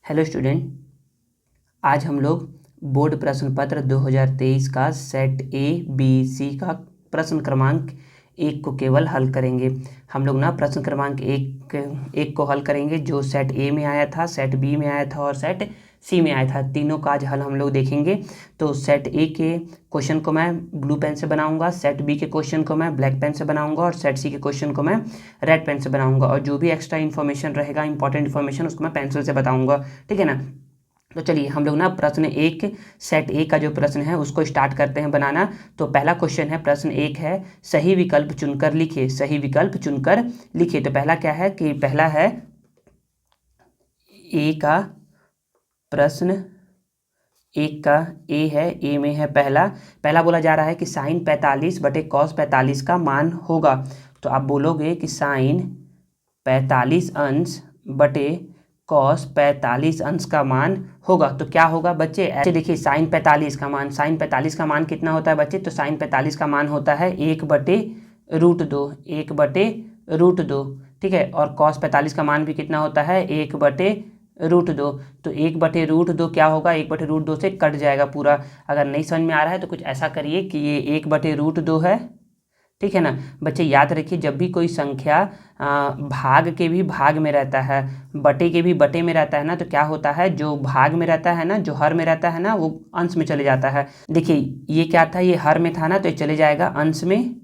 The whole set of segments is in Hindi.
हेलो स्टूडेंट, आज हम लोग बोर्ड प्रश्न पत्र 2023 का सेट ए बी सी का प्रश्न क्रमांक 1 को केवल हल करेंगे। हम लोग ना प्रश्न क्रमांक एक को हल करेंगे जो सेट ए में आया था, सेट बी में आया था और सेट सी में आया था। तीनों का आज हल हम लोग देखेंगे। तो सेट ए के क्वेश्चन को मैं ब्लू पेन से बनाऊंगा, सेट बी के क्वेश्चन को मैं ब्लैक पेन से बनाऊंगा और सेट सी के क्वेश्चन को मैं रेड पेन से बनाऊंगा। और जो भी एक्स्ट्रा इन्फॉर्मेशन रहेगा, इंपॉर्टेंट इन्फॉर्मेशन, उसको मैं पेंसिल से बताऊंगा। ठीक है ना। तो चलिए हम लोग ना प्रश्न एक, सेट ए का जो प्रश्न है उसको स्टार्ट करते हैं बनाना। तो पहला क्वेश्चन है, प्रश्न एक है, सही विकल्प चुनकर लिखिए। सही विकल्प चुनकर लिखिए। तो पहला क्या है कि पहला है ए का प्रश्न, एक का ए है, ए में है पहला बोला जा रहा है कि साइन 45 बटे कॉस 45 का मान होगा। तो आप बोलोगे कि साइन 45 अंश बटे कॉस 45 अंश का मान होगा। तो क्या होगा बच्चे, ऐसे देखिए, साइन 45 का मान, साइन 45 का मान कितना होता है बच्चे? तो साइन 45 का मान होता है 1/√2, 1/√2। ठीक है। और कॉस 45 का मान भी कितना होता है? 1/√2। तो 1/√2 क्या होगा? 1/√2 से कट जाएगा पूरा। अगर नहीं समझ में आ रहा है तो कुछ ऐसा करिए कि ये 1/√2 है। ठीक है ना बच्चे, याद रखिए जब भी कोई संख्या भाग के भी भाग में रहता है, बटे के भी बटे में रहता है ना, तो क्या होता है, जो भाग में रहता है ना, जो हर में रहता है ना, वो अंश में चले जाता है। देखिए ये क्या था, ये हर में था ना, तो ये चले जाएगा अंश में,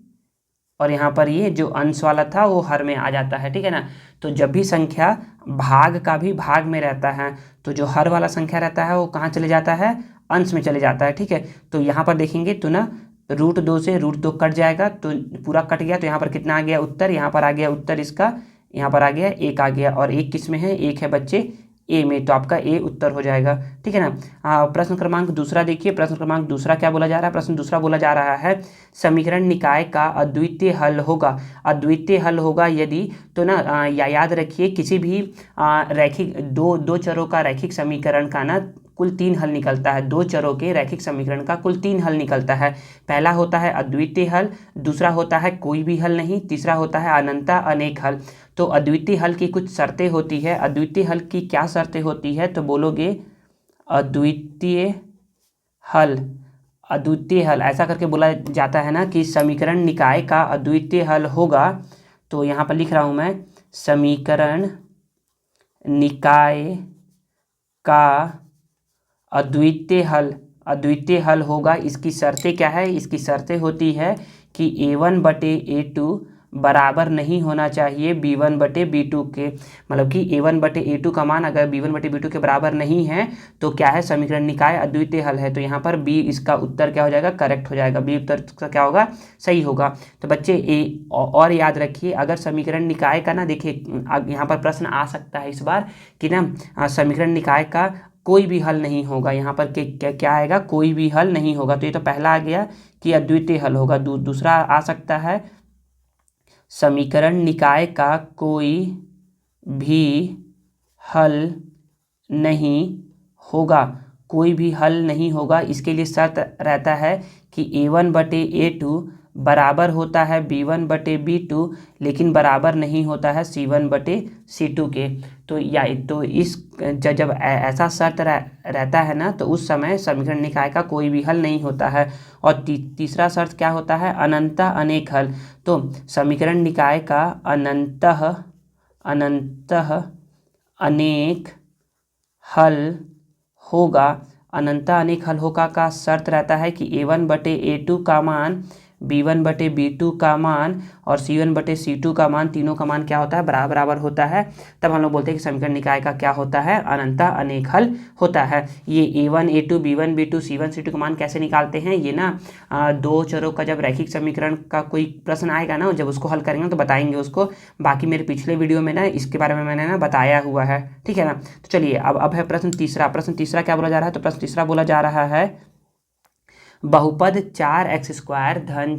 और यहाँ पर ये जो अंश वाला था वो हर में आ जाता है। ठीक है ना। तो जब भी संख्या भाग का भी भाग में रहता है, तो जो हर वाला संख्या रहता है वो कहाँ चले जाता है? अंश में चले जाता है। ठीक है। तो यहाँ पर देखेंगे तो ना √2 से √2 कट जाएगा, तो पूरा कट गया। तो यहाँ पर कितना आ गया उत्तर? यहाँ पर आ गया उत्तर इसका, यहाँ पर आ गया 1 आ गया। और 1 किस में है? 1 है बच्चे ए में, तो आपका ए उत्तर हो जाएगा। ठीक है ना। प्रश्न क्रमांक दूसरा देखिए। प्रश्न क्रमांक दूसरा क्या बोला जा रहा है? प्रश्न दूसरा बोला जा रहा है, समीकरण निकाय का अद्वितीय हल होगा। अद्वितीय हल होगा यदि, तो ना याद रखिए, किसी भी रैखिक दो चरों का रैखिक समीकरण का ना कुल 3 हल निकलता है। दो चरों के रैखिक समीकरण का कुल 3 हल निकलता है। पहला होता है अद्वितीय हल, दूसरा होता है कोई भी हल नहीं, तीसरा होता है अनंता अनेक हल। तो अद्वितीय हल की कुछ शर्तें होती है। अद्वितीय हल की क्या शर्तें होती है? तो बोलोगे अद्वितीय हल, अद्वितीय हल ऐसा करके बोला जाता है ना कि समीकरण निकाय का अद्वितीय हल होगा। तो यहाँ पर लिख रहा हूँ मैं, समीकरण निकाय का अद्वितीय हल होगा। इसकी शर्तें क्या है? इसकी शर्तें होती है कि A1/A2 बराबर नहीं होना चाहिए B1/B2 के। मतलब कि A1/A2 का मान अगर B1/B2 के बराबर नहीं है तो क्या है? समीकरण निकाय अद्वितीय हल है। तो यहाँ पर B इसका उत्तर क्या हो जाएगा? करेक्ट हो जाएगा। B उत्तर का क्या होगा? सही होगा। तो बच्चे और याद रखिए, अगर समीकरण निकाय का ना, देखिए यहाँ पर प्रश्न आ सकता है इस बार कि ना समीकरण निकाय का कोई भी हल नहीं होगा। यहाँ पर क्या आएगा? कोई भी हल नहीं होगा। तो ये तो पहला आ गया कि अद्वितीय हल होगा। दूसरा आ सकता है, समीकरण निकाय का कोई भी हल नहीं होगा। कोई भी हल नहीं होगा, इसके लिए शर्त रहता है कि A1/A2 बराबर होता है B1/B2, लेकिन बराबर नहीं होता है C1/C2 के। तो इस जब ऐसा शर्त रहता है ना, तो उस समय समीकरण निकाय का कोई भी हल नहीं होता है। और तीसरा शर्त क्या होता है? अनंत अनेक हल। तो समीकरण निकाय का अनंतः अनेक हल होगा। अनंत अनेक हल होगा का शर्त रहता है कि A1/A2 का मान, B1/B2 का मान और C1/C2 का मान, तीनों का मान क्या होता है? बराबर होता है। तब हम लोग बोलते हैं कि समीकरण निकाय का क्या होता है? अनंत अनेक हल होता है। ये A1, A2, B1, B2, C1, C2 का मान कैसे निकालते हैं? ये ना दो चरों का जब रैखिक समीकरण का कोई प्रश्न आएगा ना, जब उसको हल करेंगे तो बताएंगे उसको। बाकी मेरे पिछले वीडियो में ना इसके बारे में मैंने ना बताया हुआ है। ठीक है ना। तो चलिए अब है प्रश्न तीसरा। प्रश्न तीसरा क्या बोला जा रहा है? तो प्रश्न तीसरा बोला जा रहा है, बहुपद 4x² धन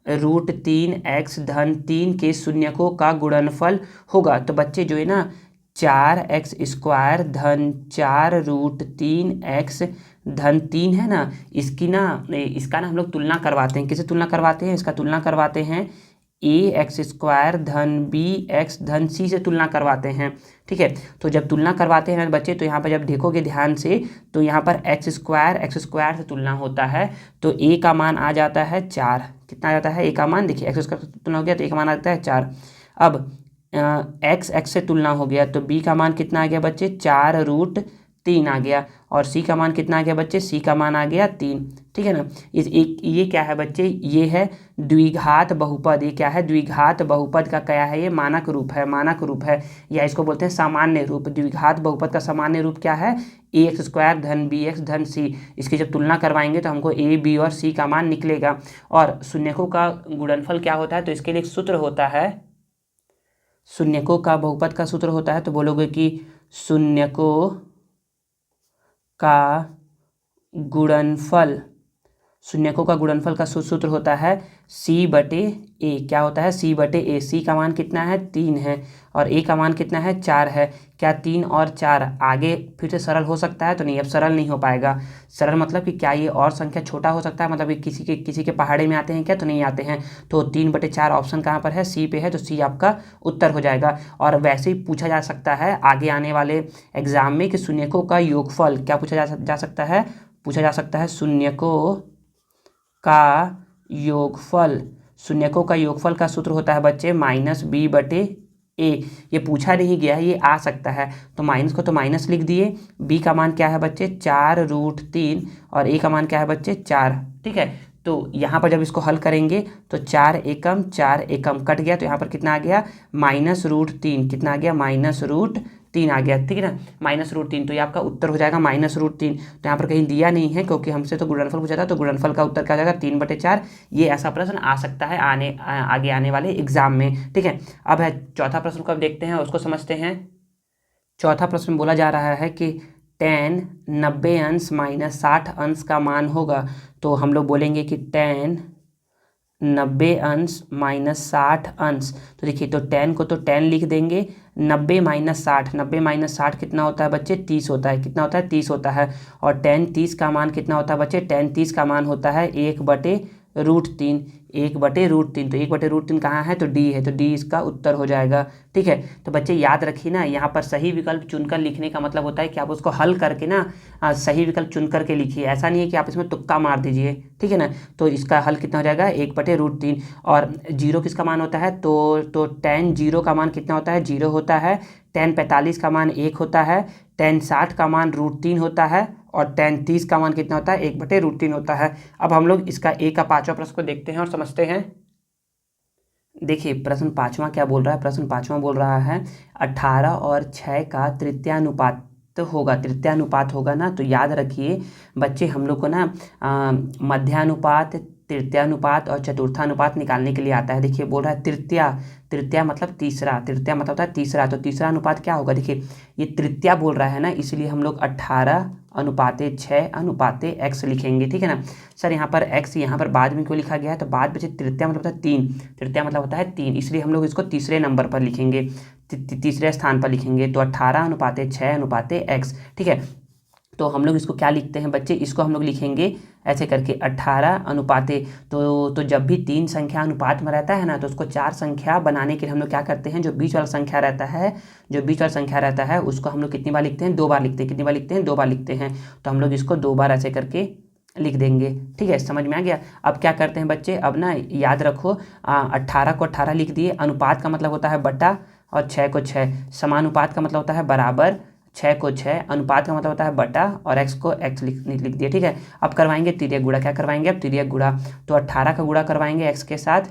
4√3x धन 3 के शून्यकों का गुणनफल होगा। तो बच्चे जो है ना 4x² धन 4√3x धन 3 है ना, इसका ना हम लोग तुलना करवाते हैं। किसे तुलना करवाते हैं? इसका तुलना करवाते हैं ए एक्स स्क्वायर धन बी एक्स धन सी से तुलना करवाते हैं। ठीक है, तो जब तुलना करवाते हैं बच्चे तो यहाँ पर जब देखोगे ध्यान से तो यहाँ पर एक्स स्क्वायर से तुलना होता है तो ए का मान आ जाता है 4। कितना आ जाता है ए का मान? देखिए एक्स स्क्वायर से तुलना हो गया तो ए का मान आता है 4। अब एक्स से तुलना हो गया तो बी का मान कितना आ गया बच्चे? 4√3 आ गया। और सी का मान कितना आ गया बच्चे? सी का मान आ गया 3। ठीक है ना। ये क्या है बच्चे? ये है द्विघात बहुपद। ये क्या है? द्विघात बहुपद का क्या है? ये मानक रूप है या इसको बोलते हैं सामान्य रूप। द्विघात बहुपद का सामान्य रूप क्या है? ए एक्स स्क्वायर धन बी एक्स धन सी। इसकी जब तुलना करवाएंगे तो हमको ए बी और सी का मान निकलेगा। और शून्यकों का गुणनफल क्या होता है? तो इसके लिए एक सूत्र होता है, शून्यकों का बहुपद का सूत्र होता है। तो बोलोगे कि शून्यकों का गुणनफल, शून्यकों का गुणनफल का सूत्र होता है C/A। क्या होता है? C/A। सी का मान कितना है? 3 है और ए का मान कितना है? 4 है। क्या 3 और 4 आगे फिर से सरल हो सकता है? तो नहीं, अब सरल नहीं हो पाएगा। सरल मतलब कि क्या ये और संख्या छोटा हो सकता है? मतलब कि किसी के पहाड़े में आते हैं क्या? तो नहीं आते हैं। तो 3/4 ऑप्शन कहाँ पर है? सी पे है, तो सी आपका उत्तर हो जाएगा। और वैसे ही पूछा जा सकता है आगे आने वाले एग्जाम में कि शून्यकों का योगफल क्या पूछा जा सकता है? पूछा जा सकता है शून्यकों का योगफल। शून्यकों का योगफल का सूत्र होता है बच्चे -b/a। ये पूछा नहीं गया है, ये आ सकता है। तो माइनस को तो माइनस लिख दिए। b का मान क्या है बच्चे? 4√3 और a का मान क्या है बच्चे? 4। ठीक है, तो यहाँ पर जब इसको हल करेंगे तो 4 एकम कट गया तो यहाँ पर कितना आ गया? -√3। कितना आ गया? -√3 आ गया। ठीक है ना, -√3। तो ये आपका उत्तर हो जाएगा -√3। तो यहाँ पर कहीं दिया नहीं है क्योंकि हमसे तो गुणनफल पूछा था, तो गुणनफल का उत्तर क्या हो जाएगा? 3/4। ये ऐसा प्रश्न आ सकता है आगे आने वाले एग्जाम में। ठीक है, अब है चौथा प्रश्न को अब देखते हैं, उसको समझते हैं। चौथा प्रश्न बोला जा रहा है कि tan 90 अंश माइनस 60 अंश का मान होगा। तो हम लोग बोलेंगे कि tan 90 अंश माइनस 60 अंश। तो देखिए, तो tan को तो tan लिख देंगे। 90 - 60, 90 - 60 कितना होता है बच्चे? 30 होता है। कितना होता है? 30 होता है। और tan 30 का मान कितना होता है बच्चे? tan 30 का मान होता है 1/√3। 1/√3। तो 1/√3 कहाँ है? तो डी है, तो डी इसका उत्तर हो जाएगा। ठीक है, तो बच्चे याद रखिए ना, यहाँ पर सही विकल्प चुनकर लिखने का मतलब होता है कि आप उसको हल करके ना सही विकल्प चुन करके लिखिए। ऐसा नहीं है कि आप इसमें तुक्का मार दीजिए। ठीक है ना, तो इसका हल कितना हो जाएगा? 1/√3। और जीरो किसका मान होता है? तो tan 0 का मान कितना होता है? 0 होता है। tan 45 का मान 1 होता है। tan 60 का मान √3 होता है। और tan 30 का मान कितना होता है? 1/√3 होता है। अब हम लोग इसका ए का 5वां प्रश्न को देखते हैं और समझते हैं। देखिए, प्रश्न 5वां क्या बोल रहा है? प्रश्न 5वां बोल रहा है 18 और 6 का तृतीयानुपात होगा ना। तो याद रखिए बच्चे, हम लोग को ना मध्यानुपात, तृतीयानुपात और चतुर्थानुपात निकालने के लिए आता है। देखिए, बोल रहा है तृतीया मतलब तीसरा, तृतीया मतलब होता है तीसरा। तो तीसरा अनुपात क्या होगा? देखिए, ये तृतीया बोल रहा है ना, इसलिए हम लोग 18/6/x लिखेंगे। ठीक है ना सर, यहाँ पर x यहाँ पर बाद में क्यों लिखा गया है? तो बाद में तृतीया मतलब होता है 3, तृतीया मतलब होता है 3, इसलिए हम लोग इसको तीसरे नंबर पर लिखेंगे, तीसरे स्थान पर लिखेंगे। तो 18/6/x। ठीक है, तो हम लोग इसको क्या लिखते हैं बच्चे? इसको हम लोग लिखेंगे ऐसे करके 18 अनुपाते। तो जब भी 3 संख्या अनुपात में रहता है ना, तो उसको 4 संख्या बनाने के लिए हम लोग क्या करते हैं? जो बीच वाला संख्या रहता है उसको हम लोग कितनी बार लिखते हैं? 2 बार लिखते हैं। कितनी बार लिखते हैं? 2 बार लिखते हैं। तो हम लोग इसको 2 बार ऐसे करके लिख देंगे। ठीक है, समझ में आ गया? अब क्या करते हैं बच्चे? अब ना याद रखो, 18 को 18 लिख दिए। अनुपात का मतलब होता है बटा, और 6 को 6। समानुपात का मतलब होता है बराबर, 6 को 6। अनुपात का मतलब होता है बटा, और x को x लिख दिया। ठीक है, अब करवाएंगे तिर्यक गुणा। क्या करवाएंगे? अब तिर्यक गुणा। तो 18 का गुणा करवाएंगे x के साथ,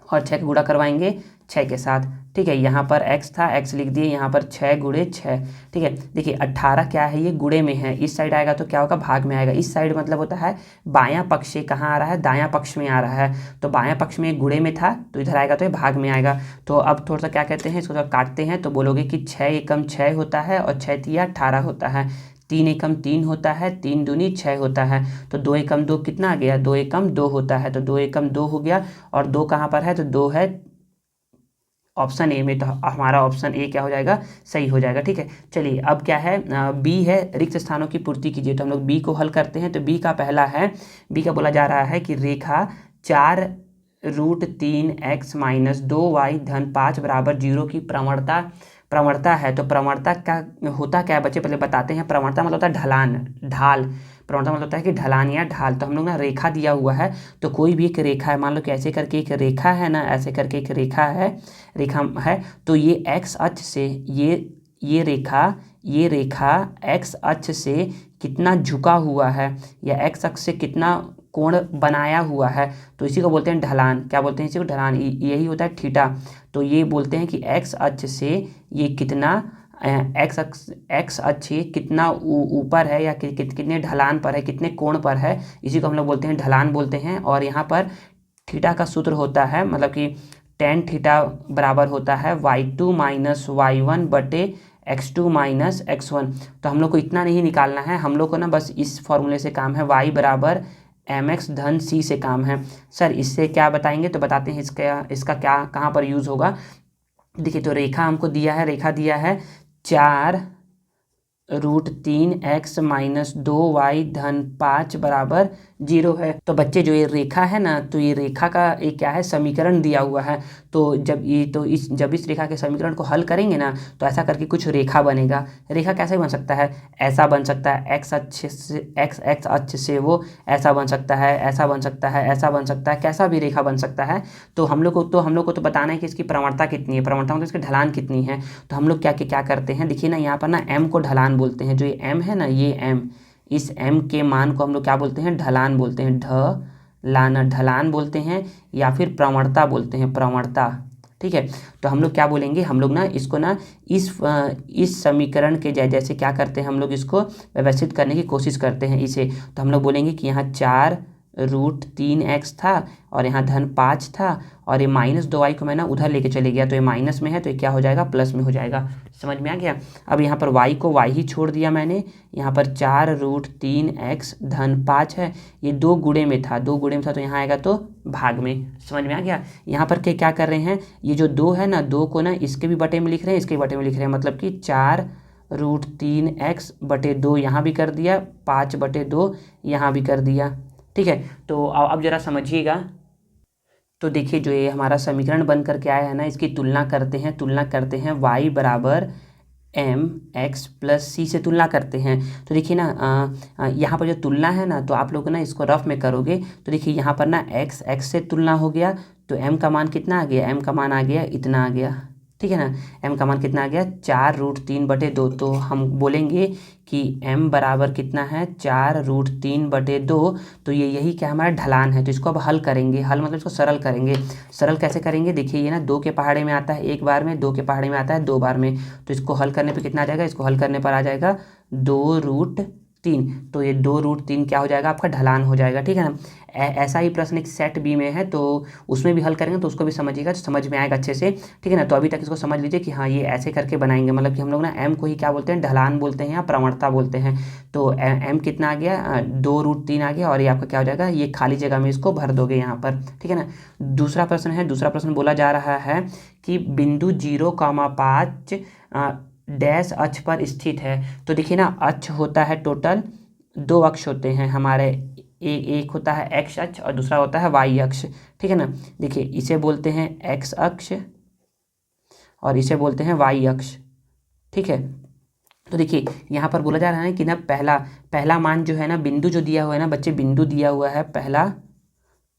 और 6 का गुणा करवाएंगे 6 के साथ। ठीक है, यहाँ पर x था, x लिख दिए। यहाँ पर 6 × 6। ठीक है, देखिए 18 क्या है? ये गुणे में है। इस साइड आएगा तो क्या होगा? भाग में आएगा। इस साइड मतलब होता है बायां पक्ष से कहाँ आ रहा है? दायां पक्ष में आ रहा है। तो बायां पक्ष में गुणे में था, तो इधर आएगा तो ये भाग में आएगा। तो अब थोड़ा सा क्या कहते हैं, इसको काटते हैं। तो बोलोगे कि 6 एकम 6 होता है, और 6 तिया 18 होता है। 3 एकम 3 होता है, 3 दूनी 6 होता है। तो 2 एकम 2 कितना आ गया? 2 एकम 2 होता है। तो 2 एकम 2 हो गया। और 2 कहाँ पर है? तो 2 है ऑप्शन ए में। तो हमारा ऑप्शन ए क्या हो जाएगा? सही हो जाएगा। ठीक है, चलिए अब क्या है? बी है, रिक्त स्थानों की पूर्ति कीजिए। तो हम लोग बी को हल करते हैं। तो बी का पहला है, बी का बोला जा रहा है कि रेखा 4 -3x-2y धन 5 बराबर 0 की प्रवणता है। तो प्रवणता का होता क्या है बच्चे, पहले बताते हैं। प्रवणता मतलब होता है ढलान, ढाल। प्रवणता मतलब होता है कि ढलान या ढाल। तो हम लोग ना रेखा दिया हुआ है, तो कोई भी एक रेखा है, मान लो कि ऐसे करके एक रेखा है ना, ऐसे करके एक रेखा है। तो ये एक्स अक्ष से ये रेखा एक्स अक्ष से कितना झुका हुआ है या एक्स अक्ष से कितना कोण बनाया हुआ है, तो इसी को बोलते हैं ढलान। क्या बोलते हैं इसी को? ढलान। यही होता है थीटा। तो ये बोलते हैं कि एक्स अक्ष से ये कितना एक्स अक्ष ये कितना ऊपर है या कितने ढलान पर है, कितने कोण पर है, इसी को हम लोग बोलते हैं ढलान बोलते हैं। और यहाँ पर थीटा का सूत्र होता है, मतलब कि टेन थीटा बराबर होता है y2 माइनस y1 बटे x2 माइनस x1। तो हम लोग को इतना नहीं निकालना है, हम लोग को ना बस इस फॉर्मूले से काम है, y बराबर mx धन c से काम है। सर इससे क्या बताएंगे? तो बताते हैं इसका क्या कहाँ पर यूज़ होगा। देखिए, तो रेखा हमको दिया है, रेखा दिया है 4√3x माइनस 2y धन 5 बराबर 0 है। तो बच्चे जो ये रेखा है ना, तो ये रेखा का एक क्या है, समीकरण दिया हुआ है। तो जब इस रेखा के समीकरण को हल करेंगे ना, तो ऐसा करके कुछ रेखा बनेगा। रेखा कैसे बन सकता है? ऐसा बन सकता है, एक्स अक्ष से वो ऐसा बन सकता है, ऐसा बन सकता है, ऐसा बन सकता है, कैसा भी रेखा बन सकता है। तो हम लोग को तो बताना है कि इसकी प्रवणता कितनी है, प्रवणता मतलब इसकी ढलान कितनी है। तो हम लोग क्या करते हैं, देखिए ना, यहाँ पर ना m को ढलान बोलते हैं। जो ये m है ना, ये m, इस m के मान को हम लोग क्या बोलते हैं? ढलान बोलते हैं। ढलान बोलते हैं या फिर प्रवणता बोलते हैं, प्रवणता। ठीक है। तो हम लोग क्या बोलेंगे, हम लोग ना इसको ना इस समीकरण के जैसे क्या करते हैं, हम लोग इसको व्यवस्थित करने की कोशिश करते हैं इसे। तो हम लोग बोलेंगे कि यहाँ 4√3x था और यहाँ धन 5 था, और ये -2y को मैं ना उधर लेके चले गया, तो ये माइनस में है, तो ये क्या हो जाएगा? प्लस में हो जाएगा। समझ में आ गया? अब यहाँ पर y को y ही छोड़ दिया मैंने। यहाँ पर 4√3x धन 5 है, ये 2 गुणे में था, तो यहाँ आएगा तो भाग में। समझ में आ गया? यहाँ पर क्या कर रहे हैं, ये जो 2 है ना, 2 को ना इसके भी बटे में लिख रहे हैं, इसके भी बटे में लिख रहे हैं, मतलब कि 4√3x बटे 2 यहाँ भी कर दिया, 5 बटे 2 यहाँ भी कर दिया। ठीक है। तो अब जरा समझिएगा। तो देखिए, जो ये हमारा समीकरण बन करके आया है ना, इसकी तुलना करते हैं y बराबर mx प्लस c से तुलना करते हैं। तो देखिए ना, यहाँ पर जो तुलना है ना, तो आप लोग ना इसको रफ में करोगे, तो देखिए यहाँ पर ना x से तुलना हो गया, तो m का मान कितना आ गया? m का मान आ गया इतना आ गया। ठीक है ना, m का मान कितना आ गया? 4√3/2। तो हम बोलेंगे कि m बराबर कितना है? 4√3/2। तो यही क्या हमारा ढलान है। तो इसको अब हल करेंगे, हल मतलब इसको सरल करेंगे। सरल कैसे करेंगे? देखिए, ये ना 2 के पहाड़े में आता है एक बार में, 2 के पहाड़े में आता है 2 बार में। तो इसको हल करने पे कितना आ जाएगा? इसको हल करने पर आ जाएगा 2√3। तो ये 2√3 क्या हो जाएगा? आपका ढलान हो जाएगा। ठीक है ना। ऐसा ही प्रश्न एक सेट बी में है, तो उसमें भी हल करेंगे, तो उसको भी समझिएगा, तो समझ में आएगा अच्छे से। ठीक है ना। तो अभी तक इसको समझ लीजिए कि हाँ, ये ऐसे करके बनाएंगे, मतलब कि हम लोग ना m को ही क्या बोलते हैं? ढलान बोलते हैं या प्रवणता बोलते हैं। तो m कितना आ गया? 2√3 आ गया, और ये आपका क्या हो जाएगा? ये खाली जगह में इसको भर दोगे यहाँ पर। ठीक है ना। दूसरा प्रश्न बोला जा रहा है कि बिंदु 0,5 डैश अक्ष पर स्थित है। तो देखिए ना, अक्ष होता है, टोटल 2 अक्ष होते हैं हमारे, एक होता है एक्स अक्ष और दूसरा होता है वाई अक्ष। ठीक है ना। देखिए, इसे बोलते हैं एक्स अक्ष और इसे बोलते हैं वाई अक्ष। ठीक है। तो देखिए, यहाँ पर बोला जा रहा है कि ना पहला मान जो है ना, बिंदु जो दिया हुआ है ना बच्चे, बिंदु दिया हुआ है, पहला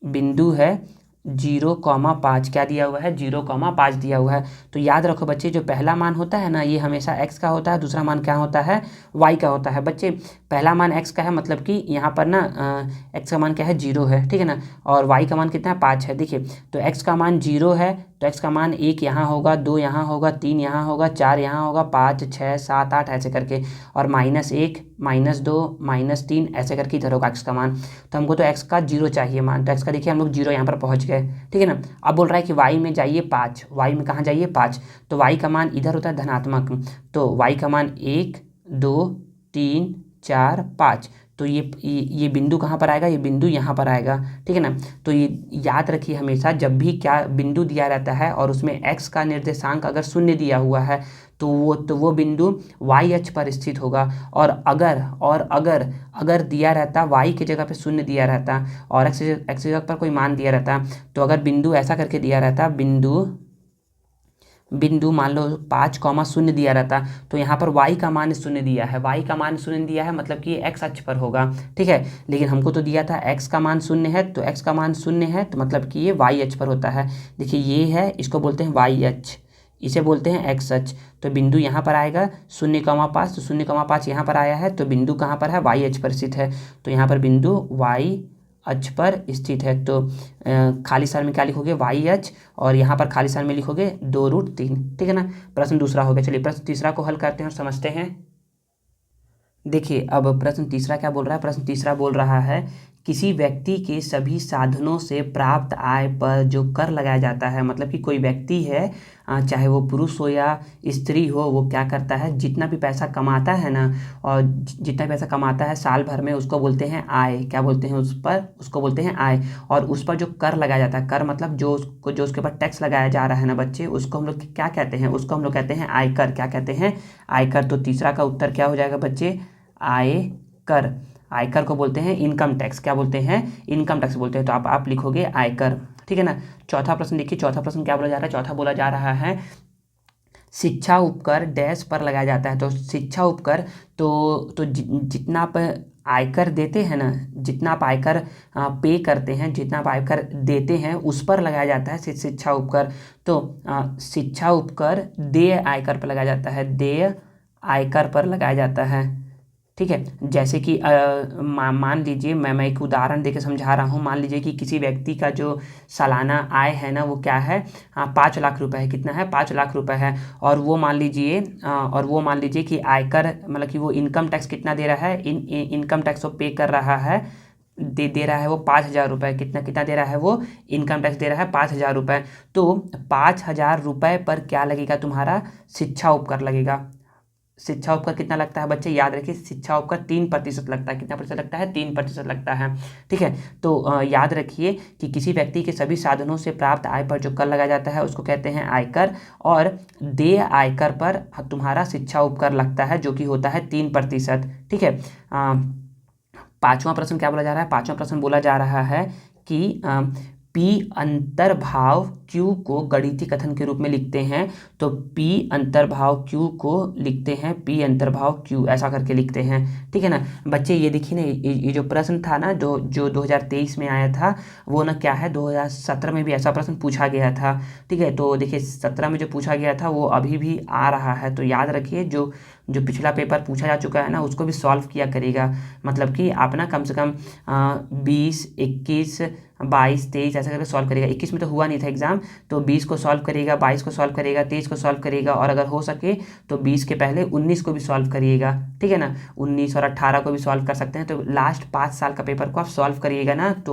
बिंदु है 0,5। क्या दिया हुआ है? 0,5 दिया हुआ है। तो याद रखो बच्चे, जो पहला मान होता है ना, ये हमेशा x का होता है, दूसरा मान क्या होता है? y का होता है। बच्चे, पहला मान x का है, मतलब कि यहाँ पर ना x का मान क्या है? 0 है। ठीक है ना। और y का मान कितना है? 5 है। देखिए, तो x का मान 0 है, तो x का मान 1 यहाँ होगा, 2 यहाँ होगा, 3 यहाँ होगा, 4 यहाँ होगा, 5, 6, 7, 8 ऐसे करके, और -1, -2, -3 ऐसे करके इधर होगा x का मान। तो हमको तो x का 0 चाहिए मान, तो x का देखिए हम लोग 0 यहाँ पर पहुँच गए। ठीक है ना। अब बोल रहा है कि y में जाइए 5, y में कहाँ जाइए? 5। तो y का मान इधर होता है धनात्मक, तो y का मान 1, 2, 3, 4, 5। तो ये बिंदु कहाँ पर आएगा, ये बिंदु यहाँ पर आएगा, ठीक है ना। तो ये याद रखिए हमेशा, जब भी क्या बिंदु दिया रहता है और उसमें x का निर्देशांक अगर शून्य दिया हुआ है तो वो बिंदु y अक्ष पर स्थित होगा। और अगर दिया रहता y की जगह पे शून्य दिया रहता और x जगह पर कोई मान दिया रहता, तो अगर बिंदु ऐसा करके दिया रहता, बिंदु मान लो 5,0 दिया रहता, तो यहाँ पर y का मान शून्य दिया है, y का मान शून्य दिया है मतलब कि ये x अक्ष पर होगा, ठीक है। लेकिन हमको तो दिया था x का मान शून्य है, तो x का मान शून्य है तो मतलब कि ये y अक्ष पर होता है। देखिए ये है, इसको बोलते हैं y अक्ष, इसे बोलते हैं x अक्ष। तो बिंदु यहाँ पर आएगा 0,5, तो 0,5 यहाँ पर आया है, तो बिंदु कहाँ पर है, y अक्ष पर स्थित है। तो यहाँ पर बिंदु y अक्ष पर स्थित है। तो खाली स्थान में क्या लिखोगे, y अक्ष, और यहाँ पर खाली स्थान में लिखोगे 2√3, ठीक है ना। प्रश्न दूसरा हो गया। चलिए प्रश्न तीसरा को हल करते हैं और समझते हैं। देखिए अब प्रश्न तीसरा क्या बोल रहा है, प्रश्न तीसरा बोल रहा है किसी व्यक्ति के सभी साधनों से प्राप्त आय पर जो कर लगाया जाता है, मतलब कि कोई व्यक्ति है, चाहे वो पुरुष हो या स्त्री हो, वो क्या करता है, जितना भी पैसा कमाता है ना, और जितना पैसा कमाता है साल भर में, उसको बोलते हैं आय। क्या बोलते हैं उसको बोलते हैं आय। और उस पर जो कर लगाया जाता है, कर मतलब जो उसके ऊपर टैक्स लगाया जा रहा है ना बच्चे, उसको हम लोग क्या कहते हैं, उसको हम लोग कहते हैं आयकर। क्या कहते हैं, आयकर। तो तीसरा का उत्तर क्या हो जाएगा बच्चे, आयकर। आयकर को बोलते हैं इनकम टैक्स। क्या बोलते हैं, इनकम टैक्स बोलते हैं। तो आप लिखोगे आयकर, ठीक है ना। चौथा प्रश्न देखिए, चौथा प्रश्न क्या बोला जा रहा है, चौथा बोला जा रहा है शिक्षा उपकर डैश पर लगाया जाता है। तो शिक्षा उपकर तो जितना आप आयकर देते हैं ना, जितना आप आयकर पे करते हैं, जितना आप आयकर देते हैं, उस पर लगाया जाता है शिक्षा उपकर। तो शिक्षा उपकर देय आयकर पर लगाया जाता है, देय आयकर पर लगाया जाता है, ठीक है। जैसे कि मान लीजिए मैं एक उदाहरण देके समझा रहा हूँ। मान लीजिए कि किसी व्यक्ति का जो सालाना आय है ना, वो क्या है, 5 लाख रुपए है। कितना है, 5 लाख रुपए है। और वो मान लीजिए कि आयकर मतलब कि वो इनकम टैक्स कितना दे रहा है, इनकम टैक्स वो पे कर रहा है, दे रहा है वो 5,000 रुपये। कितना दे रहा है वो, इनकम टैक्स दे रहा है 5,000 रुपये। तो 5,000 रुपये पर क्या लगेगा, तुम्हारा शिक्षा उपकर लगेगा। शिक्षा उपकर कितना लगता है बच्चे, याद रखिए, शिक्षा उपकर 3% लगता है। कितना प्रतिशत लगता है, 3% लगता है, ठीक है। तो याद रखिए कि किसी व्यक्ति के सभी साधनों से प्राप्त आय पर जो कर लगाया जाता है उसको कहते हैं आयकर, और देय आयकर पर तुम्हारा शिक्षा उपकर लगता है, जो कि होता है 3%, ठीक है। पांचवा प्रश्न क्या बोला जा रहा है, पांचवा प्रश्न बोला जा रहा है कि P अंतर्भाव Q को गणितीय कथन के रूप में लिखते हैं। तो P अंतर्भाव Q को लिखते हैं P अंतर्भाव Q, ऐसा करके लिखते हैं, ठीक है ना। बच्चे ये देखिए ना, ये जो प्रश्न था ना, जो 2023 में आया था, वो ना क्या है, 2017 में भी ऐसा प्रश्न पूछा गया था, ठीक है। तो देखिए 17 में जो पूछा गया था वो अभी भी आ रहा है। तो याद रखिए जो पिछला पेपर पूछा जा चुका है ना, उसको भी सॉल्व किया करिएगा। मतलब कि आप ना कम से कम 20, 21, 22, 23 ऐसा करके सॉल्व करेगा। 21 में तो हुआ नहीं था एग्जाम, तो 20 को सॉल्व करेगा, 22 को सॉल्व करेगा, 23 को सॉल्व करेगा, और अगर हो सके तो 20 के पहले 19 को भी सॉल्व करिएगा, ठीक है ना। 19 और 18 को भी सॉल्व कर सकते हैं। तो लास्ट 5 साल का पेपर को आप सॉल्व करिएगा ना, तो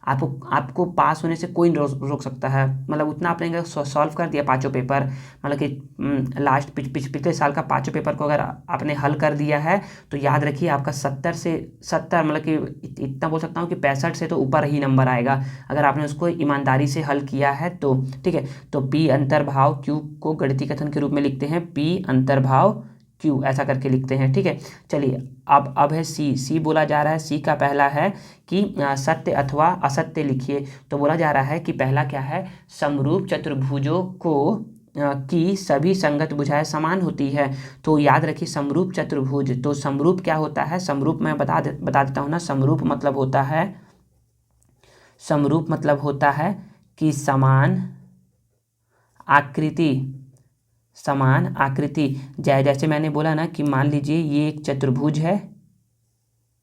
आपको पास होने से कोई रोक सकता है। मतलब उतना आपने सॉल्व कर दिया पाँचों पेपर, मतलब कि लास्ट पिछले साल का पाँचों पेपर को अगर आपने हल कर दिया है, तो याद रखिए आपका 70 मतलब कि इतना बोल सकता हूँ कि 65 से तो ऊपर ही नंबर आएगा, अगर आपने उसको ईमानदारी से हल किया है तो, ठीक है। तो P अंतर्भाव Q को गणितीय कथन के रूप में लिखते हैं P अंतर्भाव Q, ऐसा करके लिखते हैं, ठीक है। चलिए अब है C बोला जा रहा है। C का पहला है कि सत्य अथवा असत्य लिखिए। तो बोला जा रहा है कि पहला क्या है, समरूप चतुर्भुजों को की सभी संगत भुजाएं समान होती है। तो याद रखिए समरूप चतुर्भुज, तो समरूप क्या होता है, समरूप मैं बता देता हूँ ना। समरूप मतलब होता है कि समान आकृति। जैसे मैंने बोला ना कि मान लीजिए ये एक चतुर्भुज है,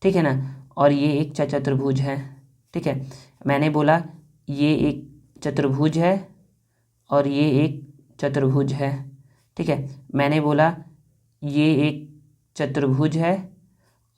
ठीक है ना, और ये एक चतुर्भुज है, ठीक है। मैंने बोला ये एक चतुर्भुज है और ये एक चतुर्भुज है, ठीक है। मैंने बोला ये एक चतुर्भुज है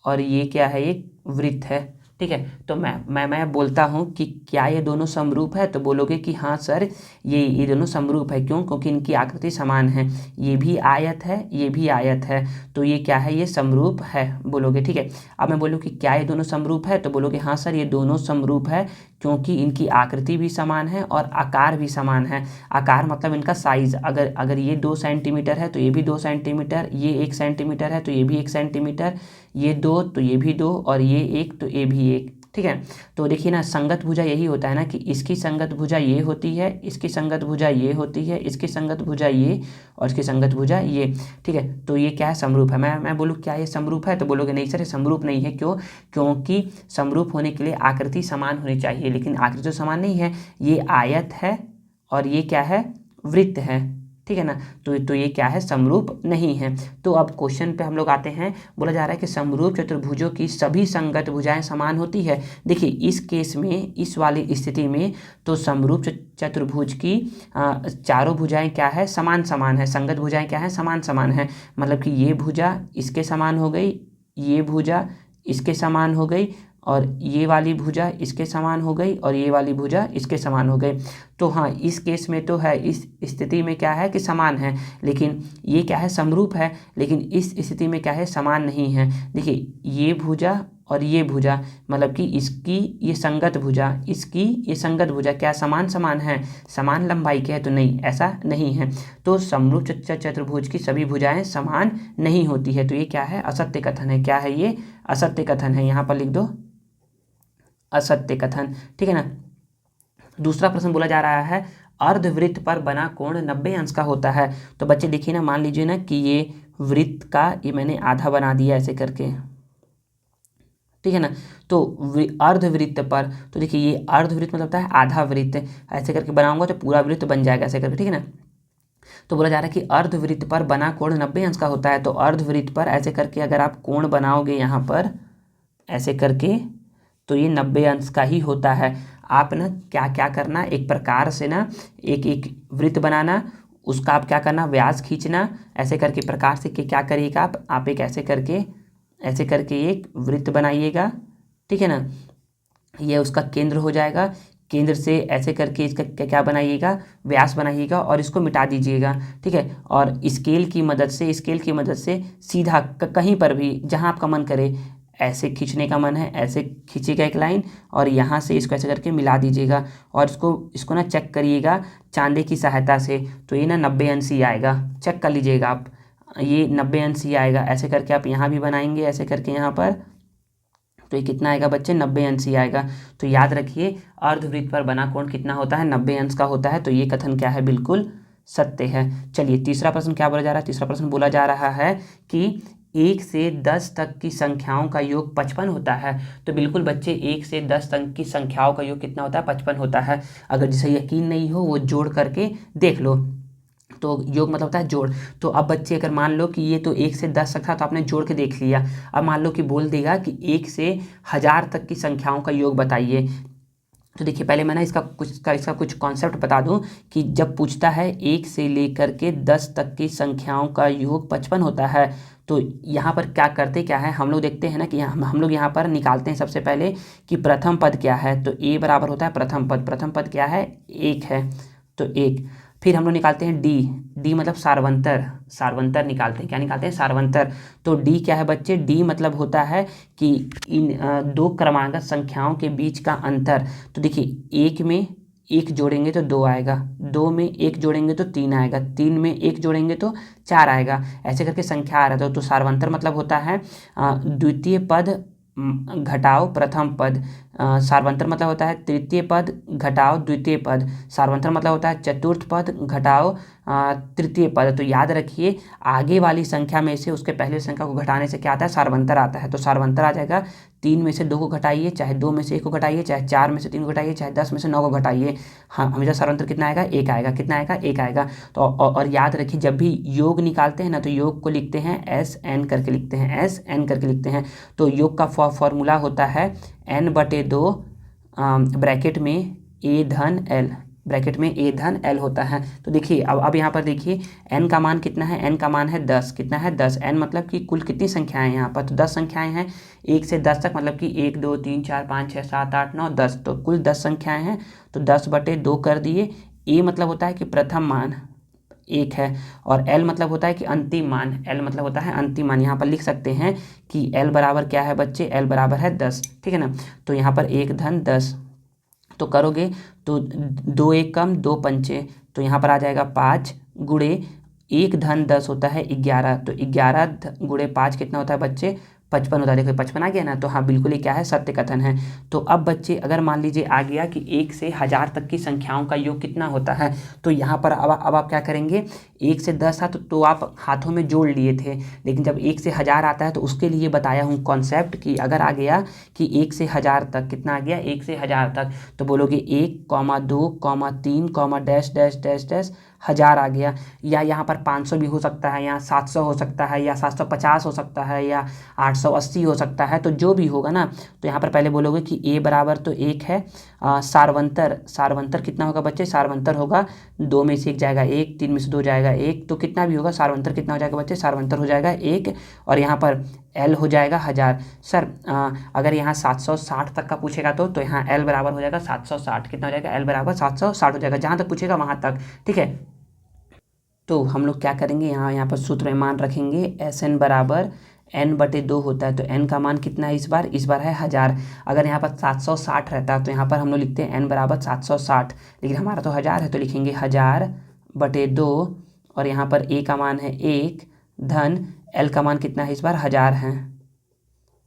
और ये क्या है, एक वृत्त है, ठीक है। तो मैं बोलता हूँ कि क्या ये दोनों समरूप है, तो बोलोगे कि हाँ सर ये दोनों समरूप है। क्यों? क्योंकि इनकी आकृति समान है, ये भी आयत है, ये भी आयत है, तो ये क्या है, ये समरूप है बोलोगे। ठीक है। अब मैं बोलूँ कि क्या ये दोनों समरूप है, तो बोलोगे हाँ सर ये दोनों समरूप है, क्योंकि इनकी आकृति भी समान है और आकार भी समान है। आकार मतलब इनका साइज़, अगर ये 2 सेंटीमीटर है तो ये भी 2 सेंटीमीटर, ये 1 सेंटीमीटर है तो ये भी 1 सेंटीमीटर, ये 2 तो ये भी 2, और ये 1 तो ये भी 1। ठीक है। तो देखिए ना, संगत भुजा यही होता है ना कि इसकी संगत भुजा ये होती है, इसकी संगत भुजा ये होती है, इसकी संगत भुजा ये, और इसकी संगत भुजा ये। ठीक है। तो ये क्या है, समरूप है। मैं बोलूँ क्या ये समरूप है, तो बोलोगे नहीं सर ये समरूप नहीं है। क्यों? क्योंकि समरूप होने के लिए आकृति समान होनी चाहिए, लेकिन आकृति तो समान नहीं है, ये आयत है और ये क्या है, वृत्त है। ठीक है ना। तो ये क्या है, समरूप नहीं है। तो अब क्वेश्चन पे हम लोग आते हैं। बोला जा रहा है कि समरूप चतुर्भुजों की सभी संगत भुजाएं समान होती है। देखिए इस केस में, इस वाली स्थिति में तो समरूप चतुर्भुज की चारों भुजाएं क्या है, समान समान है। संगत भुजाएं क्या है, समान समान है। मतलब कि ये भुजा इसके समान हो गई, ये भुजा इसके समान हो गई, और ये वाली भुजा इसके समान हो गई, और ये वाली भुजा इसके समान हो गई। तो हाँ, इस केस में तो है, इस स्थिति में क्या है कि समान है, लेकिन ये क्या है, समरूप है, लेकिन इस स्थिति में क्या है, समान नहीं है। देखिए ये भुजा और ये भुजा, मतलब कि इसकी ये संगत भुजा, इसकी ये संगत भुजा क्या समान समान है, समान लंबाई के है, तो नहीं, ऐसा नहीं है। तो समरूप चतुर्भुज की सभी भुजाएं समान नहीं होती है। तो ये क्या है, असत्य कथन है। क्या है ये, असत्य कथन है। यहाँ पर लिख दो असत्य कथन। ठीक है ना। दूसरा प्रश्न बोला जा रहा है, अर्धवृत्त पर बना कोण 90 अंश का होता है। तो बच्चे देखिए ना, मान लीजिए ना कि ये वृत्त का ये मैंने आधा बना दिया ऐसे करके। ठीक है ना। तो अर्धवृत्त पर, तो देखिए ये अर्धवृत्त मतलब होता है आधा वृत्त, ऐसे करके बनाऊंगा तो पूरा वृत्त बन जाएगा ऐसे करके। ठीक है ना। तो बोला जा रहा है कि अर्धवृत्त पर बना कोण 90 अंश का होता है। तो अर्धवृत्त पर ऐसे करके अगर आप कोण बनाओगे यहाँ पर ऐसे करके, तो ये 90 अंश का ही होता है। आप ना क्या क्या करना, एक प्रकार से ना एक एक वृत्त बनाना, उसका आप क्या करना, व्यास खींचना, ऐसे करके प्रकार से क्या करिएगा आप एक ऐसे करके एक वृत्त बनाइएगा। ठीक है ना। ये उसका केंद्र हो जाएगा। केंद्र से ऐसे करके इसका क्या बनाइएगा, व्यास बनाइएगा, और इसको मिटा दीजिएगा। ठीक है। और स्केल की मदद से सीधा कहीं पर भी जहाँ आपका मन करे, ऐसे खींचने का मन है, ऐसे खींचिएगा एक लाइन, और यहाँ से इसको ऐसे करके मिला दीजिएगा, और इसको ना चेक करिएगा चांदे की सहायता से। तो ये ना 90 अंश ही आएगा, चेक कर लीजिएगा आप, ये 90 अंश ही आएगा। ऐसे करके आप यहाँ भी बनाएंगे ऐसे करके यहाँ पर, तो ये कितना आएगा बच्चे, 90 अंश ही आएगा। तो याद रखिए, अर्धवृत्त पर बना कोण कितना होता है, 90 अंश का होता है। तो ये कथन क्या है, बिल्कुल सत्य है। चलिए तीसरा प्रश्न क्या बोला जा रहा है। तीसरा प्रश्न बोला जा रहा है कि 1 से 10 तक की संख्याओं का योग 55 होता है। तो बिल्कुल बच्चे, 1 से 10 तक की संख्याओं का योग कितना होता है, 55 होता है। अगर जिसे यकीन नहीं हो वो जोड़ करके देख लो। तो योग मतलब होता है जोड़। तो अब बच्चे अगर मान लो कि ये तो 1 से 10 तक था, तो आपने जोड़ के देख लिया। अब मान लो कि बोल देगा कि 1 से 1000 तक की संख्याओं का योग बताइए। तो देखिए पहले मैं ना इसका कुछ कॉन्सेप्ट बता दूं कि जब पूछता है 1 से लेकर के 10 तक की संख्याओं का योग 55 होता है, तो यहाँ पर क्या करते क्या है, हम लोग देखते हैं ना कि हम लोग यहाँ पर निकालते हैं सबसे पहले कि प्रथम पद क्या है। तो a बराबर होता है प्रथम पद क्या है, 1 है, तो 1। फिर हम लोग निकालते हैं डी मतलब सारवंतर निकालते हैं। क्या निकालते हैं, सारवंतर। तो डी क्या है बच्चे, डी मतलब होता है कि इन दो क्रमांकन संख्याओं के बीच का अंतर। तो देखिए 1 में 1 जोड़ेंगे तो 2 आएगा, 2 में 1 जोड़ेंगे तो 3 आएगा, 3 में 1 जोड़ेंगे तो 4 आएगा, ऐसे करके संख्या आ रहा था। तो सारवंतर मतलब होता है द्वितीय पद घटाओ प्रथम पद। सारवंतर मतलब होता है तृतीय पद घटाओ द्वितीय पद। सारवंतर मतलब होता है चतुर्थ पद घटाओ तृतीय पद। तो याद रखिए, आगे वाली संख्या में से उसके पहले संख्या को घटाने से क्या आता है, सारवंतर आता है। तो सारवंतर आ जाएगा 3 में से 2 को घटाइए, चाहे 2 में से 1 को घटाइए, चाहे 4 में से 3 को घटाइए, चाहे 10 में से 9 को घटाइए। हाँ, हमेशा सारवंतर कितना आएगा, 1 आएगा। कितना आएगा, 1 आएगा। तो और याद रखिए, जब भी योग निकालते हैं ना, तो योग को लिखते हैं SN करके लिखते हैं, SN करके लिखते हैं। तो योग का फॉर्मूला होता है N/2 ब्रैकेट में A धन L, ब्रैकेट में ए धन एल होता है। तो देखिए अब यहाँ पर देखिए एन का मान कितना है, एन का मान है 10, कितना है 10, एन मतलब कि कुल कितनी संख्याएं हैं यहाँ पर, तो 10 संख्याएं हैं 1 से 10 तक, मतलब कि 1 2 3 4 5 6 7 8 9 10, तो कुल 10 संख्याएं हैं। तो 10/2 कर दिए। ए मतलब होता है कि प्रथम मान 1 है, और एल मतलब होता है कि अंतिम मान, एल मतलब होता है अंतिम मान। यहाँ पर लिख सकते हैं कि एल बराबर क्या है बच्चे, एल बराबर है 10, ठीक है ना। तो यहाँ पर 1 धन 10, तो करोगे तो 2 1 कम 2 पंचे, तो यहाँ पर आ जाएगा 5 गुणे 1 धन 10 होता है 11, तो 11 गुणे 5 कितना होता है बच्चे, 55 होता है। देखो 55 आ गया ना, तो हाँ बिल्कुल ये क्या है, सत्य कथन है। तो अब बच्चे अगर मान लीजिए आ गया कि 1 से 1000 तक की संख्याओं का योग कितना होता है, तो यहाँ पर अब आप क्या करेंगे, 1 से 10 था तो आप हाथों में जोड़ लिए थे, लेकिन जब 1 से 1000 आता है तो उसके लिए बताया हूँ कॉन्सेप्ट कि अगर आ गया कि 1 से 1000 तक, कितना आ गया 1 से 1000 तक, तो बोलोगे 1, 2, 3, डैश डैश डैश डैश 1000 आ गया। या यहाँ पर 500 भी हो सकता है, या 700 हो सकता है, या 750 हो सकता है, या 880 हो सकता है, तो जो भी होगा ना, तो यहाँ पर पहले बोलोगे कि ए बराबर तो 1 है, सारवंतर कितना होगा बच्चे, सारवंतर होगा 2 में से 1 जाएगा 1, 3 में से 2 जाएगा 1, तो कितना भी होगा सारवंतर कितना हो जाएगा बच्चे, सारवंतर हो जाएगा 1, और यहाँ पर एल हो जाएगा 1000। सर अगर यहाँ 760 तक का पूछेगा तो यहाँ एल बराबर हो जाएगा 760, कितना हो जाएगा, एल बराबर 760 हो जाएगा, जहाँ तक पूछेगा वहाँ तक, ठीक है। तो हम लोग क्या करेंगे, यहाँ पर सूत्र में मान रखेंगे, एस एन बराबर n/2 होता है, तो n का मान कितना है इस बार है 1000। अगर यहाँ पर 760 रहता तो यहाँ पर हम लोग लिखते हैं n बराबर 760, लेकिन हमारा तो 1000 है, तो लिखेंगे 1000/2, और यहाँ पर a का मान है 1 धन l का मान कितना है इस बार 1000 है,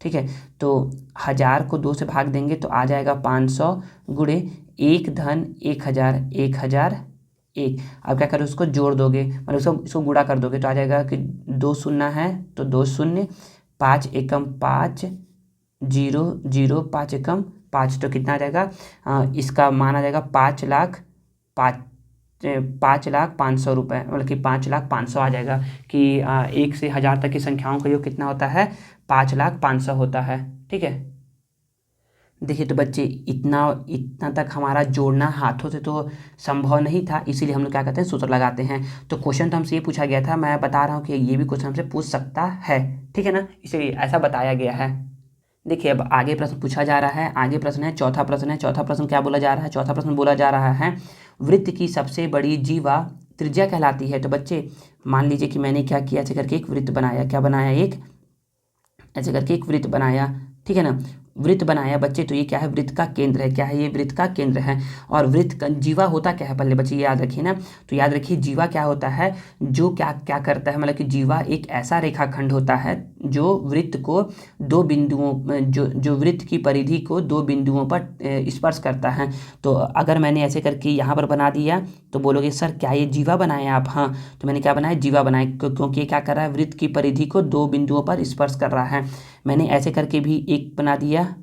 ठीक है। तो 1000 को 2 से भाग देंगे तो आ जाएगा 500 गुणे 1 धन 1000, 1001। अब क्या करोगे, उसको जोड़ दोगे, मतलब इसको गुणा कर दोगे, तो आ जाएगा कि 2 शून्य है तो 2 शून्य, 5 एकम 5, 0 0, 5 एकम 5, तो कितना आ जाएगा, इसका मान आ जाएगा 5,05,500 रुपये, मतलब कि 5,05,500 आ जाएगा कि 1 से 1000 तक की संख्याओं का योग कितना होता है, 5,05,500 होता है, ठीक है। देखिए तो बच्चे इतना तक हमारा जोड़ना हाथों से तो संभव नहीं था, इसीलिए हम लोग क्या करते हैं, सूत्र लगाते हैं। तो क्वेश्चन तो हमसे ये पूछा गया था, मैं बता रहा हूँ कि ये भी क्वेश्चन हमसे पूछ सकता है, ठीक है ना, इसलिए ऐसा बताया गया है। देखिए अब आगे प्रश्न पूछा जा रहा है, आगे प्रश्न है, चौथा प्रश्न है। चौथा प्रश्न क्या बोला जा रहा है, चौथा प्रश्न बोला जा रहा है वृत्त की सबसे बड़ी जीवा त्रिज्या कहलाती है। तो बच्चे मान लीजिए कि मैंने क्या किया, ऐसे करके एक वृत्त बनाया, क्या बनाया, एक ऐसे करके एक वृत्त बनाया, ठीक है ना, वृत्त बनाया बच्चे, तो ये क्या है, वृत्त का केंद्र है, क्या है, ये वृत्त का केंद्र है। और वृत्त का जीवा होता क्या है, पहले बच्चे याद रखिए ना, तो याद रखिए जीवा क्या होता है, जो क्या क्या करता है, मतलब कि जीवा एक ऐसा रेखाखंड होता है जो वृत्त को दो बिंदुओं, जो वृत्त की परिधि को दो बिंदुओं पर स्पर्श करता है। तो अगर मैंने ऐसे करके यहाँ पर बना दिया तो बोलोगे सर क्या ये जीवा बनाया आप, हाँ तो मैंने क्या बनाया, जीवा बनाया, क्योंकि ये क्या कर रहा है, वृत्त की परिधि को दो बिंदुओं पर स्पर्श कर रहा है। मैंने ऐसे करके भी एक बना दिया,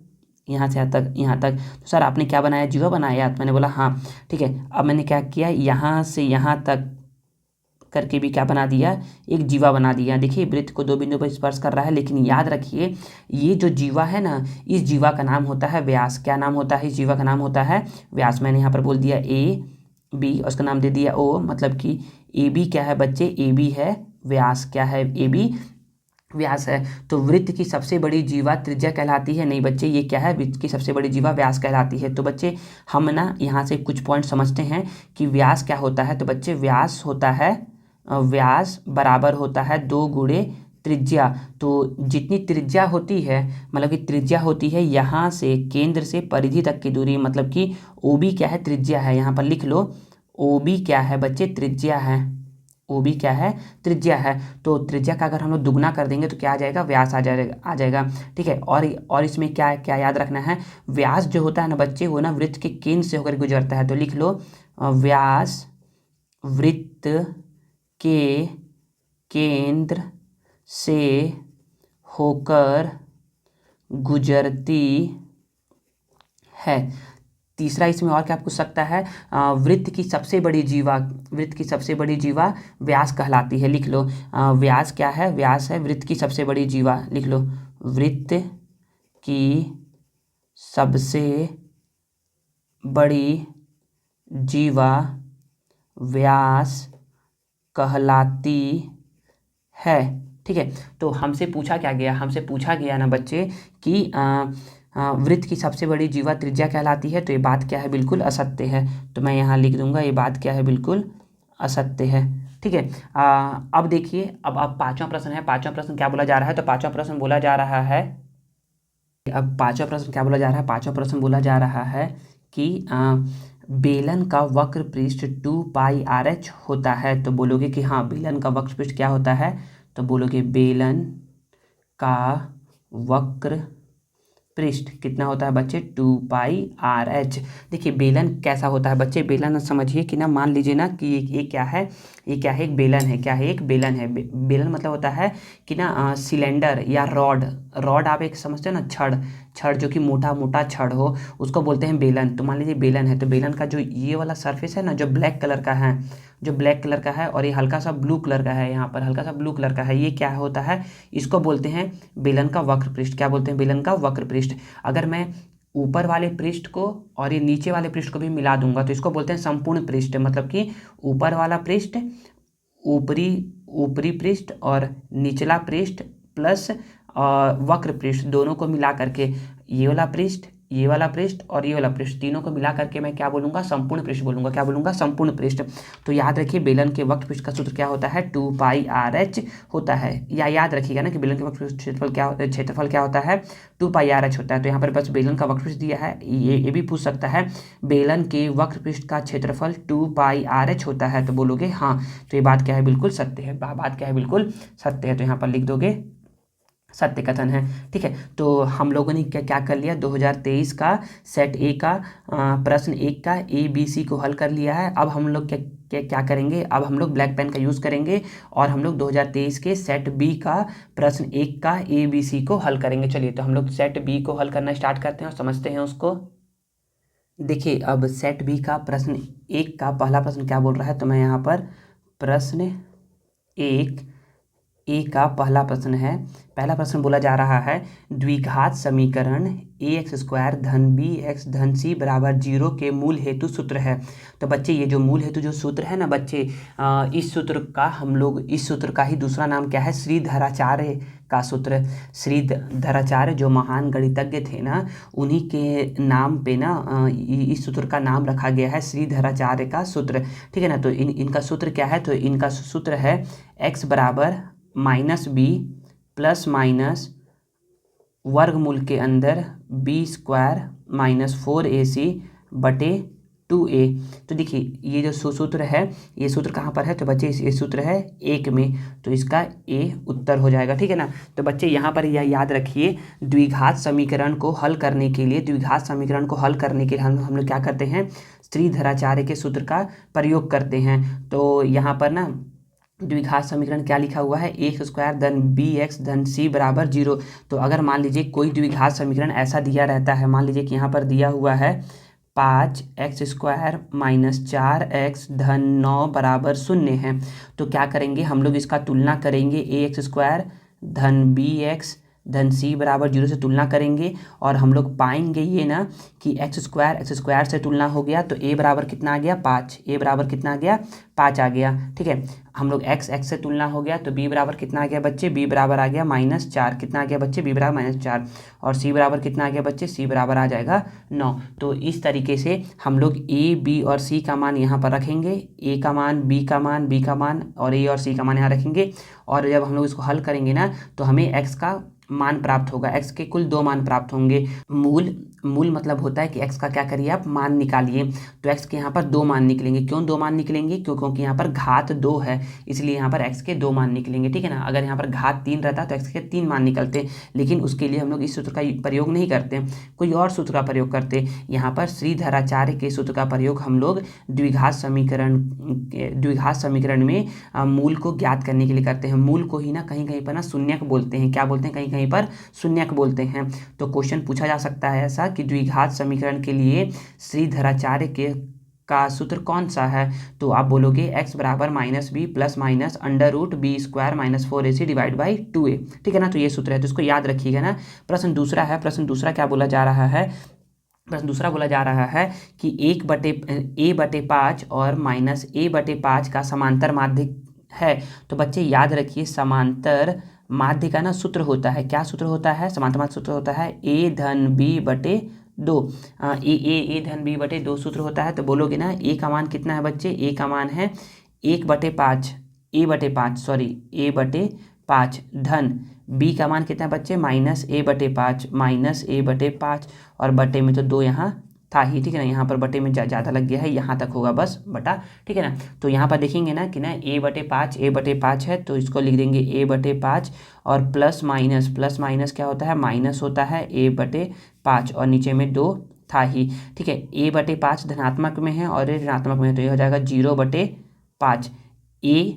यहाँ से यहाँ तक, तो सर आपने क्या बनाया, जीवा बनाया, तो मैंने बोला हाँ ठीक है। अब मैंने क्या किया, यहाँ से यहाँ तक करके भी क्या बना दिया, एक जीवा बना दिया। देखिए वृत्त को दो बिंदुओं पर स्पर्श कर रहा है, लेकिन याद रखिए ये जो जीवा है ना, इस जीवा का नाम होता है व्यास। क्या नाम होता है, इस जीवा का नाम होता है व्यास। मैंने यहाँ पर बोल दिया ए बी, उसका नाम दे दिया ओ, मतलब कि ए बी क्या है बच्चे, ए बी है व्यास, क्या है, ए बी व्यास है। तो वृत्त की सबसे बड़ी जीवा त्रिज्या कहलाती है, नहीं बच्चे ये क्या है, वृत्त की सबसे बड़ी जीवा व्यास कहलाती है। तो बच्चे हम ना यहाँ से कुछ पॉइंट समझते हैं कि व्यास क्या होता है। तो बच्चे व्यास होता है, व्यास बराबर होता है 2 गुणे त्रिज्या। तो जितनी त्रिज्या होती है, मतलब कि त्रिज्या होती है यहाँ से केंद्र से परिधि तक की दूरी, मतलब कि ओ बी क्या है, त्रिज्या है, यहाँ पर लिख लो ओ बी क्या है बच्चे, त्रिज्या है, ओ बी क्या है, त्रिज्या है। तो त्रिज्या का अगर हम लोग दुगना कर देंगे तो क्या आ जाएगा, व्यास आ जाएगा, ठीक है। और इसमें क्या क्या याद रखना है, व्यास जो होता है ना बच्चे, वो ना वृत्त के केंद्र से होकर गुजरता है। तो लिख लो व्यास वृत्त के केंद्र से होकर गुजरती है। तीसरा इसमें और क्या पूछ सकता है, वृत्त की सबसे बड़ी जीवा व्यास कहलाती है। लिख लो व्यास क्या है, व्यास है वृत्त की सबसे बड़ी जीवा, लिख लो वृत्त की सबसे बड़ी जीवा व्यास कहलाती है। ठीक है, तो हमसे पूछा क्या गया, हमसे पूछा गया ना बच्चे कि वृत्त की सबसे बड़ी जीवा त्रिज्या कहलाती है। तो ये बात क्या है, बिल्कुल असत्य है। तो मैं यहाँ लिख दूंगा ये बात क्या है, बिल्कुल असत्य है। ठीक है, अब देखिए, अब पांचवा प्रश्न है। पांचवा प्रश्न क्या बोला जा रहा है, तो पांचवा प्रश्न बोला जा रहा है, अब पांचवा प्रश्न क्या बोला जा रहा है, पांचवा प्रश्न बोला जा रहा है कि बेलन का वक्र पृष्ठ 2πr(h) होता है। तो बोलोगे कि हाँ, बेलन का वक्र पृष्ठ क्या होता है, तो बोलोगे बेलन का वक्र पृष्ठ कितना होता है बच्चे, 2πr(h). देखिए बेलन कैसा होता है बच्चे, बेलन समझिए कि ना, मान लीजिए ना कि ये क्या है, ये क्या है, एक बेलन है। क्या है, एक बेलन है। बेलन मतलब होता है कि ना सिलेंडर या रॉड, रॉड आप एक समझते हो ना, छड़, छड़ जो कि मोटा मोटा छड़ हो, उसको बोलते हैं बेलन। तो मान लीजिए बेलन है, तो बेलन का जो ये वाला सरफेस है ना, जो ब्लैक कलर का है, जो ब्लैक कलर का है, और ये हल्का सा ब्लू कलर का है, यहाँ पर हल्का सा ब्लू कलर का है, ये क्या होता है, इसको बोलते हैं बेलन का वक्र पृष्ठ। क्या बोलते हैं, बेलन का वक्र पृष्ठ। अगर मैं ऊपर वाले पृष्ठ को और ये नीचे वाले पृष्ठ को भी मिला दूंगा तो इसको बोलते हैं संपूर्ण पृष्ठ। मतलब कि ऊपर वाला पृष्ठ, ऊपरी ऊपरी पृष्ठ और निचला पृष्ठ प्लस वक्र पृष्ठ, दोनों को मिला करके ये वाला पृष्ठ, ये वाला पृष्ठ और ये वाला पृष्ठ, तीनों को मिला करके मैं क्या बोलूँगा, संपूर्ण पृष्ठ बोलूँगा। क्या बोलूँगा, संपूर्ण पृष्ठ। तो याद रखिए बेलन के वक्र पृष्ठ का सूत्र क्या होता है, 2πr(h) होता है। या याद रखिएगा ना कि बेलन के वक्र पृष्ठ क्षेत्रफल क्या होता है, 2πr(h) होता है। तो यहाँ पर बस बेलन का वक्र पृष्ठ दिया है, ये भी पूछ सकता है बेलन के वक्र पृष्ठ का क्षेत्रफल 2πr(h) होता है। तो बोलोगे हाँ, तो ये बात क्या है, बिल्कुल सत्य है। बात क्या है, बिल्कुल सत्य है। तो यहाँ पर लिख दोगे सत्य कथन है। ठीक है, तो हम लोगों ने क्या क्या कर लिया, 2023 का सेट ए का प्रश्न 1 का ABC को हल कर लिया है। अब हम लोग क्या करेंगे, अब हम लोग ब्लैक पेन का यूज़ करेंगे और हम लोग 2023 के सेट बी का प्रश्न 1 का ABC को हल करेंगे। चलिए, तो हम लोग सेट बी को हल करना स्टार्ट करते हैं और समझते हैं उसको। देखिए, अब सेट बी का प्रश्न 1 का पहला प्रश्न क्या बोल रहा है, तो मैं यहाँ पर प्रश्न 1 ए का पहला प्रश्न है। पहला प्रश्न बोला जा रहा है, द्विघात समीकरण ax² धन bx धन c बराबर 0 के मूल हेतु सूत्र है। तो बच्चे ये जो मूल हेतु जो सूत्र है ना बच्चे, इस सूत्र का हम लोग, इस सूत्र का ही दूसरा नाम क्या है, श्रीधराचार्य का सूत्र। श्रीधराचार्य जो महान गणितज्ञ थे ना, उन्हीं के नाम पे ना इस सूत्र का नाम रखा गया है, श्रीधराचार्य का सूत्र। ठीक है ना, तो इनका सूत्र क्या है, तो इनका सूत्र है x बराबर -b प्लस माइनस वर्गमूल के अंदर b² - 4ac बटे 2a। तो देखिए ये जो सूत्र है, ये सूत्र कहाँ पर है, तो बच्चे ये सूत्र है 1 में, तो इसका a उत्तर हो जाएगा। ठीक है ना, तो बच्चे यहाँ पर यह याद रखिए, द्विघात समीकरण को हल करने के लिए, द्विघात समीकरण को हल करने के लिए हम लोग क्या करते हैं, श्रीधराचार्य के सूत्र का प्रयोग करते हैं। तो यहाँ पर ना द्विघात समीकरण क्या लिखा हुआ है, x² धन bx धन c बराबर 0। तो अगर मान लीजिए कोई द्विघात समीकरण ऐसा दिया रहता है, मान लीजिए कि यहाँ पर दिया हुआ है 5x² - 4x धन 9 बराबर 0 है, तो क्या करेंगे हम लोग, इसका तुलना करेंगे, ax² धन bx धन c बराबर 0 से तुलना करेंगे और हम लोग पाएंगे ये ना कि x² से तुलना हो गया, तो a बराबर कितना आ गया, 5। a बराबर कितना आ गया, 5 आ गया। ठीक है, हम लोग x से तुलना हो गया, तो b बराबर कितना आ गया बच्चे, b बराबर आ गया -4। कितना आ गया बच्चे, b बराबर -4। और c बराबर कितना आ गया बच्चे, c बराबर आ जाएगा 9। तो इस तरीके से हम लोग a, b और c का मान यहाँ पर रखेंगे, a का मान, b का मान, b का मान और a और c का मान यहाँ रखेंगे। और जब हम लोग इसको हल करेंगे ना, तो हमें x का मान प्राप्त होगा, x के कुल 2 मान प्राप्त होंगे। मूल मतलब होता है कि x का क्या करिए, आप मान निकालिए। तो x के यहाँ पर 2 मान निकलेंगे। क्यों 2 मान निकलेंगे, क्योंकि यहाँ पर घात 2 है, इसलिए यहाँ पर x के 2 मान निकलेंगे। ठीक है ना, अगर यहाँ पर घात 3 रहता तो x के 3 मान निकलते, लेकिन उसके लिए हम लोग इस सूत्र का प्रयोग नहीं करते, कोई और सूत्र का प्रयोग करते। यहाँ पर श्रीधराचार्य के सूत्र का प्रयोग हम लोग द्विघात समीकरण में मूल को ज्ञात करने के लिए करते हैं। मूल को ही ना कहीं कहीं पर ना शून्यक बोलते हैं। क्या बोलते हैं, कहीं कहीं पर शून्यक बोलते हैं। तो क्वेश्चन पूछा जा सकता है ऐसा कि द्विघात समीकरण के लिए श्रीधराचार्य के का सूत्र कौन सा है, तो आप बोलोगे x बराबर -b plus minus √b² - 4ac divide by 2a। ठीक है ना, तो ये सूत्र है, तो इसको याद रखिएगा ना। प्रश्न दूसरा है, प्रश्न दूसरा क्या बोला जा रहा है, प्रश्न दूसरा बोला जा रहा है कि a/5 और -a/5 का समांतर माध्य है। तो बच्चे याद रखिए, समांतर माध्य का ना सूत्र होता है, क्या सूत्र होता है? समांतर माध्य सूत्र होता है a/b/2। a/b/2 सूत्र होता है। तो बोलोगे ना a का मान कितना है बच्चे? a का मान है 1/5, a/5 धन b का मान कितना है बच्चे? -a/5 और बटे में तो 2 यहाँ था ही, ठीक है ना। यहाँ पर बटे में ज़्यादा लग गया है, यहाँ तक होगा बस बटा, ठीक है ना। तो यहाँ पर देखेंगे ना कि ना a/5 है, तो इसको लिख देंगे a/5 और प्लस माइनस क्या होता है? माइनस होता है a/5 और नीचे में 2 था ही, ठीक है। a/5 धनात्मक में है और ये ऋणात्मक में है, तो ये हो जाएगा 0/5। a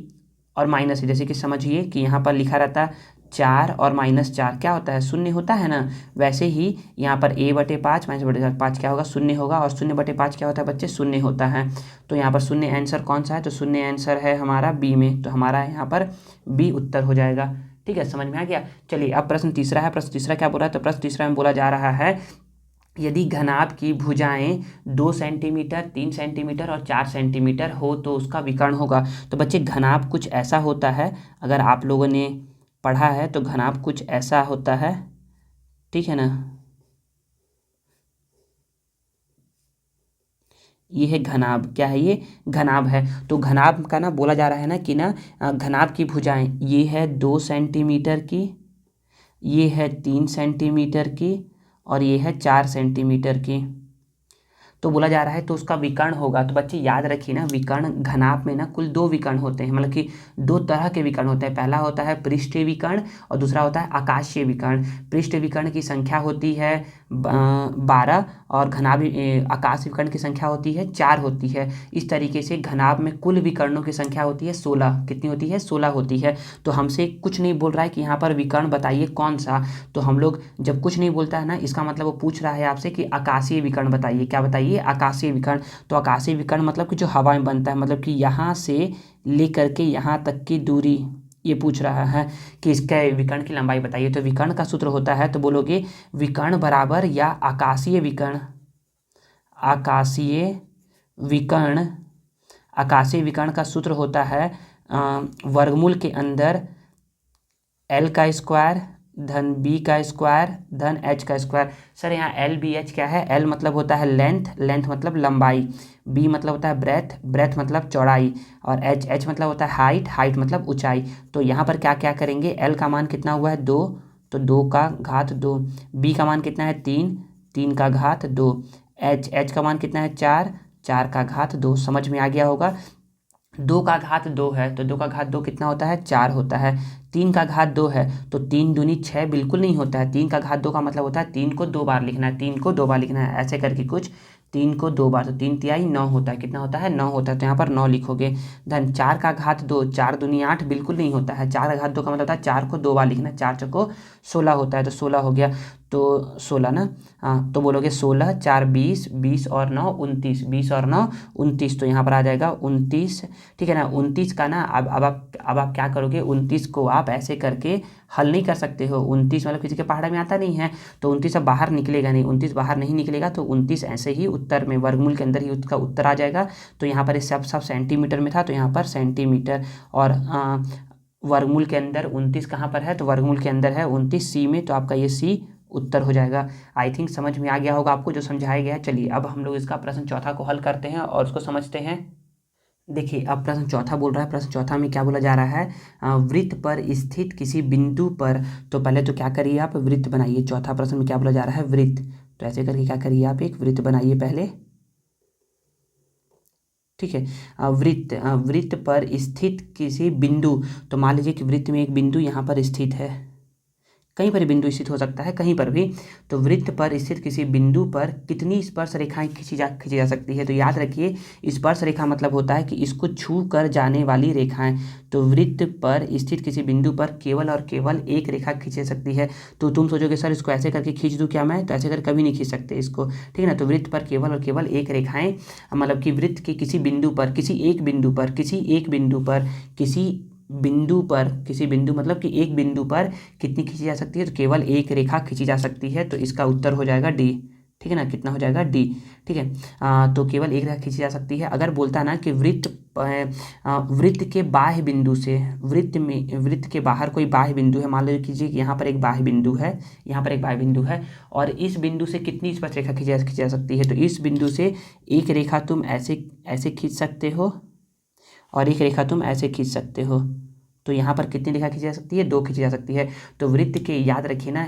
और माइनस, जैसे कि समझिए कि यहाँ पर लिखा रहता 4 और -4 क्या होता है? शून्य होता है ना। वैसे ही यहाँ पर a/5 -5 क्या होगा? शून्य होगा, और 0/5 क्या होता है बच्चे? शून्य होता है। तो यहाँ पर शून्य आंसर कौन सा है? तो शून्य आंसर है हमारा बी में, तो हमारा यहाँ पर बी उत्तर हो जाएगा, ठीक है। समझ में आ गया? चलिए अब प्रश्न तीसरा है। प्रश्न तीसरा क्या बोला है? तो प्रश्न तीसरा में बोला जा रहा है, यदि घनाभ की भुजाएं 2 सेंटीमीटर, 3 सेंटीमीटर और 4 सेंटीमीटर हो तो उसका विकर्ण होगा। तो बच्चे घनाभ कुछ ऐसा होता है, अगर आप लोगों ने पढ़ा है तो घनाभ कुछ ऐसा होता है, ठीक है ना। ये है घनाभ, क्या है ये? घनाभ है। तो घनाभ का ना बोला जा रहा है ना कि ना घनाभ की भुजाएं, ये है 2 सेंटीमीटर की, ये है 3 सेंटीमीटर की और ये है 4 सेंटीमीटर की। तो बोला जा रहा है तो उसका विकर्ण होगा। तो बच्चे याद रखिए ना, विकर्ण घनाभ में ना कुल 2 विकर्ण होते हैं, मतलब कि 2 तरह के विकर्ण होते हैं। पहला होता है पृष्ठीय विकर्ण और दूसरा होता है आकाशीय विकर्ण। पृष्ठीय विकर्ण की संख्या होती है 12 और आकाशीय विकर्ण की संख्या होती है 4 होती है। इस तरीके से घनाभ में कुल विकर्णों की संख्या होती है 16। कितनी होती है? 16 होती है। तो हमसे कुछ नहीं बोल रहा है कि यहाँ पर विकर्ण बताइए कौन सा। तो हम लोग जब कुछ नहीं बोलता है ना, इसका मतलब वो पूछ रहा है आपसे कि आकाशीय विकर्ण बताइए। क्या बताइए? आकाशीय विकर्ण। तो आकाशीय विकर्ण मतलब कि जो हवा में बनता है, मतलब कि यहाँ से लेकर के यहाँ तक की दूरी, ये पूछ रहा है कि इसके विकर्ण की लंबाई बताइए। तो विकर्ण का सूत्र होता है, तो बोलोगे विकर्ण बराबर या आकाशीय विकर्ण, आकाशीय विकर्ण, आकाशीय विकर्ण का सूत्र होता है वर्गमूल के अंदर l का स्क्वायर धन b का स्क्वायर धन h का स्क्वायर। सर यहाँ l b h क्या है? l मतलब होता है लेंथ, लेंथ मतलब लंबाई, b मतलब होता है ब्रेथ, ब्रेथ मतलब चौड़ाई, और h मतलब होता है हाइट, हाइट मतलब ऊंचाई। तो यहाँ पर क्या क्या करेंगे? l का मान कितना हुआ है? 2, तो 2 का घात 2। b का मान कितना है? 3, 3 का घात 2। h का मान कितना है? 4, 4 का घात 2। समझ में आ गया होगा। 2 का घात 2 है तो 2 का घात 2 कितना होता है? 4 होता है। 3 का घात 2 है तो 3 दूनी 6 बिल्कुल नहीं होता है। 3 का घात 2 का मतलब होता है 3 को 2 बार लिखना है, 3 को 2 बार लिखना है, ऐसे करके कुछ 3 को 2 बार, तो 3 तिहाई 9 होता है। कितना होता है? 9 होता है। तो यहाँ पर 9 लिखोगे। धन 4 का घात 2, 4 दूनी 8 बिल्कुल नहीं होता है। 4 का घात 2 का मतलब होता है 4 को 2 बार लिखना है, 4 चौको 16 होता है, तो 16 हो गया। तो 16 ना, हाँ, तो बोलोगे 16, 4 20, 20 और 9 29, 20 और 9 29, तो यहाँ पर आ जाएगा 29, ठीक है ना। 29 का ना अब आप क्या करोगे? 29 को आप ऐसे करके हल नहीं कर सकते हो। 29 मतलब किसी के पहाड़ में आता नहीं है, तो 29 अब बाहर निकलेगा नहीं, 29 बाहर नहीं निकलेगा, तो 29 ऐसे ही उत्तर में वर्गमूल के अंदर ही उसका उत्तर आ जाएगा। तो यहाँ पर सब सेंटीमीटर में था, तो यहाँ पर सेंटीमीटर, और वर्गमूल के अंदर 29 कहाँ पर है? तो वर्गमूल के अंदर है 29 सी में, तो आपका ये सी उत्तर हो जाएगा। आई थिंक समझ में आ गया होगा आपको जो समझाया गया है। चलिए अब हम लोग इसका प्रश्न चौथा को हल करते हैं और उसको समझते हैं। देखिए अब प्रश्न चौथा बोल रहा है। प्रश्न चौथा में क्या बोला जा रहा है? वृत्त पर स्थित किसी बिंदु पर, तो पहले तो क्या करिए आप? वृत्त बनाइए। चौथा प्रश्न में क्या बोला जा रहा है? वृत्त। तो ऐसे करके क्या करिए आप? एक वृत्त बनाइए पहले, ठीक है। वृत्त पर स्थित किसी बिंदु, तो मान लीजिए कि वृत्त में एक बिंदु यहाँ पर स्थित है, कहीं पर बिंदु स्थित हो सकता है, कहीं पर भी। तो वृत्त पर स्थित किसी बिंदु पर कितनी स्पर्श रेखाएं खींची जा सकती है? तो याद रखिए, स्पर्श रेखा मतलब होता है कि इसको छू कर जाने वाली रेखाएं। तो वृत्त पर स्थित किसी बिंदु पर केवल और केवल एक रेखा खींच सकती है। तो तुम सोचोगे सर इसको ऐसे करके खींच दूं क्या मैं? तो ऐसे करके कभी नहीं खींच सकते इसको, ठीक है ना। तो वृत्त पर केवल और केवल एक रेखाएं, मतलब कि वृत्त के किसी बिंदु पर, किसी एक बिंदु पर, किसी बिंदु मतलब कि एक बिंदु पर कितनी खींची जा सकती है? तो केवल एक रेखा खींची जा सकती है। तो इसका उत्तर हो जाएगा डी, ठीक है ना, कितना हो जाएगा डी। ठीक है, तो केवल एक रेखा खींची जा सकती है। अगर बोलता है ना कि वृत्त के बाह्य बिंदु से, वृत्त के बाहर कोई बाह्य बिंदु है, मान लीजिए कि यहाँ पर एक बाह्य बिंदु है, यहाँ पर एक बाह्य बिंदु है, और इस बिंदु से कितनी स्पर्श रेखा खींची जा सकती है, तो इस बिंदु से एक रेखा तुम ऐसे ऐसे खींच सकते हो और एक रेखा तुम ऐसे खींच सकते हो। तो यहाँ पर कितनी रेखा खींची जा सकती है, 2 खींची जा सकती है। तो वृत्त के, याद रखिए ना,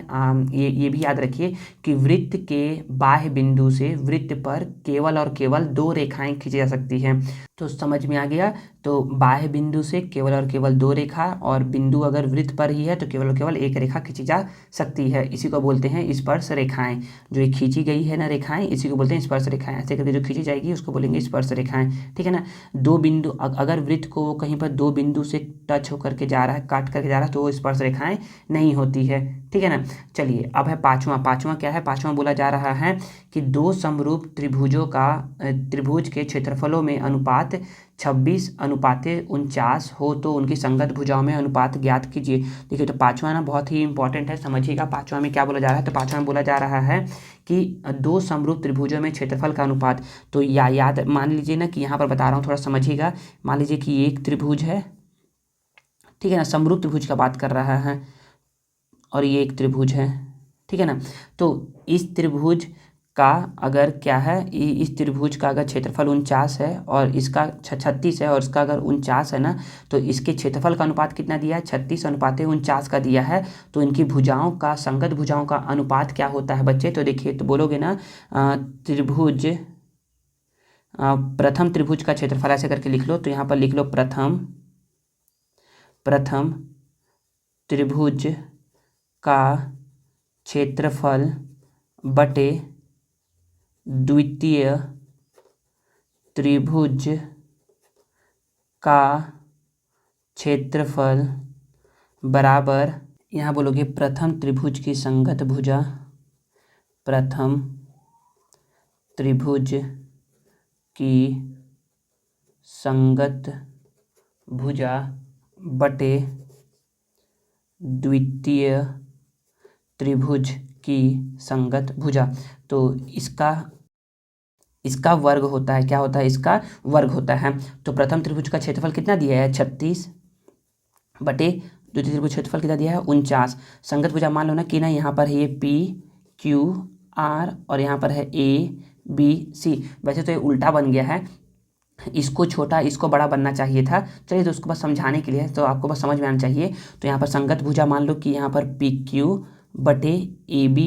ये भी याद रखिए कि वृत्त के बाह्य बिंदु से वृत्त पर केवल और केवल 2 रेखाएं खींची जा सकती हैं। तो समझ में आ गया। तो बाह्य बिंदु से केवल और केवल 2 रेखा, और बिंदु अगर वृत्त पर ही है तो केवल और केवल एक रेखा खींची जा सकती है। इसी को बोलते हैं स्पर्श रेखाएं। जो ये खींची गई है ना रेखाएं, इसी को बोलते हैं स्पर्श रेखाएं। ऐसे करके जो खींची जाएगी उसको बोलेंगे स्पर्श रेखाएं। ठीक है ना। 2 बिंदु, अगर वृत्त को कहीं पर 2 बिंदु से टच होकर के जा रहा है, काट करके जा रहा है, तो वो स्पर्श रेखाएं नहीं होती है। ठीक है ना। चलिए अब है पांचवा क्या है, पांचवा बोला जा रहा है कि 2 समरूप त्रिभुजों का, त्रिभुज के क्षेत्रफलों में अनुपात 26:49 हो तो उनकी संगत भुजाओं में अनुपात ज्ञात कीजिए। देखिए, तो पांचवा ना बहुत ही इंपॉर्टेंट है, समझिएगा। पांचवा में क्या बोला जा रहा है, तो पांचवा में बोला जा रहा है कि 2 समरूप त्रिभुजों में क्षेत्रफल का अनुपात। तो याद मान लीजिए ना कि यहाँ पर बता रहा हूँ, थोड़ा समझिएगा। मान लीजिए कि ये एक त्रिभुज है, ठीक है ना, समरूप त्रिभुज का बात कर रहा है, और ये एक त्रिभुज है। ठीक है ना। तो इस त्रिभुज का अगर क्या है, इस त्रिभुज का अगर क्षेत्रफल 49 है और इसका 36 है, और इसका अगर 49 है ना, तो इसके क्षेत्रफल का अनुपात कितना दिया है, 36:49 का दिया है। तो इनकी भुजाओं का, संगत भुजाओं का अनुपात क्या होता है बच्चे, तो देखिए, तो बोलोगे ना त्रिभुज, प्रथम त्रिभुज का क्षेत्रफल ऐसे करके लिख लो। तो यहाँ पर लिख लो प्रथम त्रिभुज का क्षेत्रफल बटे द्वितीय त्रिभुज का क्षेत्रफल बराबर, यहाँ बोलोगे प्रथम त्रिभुज की संगत भुजा, प्रथम त्रिभुज की संगत भुजा बटे द्वितीय त्रिभुज की संगत भुजा। तो इसका वर्ग होता है, क्या होता है, इसका वर्ग होता है। तो प्रथम त्रिभुज का क्षेत्रफल कितना दिया है, 36 बटे द्वितीय त्रिभुज क्षेत्रफल कितना दिया है, 49। संगत भुजा मान लो ना कि ना, यहाँ पर है ये PQR और यहाँ पर है ABC। वैसे तो ये उल्टा बन गया है, इसको छोटा इसको बड़ा बनना चाहिए था। चलिए, तो उसको बस समझाने के लिए, तो आपको बस समझ में आना चाहिए। तो यहाँ पर संगत भुजा मान लो कि यहाँ पर PQ बटे AB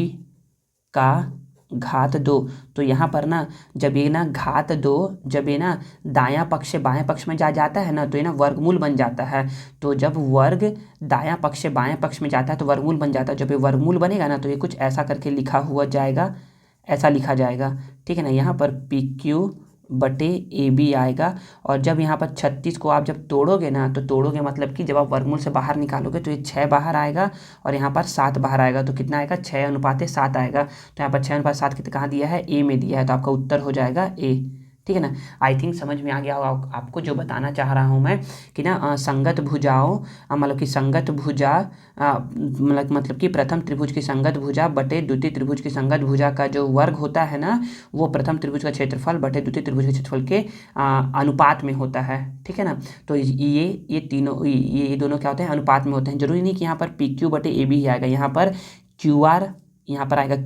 का घात 2। तो यहाँ पर ना, जब ये ना घात 2, जब ये ना दायां पक्ष से बाएं पक्ष में जाता है ना, तो ये ना वर्गमूल बन जाता है। तो जब वर्ग दायां पक्ष से बाएं पक्ष में जाता है तो वर्गमूल बन जाता है। जब ये वर्गमूल बनेगा ना, तो ये कुछ ऐसा करके लिखा हुआ जाएगा, ऐसा लिखा जाएगा। ठीक है ना। यहाँ पर PQ बटे AB आएगा, और जब यहाँ पर 36 को आप जब तोड़ोगे ना, तो तोड़ोगे मतलब कि जब आप वर्गमूल से बाहर निकालोगे तो ये 6 बाहर आएगा, और यहाँ पर 7 बाहर आएगा। तो कितना आएगा, 6:7 आएगा। तो यहाँ पर 6:7 कितना कहाँ दिया है, ए में दिया है। तो आपका उत्तर हो जाएगा ए। ठीक है ना। आई थिंक समझ में आ गया होगा आपको जो बताना चाह रहा हूँ मैं, कि ना संगत भुजाओं, मतलब कि संगत भुजा, मतलब कि प्रथम त्रिभुज की संगत भुजा बटे द्वितीय त्रिभुज की संगत भुजा का जो वर्ग होता है ना, वो प्रथम त्रिभुज का क्षेत्रफल बटे द्वितीय त्रिभुज के क्षेत्रफल के अनुपात में होता है। ठीक है ना। तो ये तीनों, ये दोनों क्या होते हैं, अनुपात में होते हैं। जरूरी नहीं कि यहाँ पर PQ बटे AB ही आएगा, यहाँ पर QR, यहाँ पर आएगा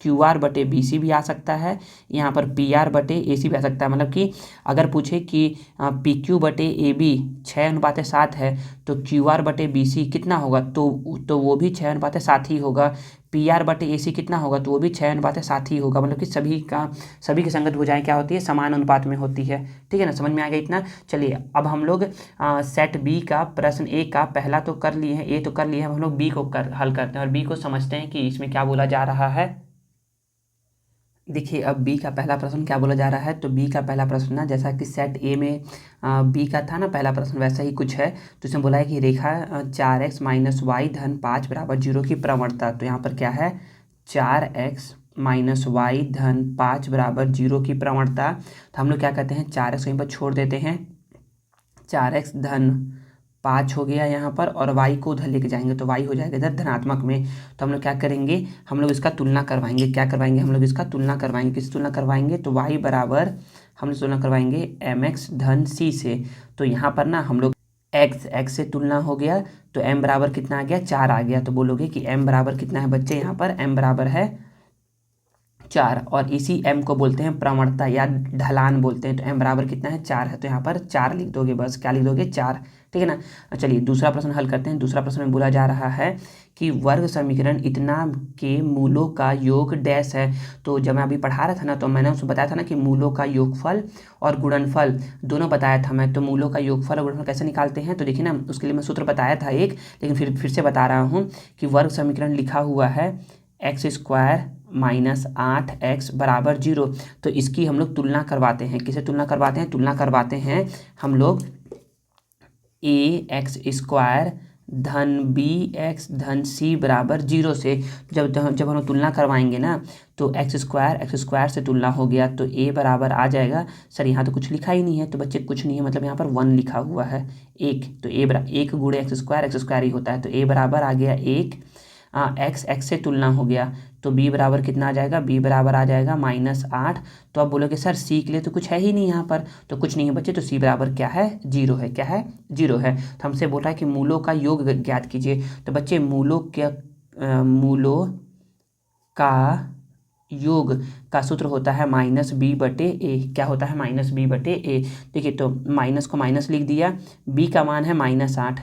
QR बटे BC भी आ सकता है, यहाँ पर PR बटे AC भी आ सकता है। मतलब कि अगर पूछे कि PQ बटे AB 6:7 है, तो QR बटे BC कितना होगा, तो वो भी 6:7 ही होगा। PR बटे AC कितना होगा, तो वो भी 6:7 ही होगा। मतलब कि सभी की संगत भुजाएं क्या होती है, समान अनुपात में होती है। ठीक है ना। समझ में आ गया इतना। चलिए, अब हम लोग सेट B का प्रश्न A का पहला तो कर लिए हैं, A तो कर लिए हैं, हम लोग B को हल करते हैं और B को समझते हैं कि इसमें क्या बोला जा रहा है। देखिए, अब बी का पहला प्रश्न क्या बोला जा रहा है। तो बी का पहला प्रश्न ना, जैसा कि सेट ए में बी का था ना पहला प्रश्न, वैसा ही कुछ है। तो इसमें बोला है कि रेखा 4x - y धन 5 बराबर 0 की प्रवणता। तो यहाँ पर क्या है, 4x - y धन 5 बराबर 0 की प्रवणता। तो हम लोग क्या कहते हैं, 4x कहीं पर छोड़ देते हैं, 4x धन 5 हो गया यहाँ पर, और y को उधर लेके जाएंगे तो y हो जाएगा इधर धनात्मक में। तो हम लोग क्या करेंगे, हम लोग इसका तुलना करवाएंगे। क्या करवाएंगे, हम लोग इसका तुलना करवाएंगे। किस तुलना करवाएंगे, तो y बराबर हम लोग तुलना करवाएंगे mx धन c से। तो यहाँ पर ना हम लोग x से तुलना हो गया तो m बराबर कितना आ गया, 4 आ गया। तो बोलोगे कि m बराबर कितना है बच्चे, यहाँ पर m बराबर है 4, और इसी m को बोलते हैं प्रवणता या ढलान बोलते हैं। तो m बराबर कितना है, 4 है। तो यहाँ पर 4 लिख दोगे, बस क्या लिख दोगे, 4। ठीक है ना। चलिए दूसरा प्रश्न हल करते हैं। दूसरा प्रश्न में बोला जा रहा है कि वर्ग समीकरण इतना के मूलों का योग डैश है। तो जब मैं अभी पढ़ा रहा था ना, तो मैंने उसमें बताया था ना कि मूलों का योगफल और गुणनफल दोनों बताया था मैं। तो मूलों का योगफल और गुणनफल कैसे निकालते हैं, तो देखिए ना, उसके लिए मैं सूत्र बताया था एक, लेकिन फिर से बता रहा हूँ कि वर्ग समीकरण लिखा हुआ है x² माइनस 8x बराबर 0। तो इसकी हम लोग तुलना करवाते हैं। किसे तुलना करवाते हैं, तुलना करवाते हैं हम लोग ax² धन bx धन c बराबर 0 से। जब हम लोग तुलना करवाएंगे ना, तो x² से तुलना हो गया तो a बराबर आ जाएगा। सर यहाँ तो कुछ लिखा ही नहीं है, तो बच्चे कुछ नहीं है, मतलब यहाँ पर 1 लिखा हुआ है, 1। तो a बराबर 1 गुणे x² ही होता है। तो a बराबर आ गया 1, x से तुलना हो गया तो b बराबर कितना आ जाएगा, b बराबर आ जाएगा -8। तो अब बोलोगे सर c के लिए तो कुछ है ही नहीं यहाँ पर, तो कुछ नहीं है बच्चे। तो c बराबर क्या है, 0 है। क्या है, 0 है। तो हमसे बोल रहा है कि मूलों का योग ज्ञात कीजिए। तो बच्चे मूलों का योग का सूत्र होता है -b/a। क्या होता है, -b/a। देखिए, तो माइनस को माइनस लिख दिया, b का मान है -8,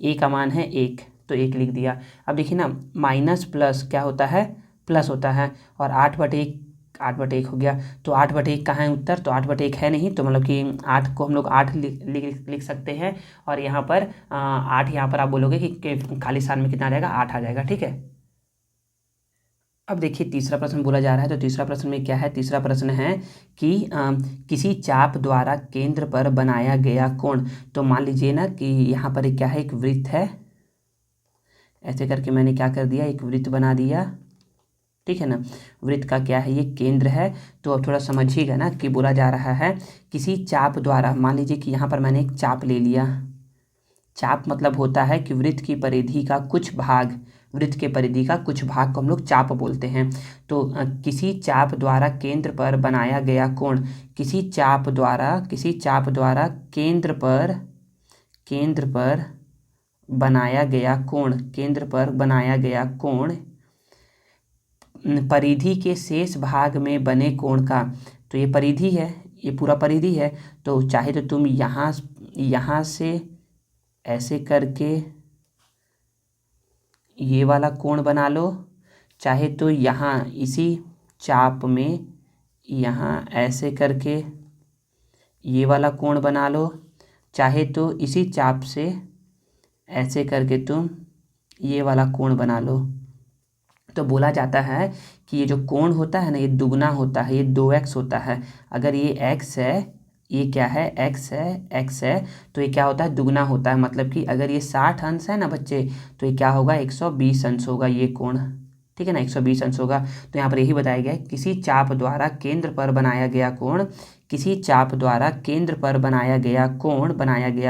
a का मान है 1, तो 1 लिख दिया। अब देखिए ना, माइनस प्लस क्या होता है, प्लस होता है, और 8/1 हो गया। तो 8/1 कहाँ है उत्तर, तो 8/1 है नहीं, तो मतलब कि 8 को हम लोग 8 लिख सकते हैं। और यहाँ पर 8 यहाँ पर आप बोलोगे कि खाली स्थान में कितना आ जाएगा, 8 आ जाएगा। ठीक है। अब देखिए तीसरा प्रश्न बोला जा रहा है। तो तीसरा प्रश्न में क्या है, तीसरा प्रश्न है कि किसी चाप द्वारा केंद्र पर बनाया गया कोण। तो मान लीजिए ना कि यहाँ पर क्या है, एक वृत्त है, ऐसे करके मैंने क्या कर दिया, एक वृत्त बना दिया। ठीक है ना। वृत्त का क्या है, ये केंद्र है। तो अब थोड़ा समझिएगा ना कि बोला जा रहा है किसी चाप द्वारा, मान लीजिए कि यहाँ पर मैंने एक चाप ले लिया। चाप मतलब होता है कि वृत्त की परिधि का कुछ भाग, वृत्त के परिधि का कुछ भाग को हम लोग चाप बोलते हैं। तो किसी चाप द्वारा केंद्र पर बनाया गया कोण, किसी चाप द्वारा केंद्र पर बनाया गया कोण, केंद्र पर बनाया गया कोण परिधि के शेष भाग में बने कोण का। तो ये परिधि है, ये पूरा परिधि है। तो चाहे तो तुम यहाँ से ऐसे करके ये वाला कोण बना लो, चाहे तो यहाँ इसी चाप में यहाँ ऐसे करके ये वाला कोण बना लो, चाहे तो इसी चाप से ऐसे करके तुम ये वाला कोण बना लो। तो बोला जाता है कि ये जो कोण होता है ना, ये दुगना होता है, ये 2x होता है। अगर ये x है, ये क्या है, x है, तो ये क्या होता है, दुगना होता है। मतलब कि अगर ये 60 अंश है ना बच्चे, तो ये क्या होगा, 120 अंश होगा ये कोण। ठीक है ना, 120 अंश होगा। तो यहाँ पर यही बताया गया है, किसी चाप द्वारा केंद्र पर बनाया गया कोण, किसी चाप द्वारा केंद्र पर बनाया गया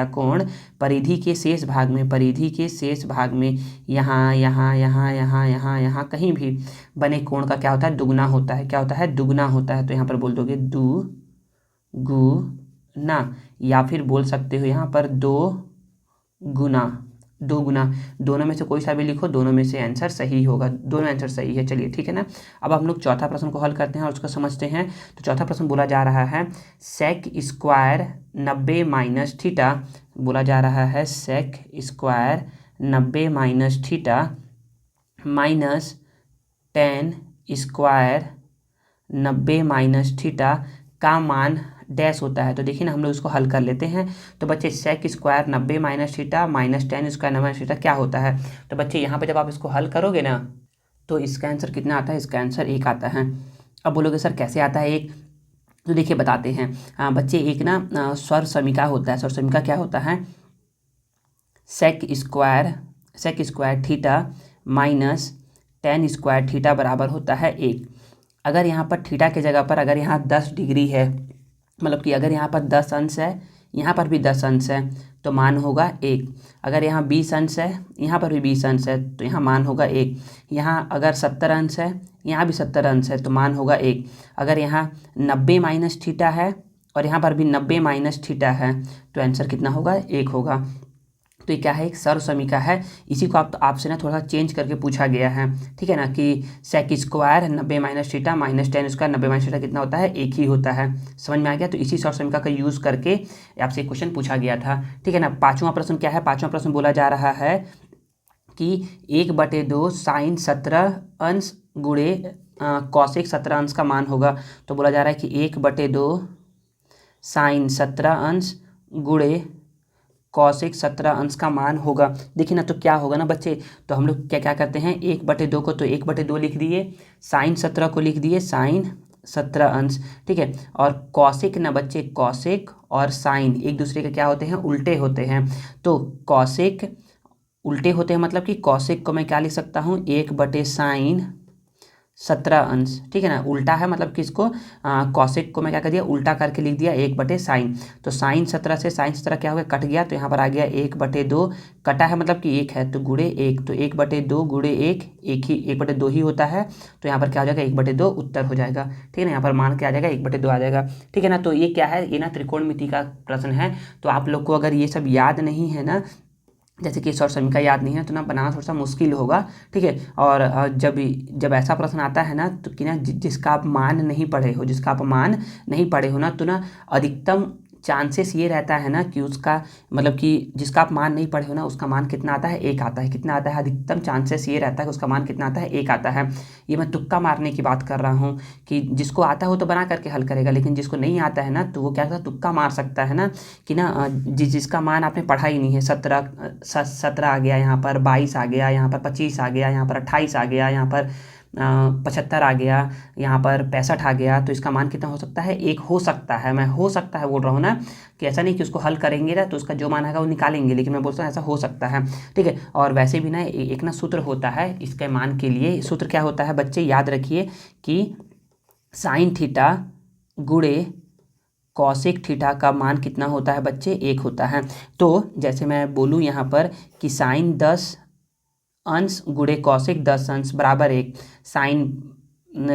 कोण परिधि के शेष भाग में यहाँ कहीं भी बने कोण का क्या होता है, दुगना होता है। क्या होता है, दुगना होता है। तो यहाँ पर बोल दोगे दुगुना, या फिर बोल सकते हो यहाँ पर दो गुना। दोनों में से कोई सा भी लिखो, दोनों में से आंसर सही होगा, दोनों आंसर सही है। चलिए ठीक है ना। अब हम लोग चौथा प्रश्न को हल करते हैं और उसको समझते हैं। तो चौथा प्रश्न बोला जा रहा है सेक स्क्वायर 90 माइनस थीटा। बोला जा रहा है sec square 90 minus theta minus tan square 90 minus theta का मान डैश होता है। तो देखिए ना, हम लोग इसको हल कर लेते हैं। तो बच्चे sec square 90 minus theta minus tan square 90 minus theta क्या होता है। तो बच्चे यहाँ पे जब आप इसको हल करोगे ना, तो इसका आंसर कितना आता है, इसका आंसर 1 आता है। अब बोलोगे सर कैसे आता है 1, तो देखिए बताते हैं। बच्चे एक ना स्वर समीका होता है। स्वर समीका क्या होता है, sec square theta minus tan square theta बराबर होता है 1। अगर यहाँ पर थीटा के जगह पर अगर यहाँ 10 डिग्री है, मतलब कि अगर यहाँ पर 10 अंश है, यहाँ पर भी 10 अंश है, तो मान होगा 1। अगर यहाँ 20 अंश है, यहाँ पर भी 20 अंश है, तो यहाँ मान होगा 1। यहाँ अगर 70 अंश है, यहाँ भी 70 अंश है, तो मान होगा 1। अगर यहाँ 90 माइनस थीटा है और यहाँ पर भी 90 माइनस थीटा है, तो आंसर कितना होगा? 1 होगा। तो ये क्या है? एक सर्व समीका है। इसी को आपसे ना थोड़ा सा चेंज करके पूछा गया है, ठीक है ना, कि sec square 90 minus theta minus tan square 90 minus theta कितना होता है? 1 ही होता है। समझ में आ गया? तो इसी सर्व समीका का यूज़ करके आपसे क्वेश्चन पूछा गया था, ठीक है ना। पाँचवां प्रश्न क्या है? पाँचवां प्रश्न बोला जा रहा है कि 1/2 साइन 17 अंश गुणे कॉसेक 17 अंश का मान होगा। तो बोला जा रहा है कि 1/2 साइन 17 अंश गुणे कॉसेक 17 अंश का मान होगा। देखिए ना, तो क्या होगा ना बच्चे, तो हम लोग क्या क्या करते हैं, 1/2 को तो 1/2 लिख दिए, साइन 17 को लिख दिए साइन 17 अंश, ठीक है। और कॉसेक ना बच्चे, कॉसेक और साइन एक दूसरे के क्या होते हैं? उल्टे होते हैं। तो कॉसेक उल्टे होते हैं, मतलब कि कॉसेक को मैं क्या लिख सकता हूँ? 1/साइन 17 अंश, ठीक है ना। उल्टा है मतलब कि इसको कॉसेक को मैं क्या कर दिया? उल्टा करके लिख दिया 1/साइन। तो साइन 17 से साइन 17 क्या हो गया? कट गया, तो यहाँ पर आ गया 1/2। कटा है मतलब कि 1 है, तो गुणे 1, तो 1/2 गुणे 1, 1/2 ही होता है। तो यहाँ पर क्या हो जाएगा? 1/2 उत्तर हो जाएगा, ठीक है ना। यहाँ पर मान क्या आ जाएगा? 1/2 आ जाएगा, ठीक है ना। तो ये क्या है? ये ना त्रिकोणमिति का प्रश्न है। तो आप लोग को अगर ये सब याद नहीं है ना, जैसे कि सर्व समीका याद नहीं है, तो ना बनाना थोड़ा सा मुश्किल होगा, ठीक है। और जब ऐसा प्रश्न आता है ना, तो कि ना जिसका आप मान नहीं पढ़े हो, जिसका आप मान नहीं पढ़े हो ना, तो ना अधिकतम चांसेस ये रहता है ना कि उसका मतलब कि जिसका आप मान नहीं पढ़े हो ना, उसका मान कितना आता है? 1 आता है। कितना आता है? अधिकतम चांसेस ये रहता है कि उसका मान कितना आता है? 1 आता है। ये मैं तुक्का मारने की बात कर रहा हूँ कि जिसको आता है वो तो बना करके हल करेगा, लेकिन जिसको नहीं आता है ना, तो वो क्या करता है? तुक्का मार सकता है ना, कि ना जिसका मान आपने पढ़ा ही नहीं है, 17 आ गया, यहाँ पर 22 आ गया, यहाँ पर 25 आ गया, यहाँ पर 28 आ गया, यहाँ पर 75 आ गया, यहाँ पर 65 आ गया, तो इसका मान कितना हो सकता है? 1 हो सकता है। मैं हो सकता है बोल रहा हूँ ना, कि ऐसा नहीं कि उसको हल करेंगे ना तो उसका जो मान आएगा वो निकालेंगे, लेकिन मैं बोलता हूँ ऐसा हो सकता है, ठीक है। और वैसे भी ना एक ना सूत्र होता है इसके मान के लिए। सूत्र क्या होता है बच्चे? याद रखिए कि साइन थीटा गुणे कॉसेक थीटा का मान कितना होता है बच्चे? 1 होता है। तो जैसे मैं बोलूँ यहाँ पर कि साइन 10 अंश गुणे कॉसेक 10 अंश बराबर 1, साइन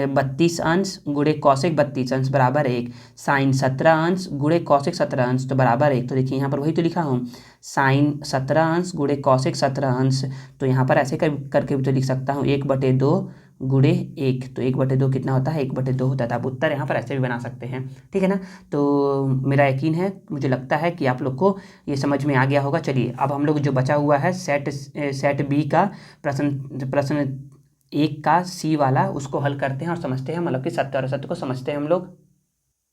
32 अंश गुणे कॉसेक 32 अंश बराबर 1, साइन 17 अंश गुणे कॉसेक 17 अंश तो बराबर 1। तो देखिए यहाँ पर वही तो लिखा हूँ, साइन 17 अंश गुणे कॉसेक 17 अंश। तो यहाँ पर ऐसे करके भी तो लिख सकता हूँ 1/2 गुणे 1, तो 1/2 कितना होता है? 1/2 होता है। आप उत्तर यहाँ पर ऐसे भी बना सकते हैं, ठीक है ना। तो मेरा यकीन है, मुझे लगता है कि आप लोग को ये समझ में आ गया होगा। चलिए अब हम लोग जो बचा हुआ है सेट बी का प्रश्न 1 का सी वाला, उसको हल करते हैं और समझते हैं, मतलब कि सत्य और असत्य को समझते हैं हम लोग।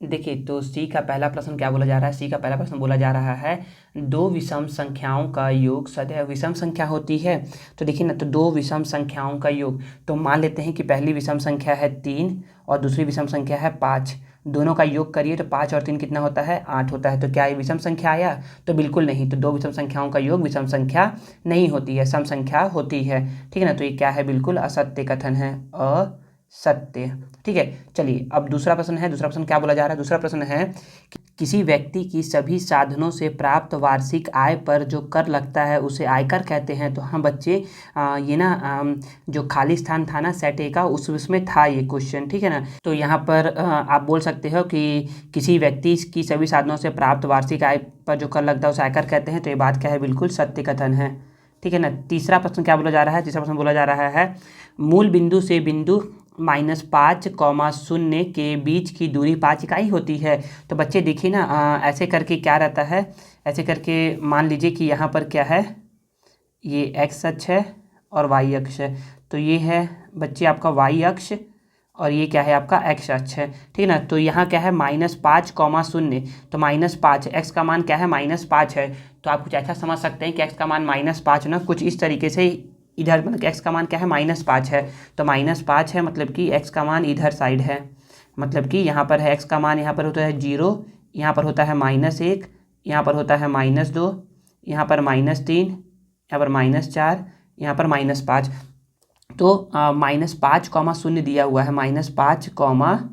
देखिए, तो सी का पहला प्रश्न क्या बोला जा रहा है? सी का पहला प्रश्न बोला जा रहा है, दो विषम संख्याओं का योग सदैव विषम संख्या होती है। तो देखिए ना, तो दो विषम संख्याओं का योग, तो मान लेते हैं कि पहली विषम संख्या है 3 और दूसरी विषम संख्या है 5। दोनों का योग करिए तो 5 और 3 कितना होता है? 8 होता है। तो क्या ये विषम संख्या आया? तो बिल्कुल नहीं। तो दो विषम संख्याओं का योग विषम संख्या नहीं होती है, सम संख्या होती है, ठीक है ना। तो ये क्या है? बिल्कुल असत्य कथन है, असत्य, ठीक है। चलिए अब दूसरा प्रश्न है। दूसरा प्रश्न क्या बोला जा रहा है? दूसरा प्रश्न है कि किसी व्यक्ति की सभी साधनों से प्राप्त वार्षिक आय पर जो कर लगता है उसे आयकर कहते हैं। तो हाँ बच्चे, ये ना जो खाली स्थान था ना सेट ए का, उसमें था ये क्वेश्चन, ठीक है ना। तो यहाँ पर आप बोल सकते हो कि किसी व्यक्ति की सभी साधनों से प्राप्त वार्षिक आय पर जो कर लगता है उसे आयकर कहते हैं। तो ये बात क्या है? बिल्कुल सत्य कथन है, ठीक है ना। तीसरा प्रश्न क्या बोला जा रहा है? तीसरा प्रश्न बोला जा रहा है, मूल बिंदु से बिंदु -5, 0 के बीच की दूरी 5 इकाई होती है। तो बच्चे देखिए ना, ऐसे करके क्या रहता है? ऐसे करके मान लीजिए कि यहाँ पर क्या है, ये एक्स अक्ष है और वाई अक्ष है। तो ये है बच्चे आपका वाई अक्ष और ये क्या है? आपका एक्स अक्ष है, ठीक है ना। तो यहाँ क्या है? -5, 0, तो -5, एक्स का मान क्या है? -5 है। तो आप कुछ ऐसा समझ सकते हैं कि एक्स का मान -5 ना, कुछ इस तरीके से इधर, मतलब एक्स का मान क्या है? -5 है। तो -5 है मतलब कि एक्स का मान इधर साइड है, मतलब कि यहाँ पर है एक्स का मान, यहाँ पर होता है 0, यहाँ पर होता है -1, यहाँ पर होता है -2, यहाँ पर -3, यहाँ पर -4, यहाँ पर -5। तो -5, 0 दिया हुआ है, -5,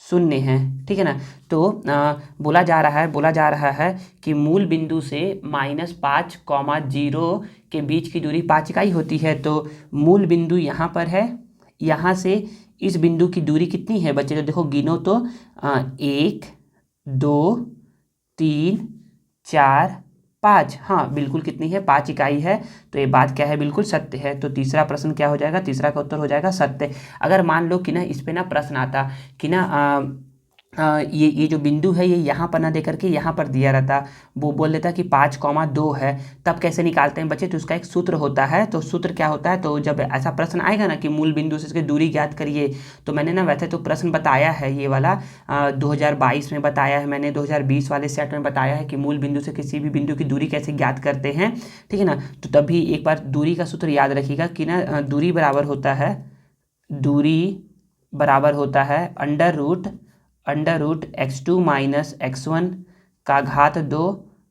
शून्य है, ठीक है ना। तो बोला जा रहा है कि मूल बिंदु से -5, 0 के बीच की दूरी 5 इकाई होती है। तो मूल बिंदु यहाँ पर है, यहाँ से इस बिंदु की दूरी कितनी है बच्चे? तो देखो गिनो तो 1 2 3 4 5, हाँ बिल्कुल कितनी है? 5 इकाई है। तो ये बात क्या है? बिल्कुल सत्य है। तो तीसरा प्रश्न क्या हो जाएगा? तीसरा का उत्तर हो जाएगा सत्य। अगर मान लो कि ना इस पे ना प्रश्न आता कि ना ये जो बिंदु है ये यहाँ पर ना दे करके यहाँ पर दिया रहता, वो बोल देता कि 5, 2 है, तब कैसे निकालते हैं बच्चे? तो उसका एक सूत्र होता है। तो सूत्र क्या होता है? तो जब ऐसा प्रश्न आएगा ना कि मूल बिंदु से इसकी दूरी ज्ञात करिए, तो मैंने ना वैसे तो प्रश्न बताया है ये वाला 2022 में बताया है मैंने, 2020 वाले सेट में बताया है कि मूल बिंदु से किसी भी बिंदु की दूरी कैसे ज्ञात करते हैं, ठीक है ना। तो तभी एक बार दूरी का सूत्र याद रखिएगा कि ना दूरी बराबर होता है under root x2 minus x1 का घात 2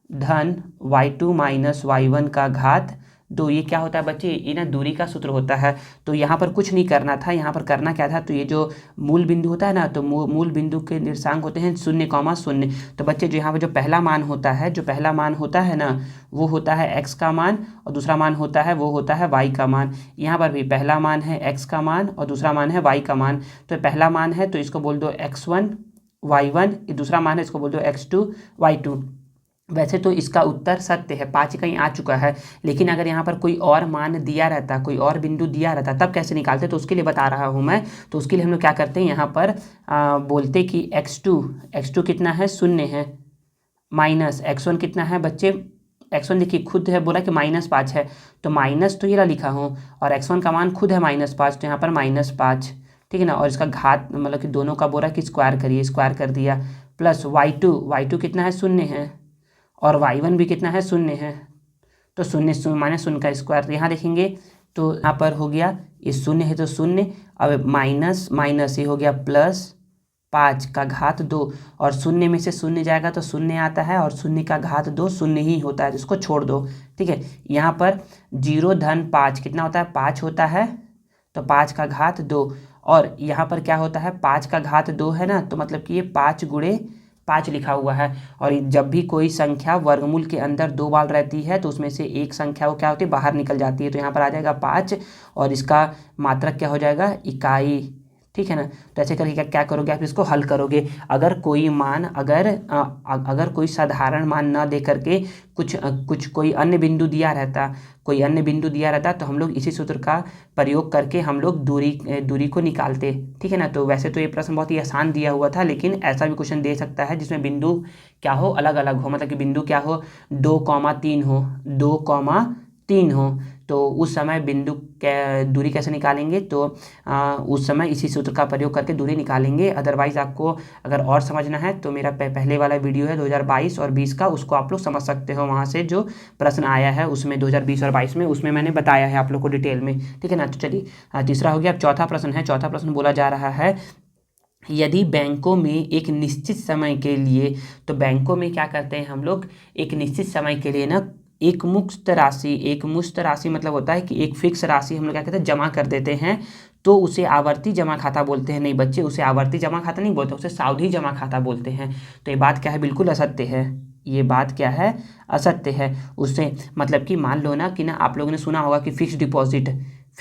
धन y2 माइनस y1 का घात 2। ये क्या होता है बच्चे? ये ना दूरी का सूत्र होता है। तो यहाँ पर कुछ नहीं करना था, यहाँ पर करना क्या था? तो ये जो मूल बिंदु होता है ना, तो मूल बिंदु के निर्देशांक होते हैं 0, 0। तो बच्चे जो यहाँ पर जो पहला मान होता है ना, वो होता है x का मान, और दूसरा मान होता है वो होता है y का मान। यहाँ पर भी पहला मान है x का मान और दूसरा मान है y का मान। तो पहला मान है तो इसको बोल दो x1 y1, दूसरा मान है इसको बोल दो x2 y2। वैसे तो इसका उत्तर सत्य है, 5 कहीं आ चुका है, लेकिन अगर यहाँ पर कोई और मान दिया रहता, कोई और बिंदु दिया रहता, तब कैसे निकालते? तो उसके लिए बता रहा हूँ मैं। तो उसके लिए हम लोग क्या करते हैं, यहाँ पर बोलते कि x2 कितना है? 0 है, माइनस x1 कितना है बच्चे? x1 देखिए खुद है, बोला कि -5 है, तो माइनस तो ये लिखा हूँ, और x1 का मान खुद है -5, तो यहाँ पर -5, ठीक है ना। और इसका घात मतलब कि दोनों का बोला कि स्क्वायर करिए, स्क्वायर कर दिया, प्लस y2 कितना है? 0 है, और y1 भी कितना है? 0 है। तो 0 माइनस 0 का स्क्वायर यहाँ देखेंगे तो यहाँ पर हो गया, ये 0 है तो 0, अब माइनस माइनस ये हो गया प्लस 5 का घात 2, और 0 में से 0 जाएगा तो 0 आता है, और 0 का घात 2 0 ही होता है, तो इसको छोड़ दो, ठीक है। यहाँ पर 0 धन 5 कितना होता है? 5 होता है, तो 5 का घात 2, और यहाँ पर क्या होता है? 5 का घात 2 है ना, तो मतलब कि ये 5 गुणे 5 लिखा हुआ है। और जब भी कोई संख्या वर्गमूल के अंदर 2 बार रहती है तो उसमें से एक संख्या वो क्या होती है? बाहर निकल जाती है। तो यहाँ पर आ जाएगा 5, और इसका मात्रक क्या हो जाएगा? इकाई, ठीक है ना। तो ऐसे करके क्या करोगे आप? इसको हल करोगे। अगर कोई मान अगर कोई साधारण मान ना दे करके कोई अन्य बिंदु दिया रहता तो हम लोग इसी सूत्र का प्रयोग करके हम लोग दूरी को निकालते, ठीक है ना। तो वैसे तो ये प्रश्न बहुत ही आसान दिया हुआ था, लेकिन ऐसा भी क्वेश्चन दे सकता है जिसमें बिंदु क्या हो? अलग अलग हो, मतलब कि बिंदु क्या हो? 2,3 हो, 2,3 हो। तो उस समय बिंदु दूरी कैसे निकालेंगे? तो उस समय इसी सूत्र का प्रयोग करके दूरी निकालेंगे। अदरवाइज आपको अगर और समझना है तो मेरा पहले वाला वीडियो है 2022 और 20 का, उसको आप लोग समझ सकते हो। वहाँ से जो प्रश्न आया है उसमें 2020 और 22 में, उसमें मैंने बताया है आप लोग को डिटेल में, ठीक है ना। तो चलिए तीसरा हो गया। अब चौथा प्रश्न है। चौथा प्रश्न बोला जा रहा है, यदि बैंकों में एक निश्चित समय के लिए, तो बैंकों में क्या करते हैं हम लोग? एक निश्चित समय के लिए ना एक मुक्त राशि मतलब होता है कि एक फिक्स राशि हम लोग क्या कहते हैं? जमा कर देते हैं, तो उसे आवर्ती जमा खाता बोलते हैं। नहीं बच्चे, उसे आवर्ती जमा खाता नहीं बोलते, उसे सावधि जमा खाता बोलते हैं। तो ये बात क्या है? बिल्कुल असत्य है। ये बात क्या है? असत्य है। उससे मतलब कि मान लो ना कि ना आप लोगों ने सुना होगा कि फिक्स डिपॉजिट,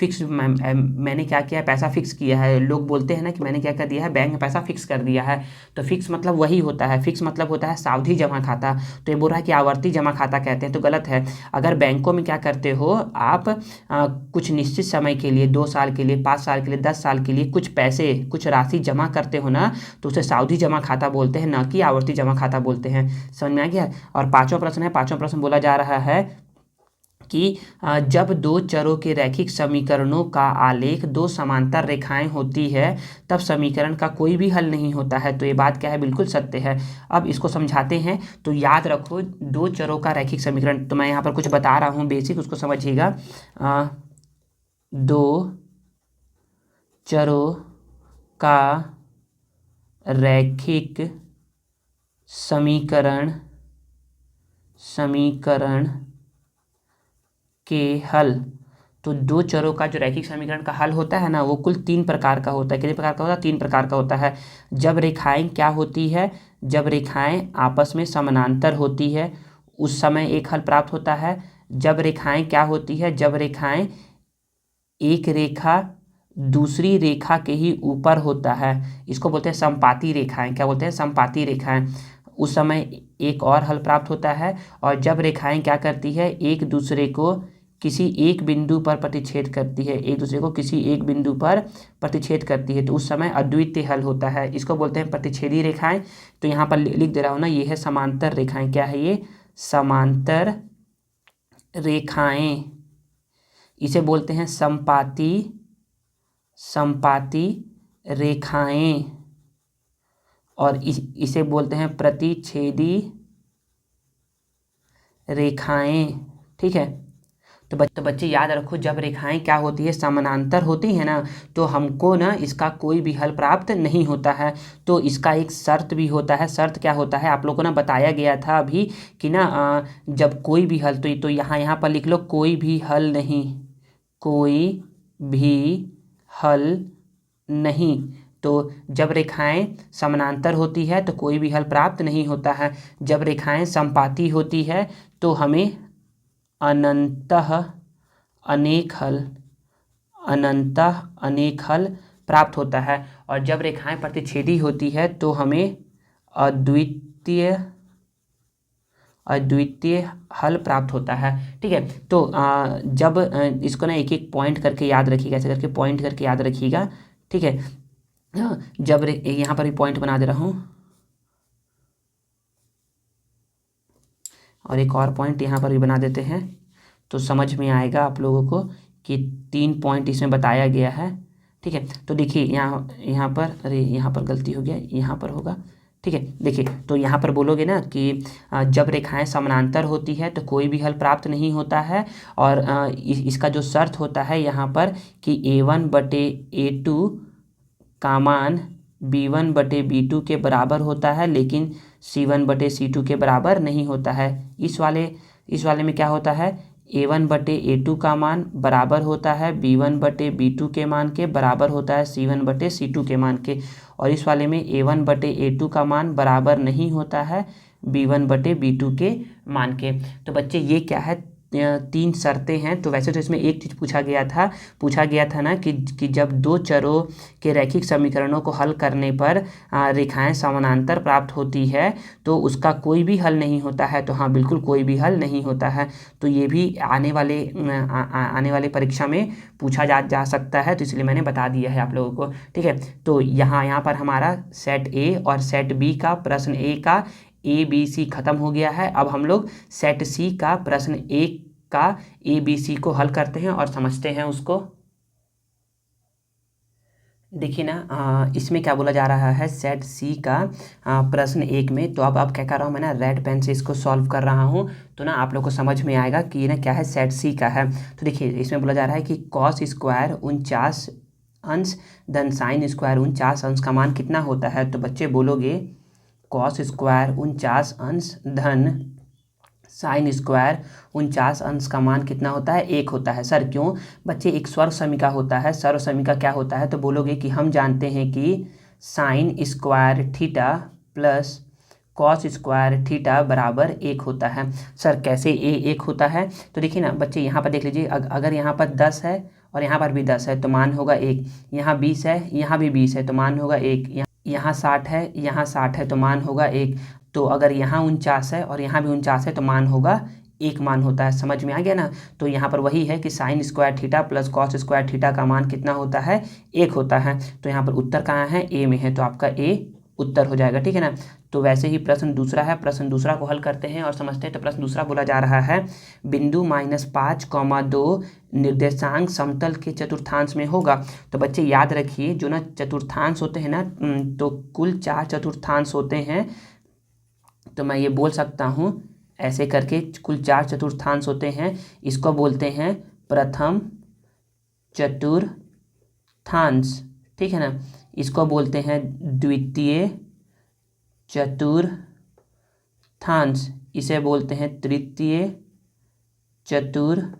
मैंने क्या किया है? पैसा फिक्स किया है। लोग बोलते हैं ना कि मैंने क्या कर दिया है? बैंक में पैसा फिक्स कर दिया है। तो फिक्स मतलब वही होता है, फिक्स मतलब होता है सावधि जमा खाता। तो ये बोल रहा है कि आवर्ती जमा खाता कहते हैं, तो गलत है। अगर बैंकों में क्या करते हो आप, कुछ निश्चित समय के लिए, 2 साल के लिए, 5 साल के लिए, 10 साल के लिए कुछ पैसे, कुछ राशि जमा करते हो ना, तो उसे सावधि जमा खाता बोलते हैं, ना कि आवर्ती जमा खाता बोलते हैं। समझ में आ गया? और पाँचवा प्रश्न है। पाँचवा प्रश्न बोला जा रहा है कि जब दो चरों के रैखिक समीकरणों का आलेख 2 समांतर रेखाएं होती है तब समीकरण का कोई भी हल नहीं होता है। तो ये बात क्या है? बिल्कुल सत्य है। अब इसको समझाते हैं। तो याद रखो, 2 चरों का रैखिक समीकरण, तो मैं यहाँ पर कुछ बता रहा हूँ बेसिक, उसको समझिएगा। 2 चरों का रैखिक समीकरण के हल तो दो चरों का जो रैखिक समीकरण का हल होता है ना, वो कुल 3 प्रकार का होता है। कितने प्रकार का होता है? 3 प्रकार का होता है। जब रेखाएं क्या होती है, जब रेखाएं आपस में समानांतर होती है उस समय एक हल प्राप्त होता है। जब रेखाएं क्या होती है, जब रेखाएं एक रेखा दूसरी रेखा के ही ऊपर होता है, इसको बोलते हैं समपाती रेखाएं। क्या बोलते हैं? समपाती रेखाएं। उस समय एक और हल प्राप्त होता है। और जब रेखाएं क्या करती है, एक दूसरे को किसी एक बिंदु पर प्रतिच्छेद करती है, एक दूसरे को किसी एक बिंदु पर प्रतिच्छेद करती है, तो उस समय अद्वितीय हल होता है। इसको बोलते हैं प्रतिच्छेदी रेखाएं। तो यहाँ पर लिख दे रहा हूँ ना, ये है समांतर रेखाएं। क्या है ये? समांतर रेखाएं। इसे बोलते हैं समपाती रेखाएं। और इसे बोलते हैं प्रतिच्छेदी रेखाएं। ठीक है। तो बच्चे याद रखो, जब रेखाएं क्या होती है, समानांतर होती है ना, तो हमको ना इसका कोई भी हल प्राप्त नहीं होता है। तो इसका एक शर्त भी होता है। शर्त क्या होता है, आप लोगों को ना बताया गया था अभी कि ना जब कोई भी हल, तो यहाँ पर लिख लो, कोई भी हल नहीं, कोई भी हल नहीं। तो जब रेखाएं समानांतर होती है तो कोई भी हल प्राप्त नहीं होता है। जब रेखाएं समपाती होती है तो हमें अनंतः अनेक हल प्राप्त होता है। और जब रेखाएं प्रतिच्छेदी होती है तो हमें अद्वितीय हल प्राप्त होता है। ठीक है। तो जब इसको ना एक एक पॉइंट करके याद रखिएगा, ऐसे करके पॉइंट करके याद रखिएगा। ठीक है। जब यहाँ पर भी पॉइंट बना दे रहा हूँ, और एक और पॉइंट यहाँ पर भी बना देते हैं, तो समझ में आएगा आप लोगों को कि 3 पॉइंट इसमें बताया गया है। ठीक है। तो देखिए यहाँ पर, अरे यहाँ पर गलती हो गया, यहाँ पर होगा। ठीक है। देखिए, तो यहाँ पर बोलोगे ना कि जब रेखाएं समानांतर होती है तो कोई भी हल प्राप्त नहीं होता है। और इसका जो शर्त होता है यहाँ पर कि A1/A2 का मान B1/B2 के बराबर होता है, लेकिन C1/C2 के बराबर नहीं होता है। इस वाले में क्या होता है, A1/A2 का मान बराबर होता है B1/B2 के मान के, बराबर होता है C1/C2 के मान के। और इस वाले में A1/A2 का मान बराबर नहीं होता है B1/B2 के मान के। तो बच्चे ये क्या है, 3 शर्तें हैं। तो वैसे तो इसमें एक चीज़ पूछा गया था ना कि जब दो चरों के रैखिक समीकरणों को हल करने पर रेखाएं समानांतर प्राप्त होती है तो उसका कोई भी हल नहीं होता है। तो हाँ, बिल्कुल कोई भी हल नहीं होता है। तो ये भी आने वाले परीक्षा में पूछा जा सकता है, तो इसलिए मैंने बता दिया है आप लोगों को। ठीक है। तो यहाँ पर हमारा सेट ए और सेट बी का प्रश्न ए का ABC खत्म हो गया है। अब हम लोग सेट सी का प्रश्न ए का ABC को हल करते हैं और समझते हैं उसको। देखिए ना, इसमें क्या बोला जा रहा है, सेट सी का प्रश्न 1 में। तो अब क्या कर रहा हूँ मैं ना, रेड पेन से इसको सॉल्व कर रहा हूँ, तो ना आप लोग को समझ में आएगा कि ये ना क्या है, सेट सी का है। तो देखिए, इसमें बोला जा रहा है कि कॉस स्क्वायर 49 अंश धन साइन स्क्वायर 49 अंश का मान कितना होता है। तो बच्चे बोलोगे कॉस स्क्वायर 49 अंश धन साइन स्क्वायर 49 अंश का मान कितना होता है, 1 होता है। सर क्यों? बच्चे एक सर्व समीका होता है। सर्व समीका क्या होता है, तो बोलोगे कि हम जानते हैं कि sine square theta plus cos square theta बराबर 1 होता है। सर कैसे 1 होता है? तो देखिए ना बच्चे, यहाँ पर देख लीजिए, अगर यहाँ पर 10 है और यहाँ पर भी 10 है तो मान होगा 1। यहाँ 20 है, यहाँ भी 20 है तो मान होगा 1। यहाँ 60 है, यहाँ 60 है तो मान होगा 1। तो अगर यहाँ 49 है और यहाँ भी 49 है तो मान होगा 1 मान होता है। समझ में आ गया ना? तो यहाँ पर वही है कि sine square theta plus cos square theta का मान कितना होता है, 1 होता है। तो यहाँ पर उत्तर कहाँ है, ए में है, तो आपका ए उत्तर हो जाएगा। ठीक है ना? तो वैसे ही प्रश्न दूसरा है, प्रश्न दूसरा को हल करते हैं और समझते हैं। तो प्रश्न दूसरा बोला जा रहा है, बिंदु -5,2 निर्देशांक समतल के चतुर्थांश में होगा। तो बच्चे याद रखिए, जो ना चतुर्थांश होते हैं ना, तो कुल 4 चतुर्थांश होते हैं। तो मैं ये बोल सकता हूँ ऐसे करके, कुल 4 चतुर्थांश होते हैं। इसको बोलते हैं प्रथम चतुर्थांश। ठीक है ना? इसको बोलते हैं द्वितीय चतुर्थांश, इसे बोलते हैं तृतीय चतुर्थांश,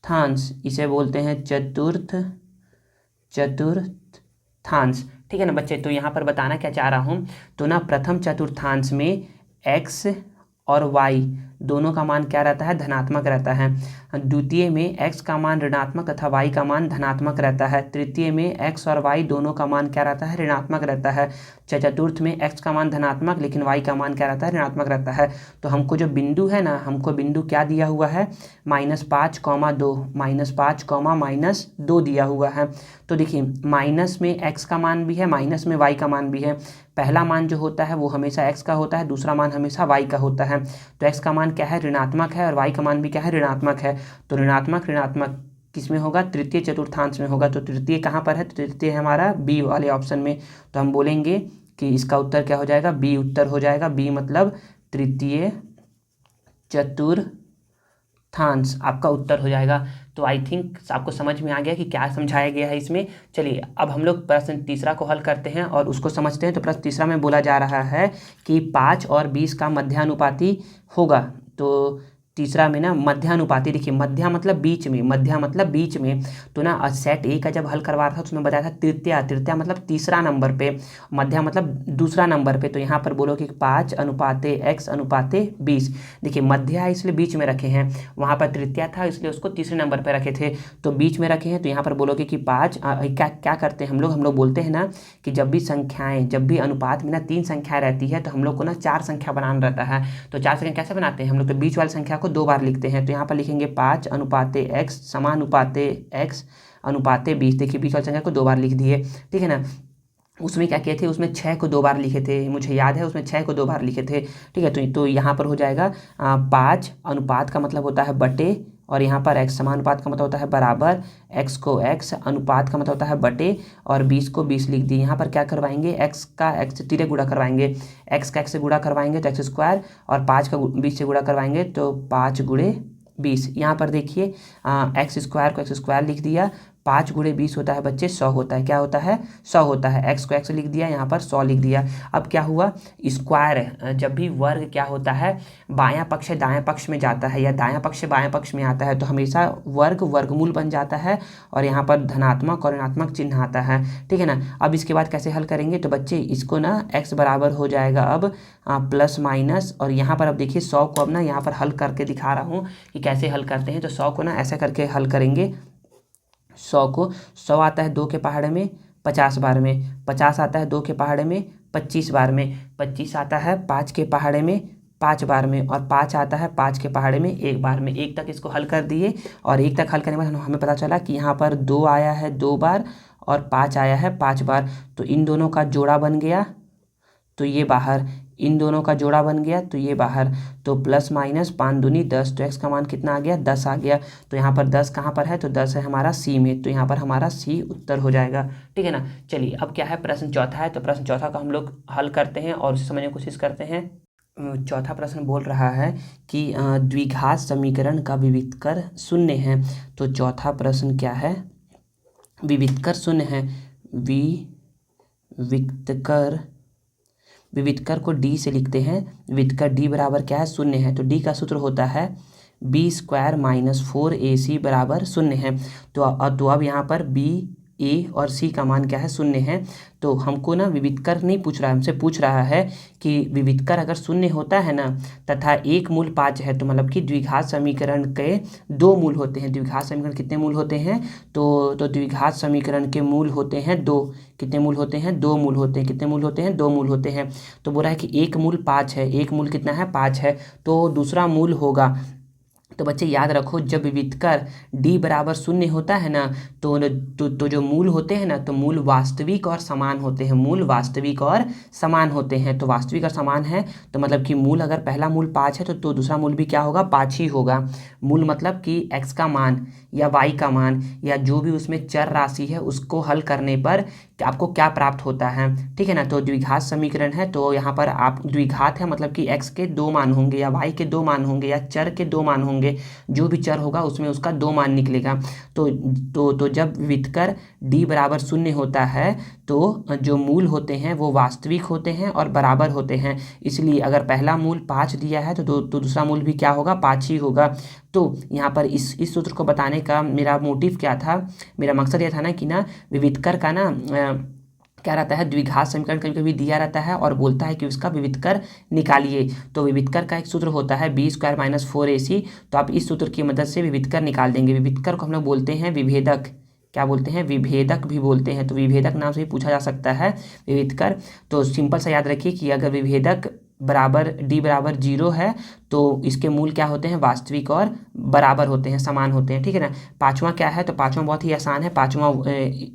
चतुर्थांश, इसे बोलते हैं चतुर्थांश। ठीक है ना बच्चे, तो यहाँ पर बताना क्या चाह रहा हूँ, तो ना प्रथम चतुर्थांश में x और y दोनों का मान क्या रहता है, धनात्मक रहता है। द्वितीय में x का मान ऋणात्मक तथा y का मान धनात्मक रहता है। तृतीय में x और y दोनों का मान क्या रहता है, ऋणात्मक रहता है। चतुर्थ में x का मान धनात्मक लेकिन y का मान क्या रहता है, ऋणात्मक रहता है। तो हमको जो बिंदु है ना, हमको बिंदु क्या दिया हुआ है, -5,2, -5, -2 दिया हुआ है। तो देखिए माइनस में x का मान भी है, माइनस में y का मान भी है। पहला मान जो होता है वो हमेशा x का होता है, दूसरा मान हमेशा y का होता है। तो x का मान क्या है, ऋणात्मक है, और y का मान भी क्या है, ऋणात्मक है। तो ऋणात्मक ऋणात्मक किस में होगा, तृतीय चतुर्थांश में होगा। तो तृतीय कहाँ पर है, तो तृतीय है हमारा बी वाले ऑप्शन में। तो हम बोलेंगे कि इसका उत्तर क्या हो जाएगा, बी उत्तर हो जाएगा। बी मतलब तृतीय चतुर्थांश आपका उत्तर हो जाएगा। तो आई थिंक आपको समझ में आ गया कि क्या समझाया गया है इसमें। चलिए अब हम लोग प्रश्न तीसरा को हल करते हैं और उसको समझते हैं। तो प्रश्न तीसरा में बोला जा रहा है कि 5 और 20 का मध्यानुपाती होगा। तो तीसरा में ना मध्यानुपाती, देखिए मध्या मतलब बीच में, मध्या मतलब बीच में। तो ना सेट ए का जब हल करवा रहा था तो उसमें बताया था तृतीया, तृतीया मतलब तीसरा नंबर पे, मध्या मतलब दूसरा नंबर पे। तो यहाँ पर बोलो कि 5:x:20। देखिए मध्या है इसलिए बीच में रखे हैं, वहाँ पर तृतीया था इसलिए उसको तीसरे नंबर पर रखे थे, तो बीच में रखे हैं। तो यहाँ पर बोलोगे कि 5 क्या करते हैं हम लोग बोलते हैं ना कि जब भी अनुपात में ना 3 संख्याएं रहती है तो हम लोग को ना 4 संख्या बनाना रहता है। तो 4 संख्या कैसे बनाते हैं हम लोग, तो बीच वाली संख्या को 2 बार लिखते हैं। तो यहाँ पर लिखेंगे 5:x समानुपाते x अनुपाते 20। देखिए बीच वाली संख्या को 2 बार लिख दिए, ठीक है ना। उसमें क्या किए थे, उसमें 6 को 2 बार लिखे थे, मुझे याद है उसमें 6 को 2 बार लिखे थे, ठीक है। तो यहाँ पर हो जाएगा 5 अनुपात का मतलब होता है बटे, और यहाँ पर x समानुपात का मतलब होता है बराबर, x को x अनुपात का मतलब होता है बटे, और 20 को 20 लिख दिए। यहाँ पर क्या करवाएंगे, x का x से तिरे गुणा करवाएंगे, x का x से गुणा करवाएंगे तो x², और 5 का 20 से गुणा करवाएंगे तो 5 × 20। यहाँ पर देखिए x² को x² लिख दिया, 5 × 20 होता है बच्चे 100 होता है, क्या होता है, 100 होता है। x को x लिख दिया, यहाँ पर 100 लिख दिया। अब क्या हुआ, स्क्वायर, जब भी वर्ग क्या होता है, बायां पक्ष दायां पक्ष में जाता है या दायां पक्ष बायां पक्ष में आता है तो हमेशा वर्ग वर्गमूल बन जाता है, और यहाँ पर धनात्मक और ऋणात्मक चिन्ह आता है, ठीक है ना। अब इसके बाद कैसे हल करेंगे, तो बच्चे इसको ना x बराबर हो जाएगा अब प्लस माइनस, और यहाँ पर अब देखिए 100 को अब ना यहाँ पर हल करके दिखा रहा हूँ कि कैसे हल करते हैं। तो 100 को ना ऐसा करके हल करेंगे, 100 आता है 2 के पहाड़े में 50 बार में, 50 आता है 2 के पहाड़े में 25 बार में, 25 आता है 5 के पहाड़े में 5 बार में, और 5 आता है 5 के पहाड़े में 1 बार में। 1 तक इसको हल कर दिए, और 1 तक हल करने के बाद हमें पता चला कि यहाँ पर 2 आया है 2 बार और 5 आया है 5 बार। तो इन दोनों का जोड़ा बन गया तो ये बाहर, इन दोनों का जोड़ा बन गया तो ये बाहर। तो प्लस माइनस 5 दूनी 10, तो x का मान कितना आ गया, 10 आ गया। तो यहाँ पर 10 कहाँ पर है, तो 10 है हमारा सी में, तो यहाँ पर हमारा सी उत्तर हो जाएगा, ठीक है ना। चलिए अब क्या है, प्रश्न चौथा है। तो प्रश्न चौथा का हम लोग हल करते हैं और उसे समझने की कोशिश करते हैं। चौथा प्रश्न बोल रहा है कि द्विघात समीकरण का विविधकर शून्य है। तो चौथा प्रश्न क्या है, विविधकर शून्य है। विविधकर को d से लिखते हैं। विविधकर d बराबर क्या है, शून्य है। तो d का सूत्र होता है b² - 4ac बराबर शून्य है। तो अब यहाँ पर b, a और c का मान क्या है, शून्य है। तो हमको ना विविधकर नहीं पूछ रहा है, हमसे पूछ रहा है कि विविधकर अगर शून्य होता है ना तथा एक मूल 5 है, तो मतलब कि द्विघात समीकरण के 2 मूल होते हैं। द्विघात समीकरण कितने मूल होते हैं, तो द्विघात समीकरण के मूल होते हैं 2। कितने मूल होते हैं, 2 मूल होते हैं। कितने मूल होते हैं, 2 मूल होते हैं। तो बोला है कि एक मूल 5 है, एक मूल कितना है, 5 है, तो दूसरा मूल होगा। तो बच्चे याद रखो, जब विविधकर d बराबर शून्य होता है ना तो जो मूल होते हैं ना, तो मूल वास्तविक और समान होते हैं। मूल वास्तविक और समान होते हैं। तो वास्तविक और समान है तो मतलब कि मूल, अगर पहला मूल 5 है तो दूसरा मूल भी क्या होगा, 5 ही होगा। मूल मतलब कि x का मान या y का मान या जो भी उसमें चर राशि है उसको हल करने पर आपको क्या प्राप्त होता है, ठीक है ना। तो द्विघात समीकरण है तो यहाँ पर आप द्विघात है मतलब कि x के 2 मान होंगे या y के 2 मान होंगे या चर के 2 मान होंगे, जो भी चर होगा उसमें उसका 2 मान निकलेगा। तो जब विविधकर d बराबर शून्य होता है तो जो मूल होते हैं वो वास्तविक होते हैं और बराबर होते हैं। इसलिए अगर पहला मूल 5 दिया है तो दूसरा मूल भी क्या होगा, 5 ही होगा। तो यहाँ पर इस सूत्र को बताने का मेरा मोटिव क्या था, मेरा मकसद यह था ना कि ना विविधकर का ना क्या रहता है, द्विघात समीकरण कभी कभी दिया रहता है और बोलता है कि उसका विविधकर निकालिए। तो विविधकर का एक सूत्र होता है b² - 4ac। तो आप इस सूत्र की मदद से विविधकर निकाल देंगे। विविधकर को हम लोग बोलते हैं विभेदक, क्या बोलते हैं, विभेदक भी बोलते हैं। तो विभेदक नाम से भी पूछा जा सकता है विविधकर। तो सिंपल सा याद रखिए कि अगर विभेदक बराबर d बराबर 0 है तो इसके मूल क्या होते हैं, वास्तविक और बराबर होते हैं, समान होते हैं, ठीक है ना। पांचवा क्या है, तो पांचवा बहुत ही आसान है, पांचवा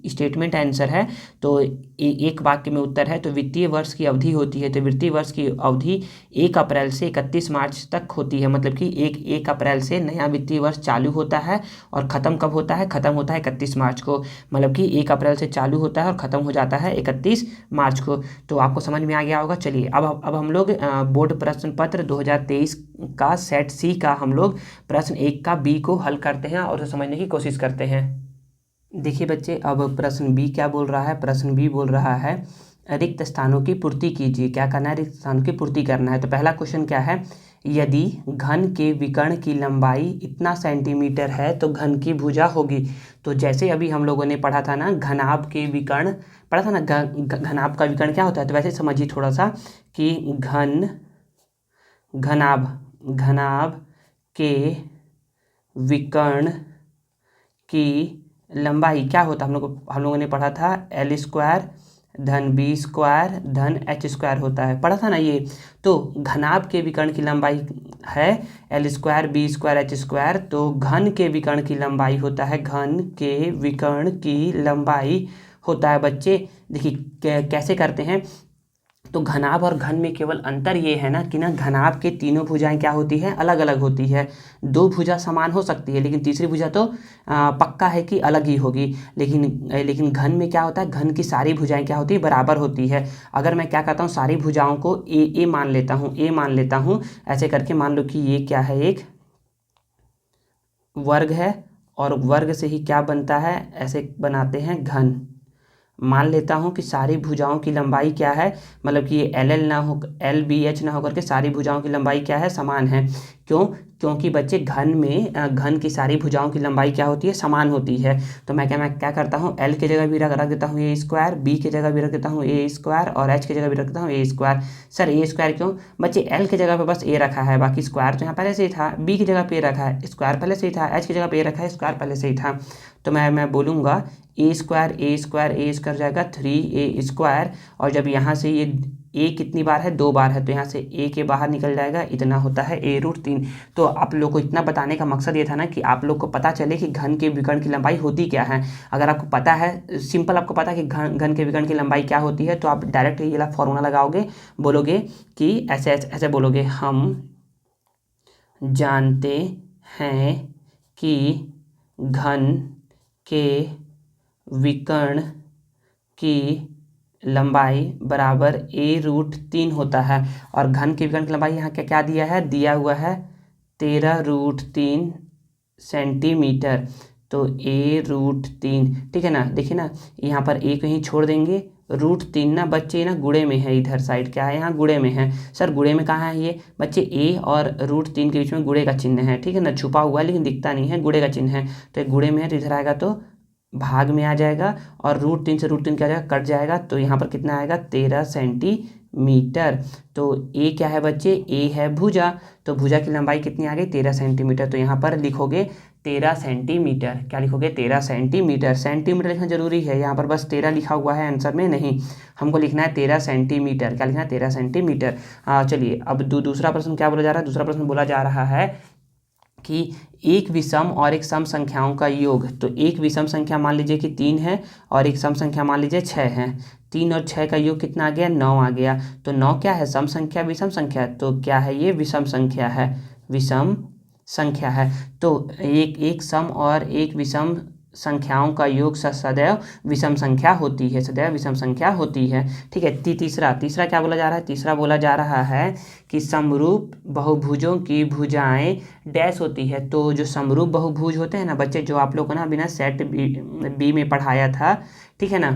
स्टेटमेंट आंसर है। तो एक वाक्य में उत्तर है। तो वित्तीय वर्ष की अवधि होती है, तो वित्तीय वर्ष की अवधि 1 अप्रैल से 31 मार्च तक होती है। मतलब कि 1 अप्रैल से नया वित्तीय वर्ष चालू होता है और ख़त्म कब होता है, ख़त्म होता है 31 मार्च को। मतलब कि 1 अप्रैल से चालू होता है और ख़त्म हो जाता है 31 मार्च को। तो आपको समझ में आ गया होगा। चलिए अब हम लोग बोर्ड प्रश्न पत्र 2023 का सेट सी का हम लोग प्रश्न 1 का बी को हल करते हैं और उसे समझने की कोशिश करते हैं। देखिए बच्चे, अब प्रश्न बी क्या बोल रहा है, प्रश्न बी बोल रहा है रिक्त स्थानों की पूर्ति कीजिए। क्या करना है, रिक्त स्थानों की पूर्ति करना है। तो पहला क्वेश्चन क्या है, यदि घन के विकर्ण की लंबाई इतना सेंटीमीटर है तो घन की भुजा होगी। तो जैसे अभी हम लोगों ने पढ़ा था ना, घनाभ के विकर्ण पढ़ा था ना, घनाभ का विकर्ण क्या होता है। तो वैसे समझिए थोड़ा सा कि घनाभ के विकर्ण की लंबाई क्या होता है, हम लोगों ने पढ़ा था L² धन B² धन H² होता है, पढ़ा था ना ये। तो घनाभ के विकर्ण की लंबाई है L² B² H²। तो घन के विकर्ण की लंबाई होता है, घन के विकर्ण की लंबाई होता है बच्चे। देखिए कैसे करते हैं। तो घनाभ और घन में केवल अंतर ये है ना कि ना घनाभ के तीनों भुजाएं क्या होती है, अलग अलग होती है। 2 भुजा समान हो सकती है लेकिन तीसरी भुजा तो पक्का है कि अलग ही होगी। लेकिन घन में क्या होता है, घन की सारी भुजाएं क्या होती है, बराबर होती है। अगर मैं क्या करता हूँ, सारी भुजाओं को ए मान लेता हूँ, ऐसे करके मान लो कि ये क्या है, एक वर्ग है और वर्ग से ही क्या बनता है, ऐसे बनाते हैं घन। मान लेता हूँ कि सारी भुजाओं की लंबाई क्या है, मतलब कि ये LBH ना होकर के सारी भुजाओं की लंबाई क्या है, समान है। क्योंकि बच्चे घन में घन की सारी भुजाओं की लंबाई क्या होती है, समान होती है। तो मैं क्या करता हूँ, L की जगह भी रख देता हूँ A², B की जगह भी रख देता हूँ A² और H की जगह भी रख देता हूँ A²। सर A² क्यों बच्चे, L की जगह पे बस A रखा है, बाकी स्क्वायर तो यहाँ पहले से ही था। B की जगह पे A रखा है, स्क्वायर पहले से ही था। H की जगह पे A रखा है, स्क्वायर पहले से ही था। तो मैं बोलूँगा A² जाएगा 3A²। और जब यहाँ से ये A कितनी बार है, 2 बार है, तो यहाँ से A के बाहर निकल जाएगा, इतना होता है A√3। तो आप लोग को इतना बताने का मकसद ये था ना कि आप लोग को पता चले कि घन के विकर्ण की लंबाई होती क्या है। अगर आपको पता है, सिंपल आपको पता है कि घन के विकर्ण की लंबाई क्या होती है, तो आप डायरेक्ट ये वाला फॉर्मूला लगाओगे, बोलोगे कि ऐसे बोलोगे, हम जानते हैं कि घन के विकर्ण की लंबाई बराबर A√3 होता है। और घन के विकर्ण की लंबाई यहाँ क्या दिया है, दिया हुआ है 13√3 सेंटीमीटर। तो A√3, ठीक है ना। देखिए ना, यहाँ पर A को ही छोड़ देंगे, √3 ना बच्चे ना गुणे में है, इधर साइड क्या है, यहाँ गुणे में है। सर गुणे में कहाँ है ये बच्चे, A और √3 के बीच में गुणे का चिन्ह है, ठीक है ना, छुपा हुआ है लेकिन दिखता नहीं है, गुणे का चिन्ह है। तो गुणे में है तो इधर आएगा तो भाग में आ जाएगा और √3 से √3 क्या जाएगा, कट जाएगा। तो यहाँ पर कितना आएगा, 13 सेंटीमीटर। तो A क्या है बच्चे, A है भुजा। तो भुजा की लंबाई कितनी आ गई, 13 सेंटीमीटर। तो यहाँ पर लिखोगे 13 सेंटीमीटर। क्या लिखोगे, 13 सेंटीमीटर। सेंटीमीटर लिखना जरूरी है, यहाँ पर बस 13 लिखा हुआ है आंसर में, नहीं, हमको लिखना है 13 सेंटीमीटर। क्या लिखना है, 13 सेंटीमीटर। चलिए अब दूसरा प्रश्न क्या बोला जा रहा है, दूसरा प्रश्न बोला जा रहा है कि एक विषम और एक सम संख्याओं का योग। तो एक विषम संख्या मान लीजिए कि 3 है और एक सम संख्या मान लीजिए 6 है। 3 और 6 का योग कितना आ गया, 9 आ गया। तो 9 क्या है, सम संख्या विषम संख्या, तो क्या है ये, विषम संख्या है, विषम संख्या है। तो एक सम और एक विषम संख्याओं का योग सदैव विषम संख्या होती है, सदैव विषम संख्या होती है, ठीक है। तीसरा क्या बोला जा रहा है, तीसरा बोला जा रहा है कि समरूप बहुभुजों की भुजाएं डैश होती है। तो जो समरूप बहुभुज होते हैं ना बच्चे, जो आप लोग को ना बिना सेट बी में पढ़ाया था, ठीक है ना,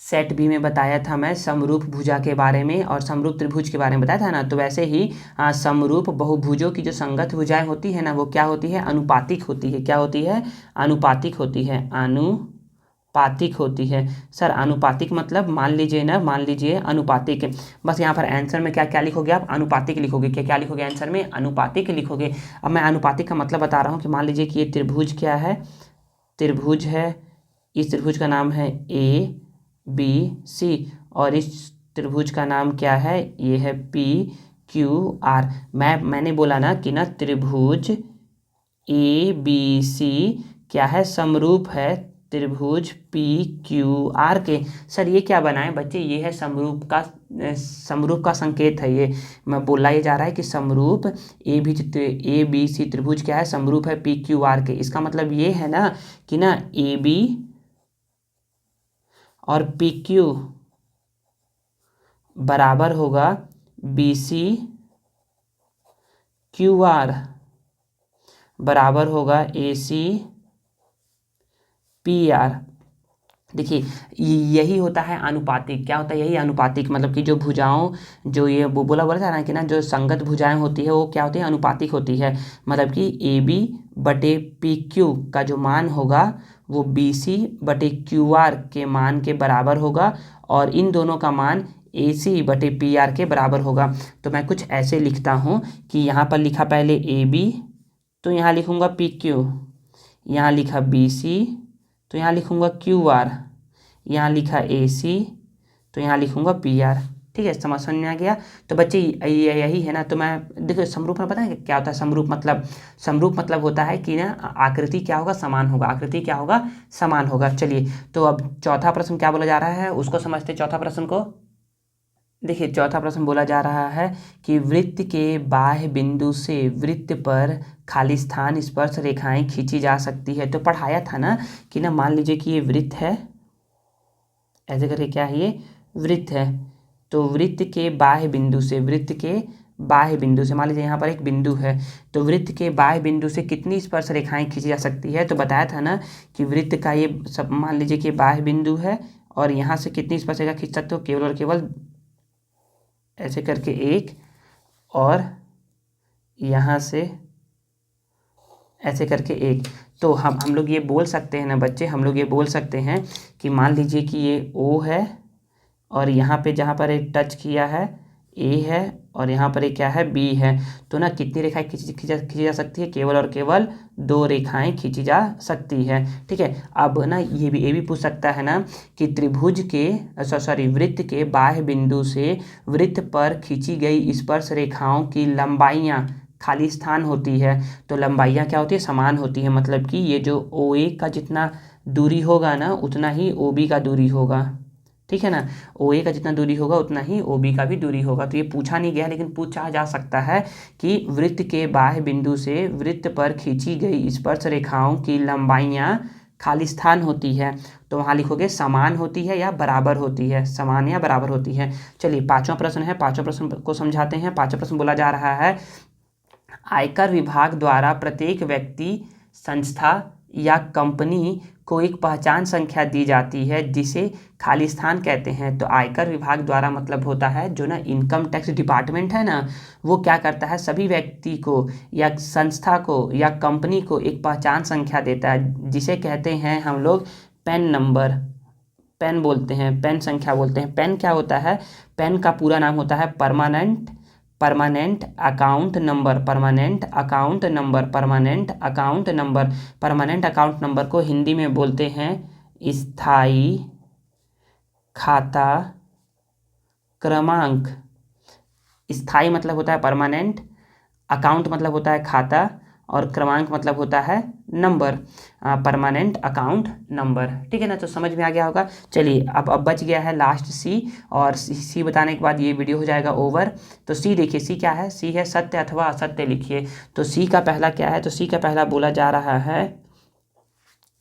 सेट बी में बताया था मैं समरूप भुजा के बारे में और समरूप त्रिभुज के बारे में बताया था ना। तो वैसे ही समरूप बहुभुजों की जो संगत भुजाएं होती है ना, वो क्या होती है, अनुपातिक होती है। क्या होती है, अनुपातिक होती है, अनुपातिक होती है। सर अनुपातिक मतलब मान लीजिए ना, मान लीजिए अनुपातिक, बस यहाँ पर आंसर में क्या क्या लिखोगे आप, अनुपातिक लिखोगे। क्या क्या लिखोगे आंसर में, अनुपातिक लिखोगे। अब मैं अनुपातिक का मतलब बता रहा हूँ कि मान लीजिए कि ये त्रिभुज क्या है, त्रिभुज है, इस त्रिभुज का नाम है ABC और इस त्रिभुज का नाम क्या है, ये है PQR। मैंने बोला ना कि ना त्रिभुज ABC क्या है, समरूप है त्रिभुज PQR के। सर ये क्या बना है बच्चे, ये है समरूप का संकेत है। ये मैं बोला ये जा रहा है कि समरूप ABC त्रिभुज क्या है, समरूप है PQR के। इसका मतलब ये है ना कि ना AB और PQ बराबर होगा BC QR बराबर होगा AC PR। देखिए यही होता है अनुपातिक। क्या होता है, यही अनुपातिक, मतलब कि जो भुजाओं, जो ये बोला था ना कि ना जो संगत भुजाएं होती है वो क्या होती है, अनुपातिक होती है। मतलब कि AB बटे PQ का जो मान होगा वो BC बटे QR के मान के बराबर होगा और इन दोनों का मान AC बटे PR के बराबर होगा। तो मैं कुछ ऐसे लिखता हूँ कि यहाँ पर लिखा पहले AB, तो यहाँ लिखूँगा PQ, यहाँ लिखा BC, तो यहाँ लिखूँगा QR, यहाँ लिखा AC, तो यहाँ लिखूँगा PR। ठीक है, समझ में आ गया। तो बच्चे यही है ना। तो मैं देखो समरूप में पता है क्या होता है, समरूप मतलब होता है कि ना आकृति क्या होगा, समान होगा, आकृति क्या होगा, समान होगा। चलिए तो अब चौथा प्रश्न क्या बोला जा रहा है उसको समझते हैं। चौथा प्रश्न को देखिए, चौथा प्रश्न बोला जा रहा है कि वृत्त के बाह्य बिंदु से वृत्त पर खाली स्थान स्पर्श रेखाएं खींची जा सकती है। तो पढ़ाया था ना कि ना मान लीजिए कि ये वृत्त है, ऐसे करके क्या है, ये वृत्त है। तो वृत्त के बाह्य बिंदु से, वृत्त के बाह्य बिंदु से, मान लीजिए यहाँ पर एक बिंदु है, तो वृत्त के बाह्य बिंदु से कितनी स्पर्श रेखाएं खींची जा सकती है। तो बताया था ना कि वृत्त का ये सब मान लीजिए कि बाह्य बिंदु है और यहाँ से कितनी स्पर्श रेखा खींच सकते हो, केवल और केवल ऐसे करके एक, और यहाँ से ऐसे करके एक। तो हम लोग ये बोल सकते हैं ना बच्चे, हम लोग ये बोल सकते हैं कि मान लीजिए कि ये O है और यहाँ पे जहाँ पर एक टच किया है A है और यहाँ पर एक क्या है B है। तो ना कितनी रेखाएं खींची जा सकती है, केवल और केवल 2 रेखाएं खींची जा सकती है। ठीक है, अब ना ये भी पूछ सकता है ना कि त्रिभुज के वृत्त के बाह्य बिंदु से वृत्त पर खींची गई स्पर्श रेखाओं की लंबाइयाँ खाली स्थान होती है। तो लंबाइयाँ क्या होती है, समान होती है। मतलब कि ये जो OA का जितना दूरी होगा ना उतना ही OB का दूरी होगा। ठीक है ना, OA का जितना दूरी होगा उतना ही OB का भी दूरी होगा। तो ये पूछा नहीं गया लेकिन पूछा जा सकता है कि वृत्त के बाह्य बिंदु से वृत्त पर खींची गई स्पर्श रेखाओं की लंबाइयाँ खाली स्थान होती है। तो वहाँ लिखोगे समान होती है या बराबर होती है, समान या बराबर होती है। चलिए पांचवा प्रश्न है, पांचवा प्रश्न को समझाते हैं। पांचवा प्रश्न बोला जा रहा है, आयकर विभाग द्वारा प्रत्येक व्यक्ति, संस्था या कंपनी को एक पहचान संख्या दी जाती है जिसे खाली स्थान कहते हैं। तो आयकर विभाग द्वारा मतलब होता है जो ना इनकम टैक्स डिपार्टमेंट है ना, वो क्या करता है, सभी व्यक्ति को या संस्था को या कंपनी को एक पहचान संख्या देता है जिसे कहते हैं हम लोग पैन नंबर, पैन बोलते हैं, पैन संख्या बोलते हैं। पैन क्या होता है, पैन का पूरा नाम होता है permanent account number, permanent account number, permanent account number. Permanent account number को हिंदी में बोलते हैं स्थायी खाता क्रमांक। स्थायी मतलब होता है परमानेंट, अकाउंट मतलब होता है खाता और क्रमांक मतलब होता है नंबर, परमानेंट अकाउंट नंबर। ठीक है ना, तो समझ में आ गया होगा। चलिए अब बच गया है लास्ट सी, और सी बताने के बाद ये वीडियो हो जाएगा ओवर। तो सी देखिए, सी क्या है, सी है सत्य अथवा असत्य लिखिए। तो सी का पहला क्या है, तो सी का पहला बोला जा रहा है,